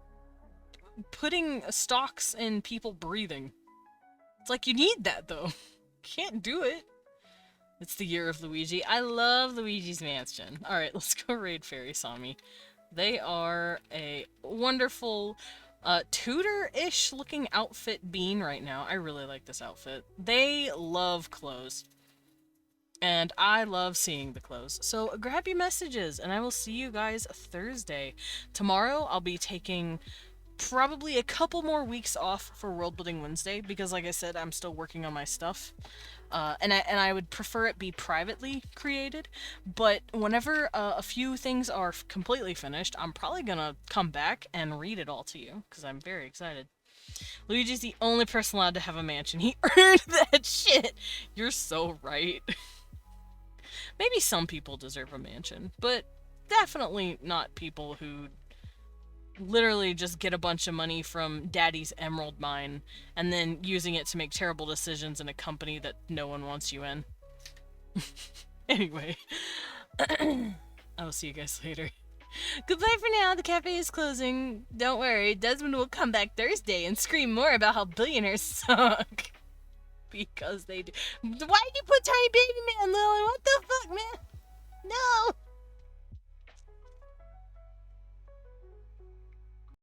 putting stocks in people breathing. It's like, you need that though. Can't do it. It's the year of Luigi. I love Luigi's Mansion. Alright, let's go raid Fairy Sami. They are a wonderful, Tudor-ish looking outfit bean right now. I really like this outfit. They love clothes. And I love seeing the clothes. So grab your messages, and I will see you guys Thursday. Tomorrow, I'll be taking probably a couple more weeks off for World Building Wednesday, because like I said, I'm still working on my stuff. And I would prefer it be privately created, but whenever a few things are completely finished, I'm probably gonna come back and read it all to you, because I'm very excited. Luigi's the only person allowed to have a mansion. He earned that shit! You're so right. Maybe some people deserve a mansion, but definitely not people who literally just get a bunch of money from Daddy's emerald mine and then using it to make terrible decisions in a company that no one wants you in. Anyway, I will see you guys later. Goodbye for now. The cafe is closing. Don't worry, Desmond will come back Thursday and scream more about how billionaires suck. Because they do. Why did you put Tiny Baby Man, Lily? What the fuck, man? No!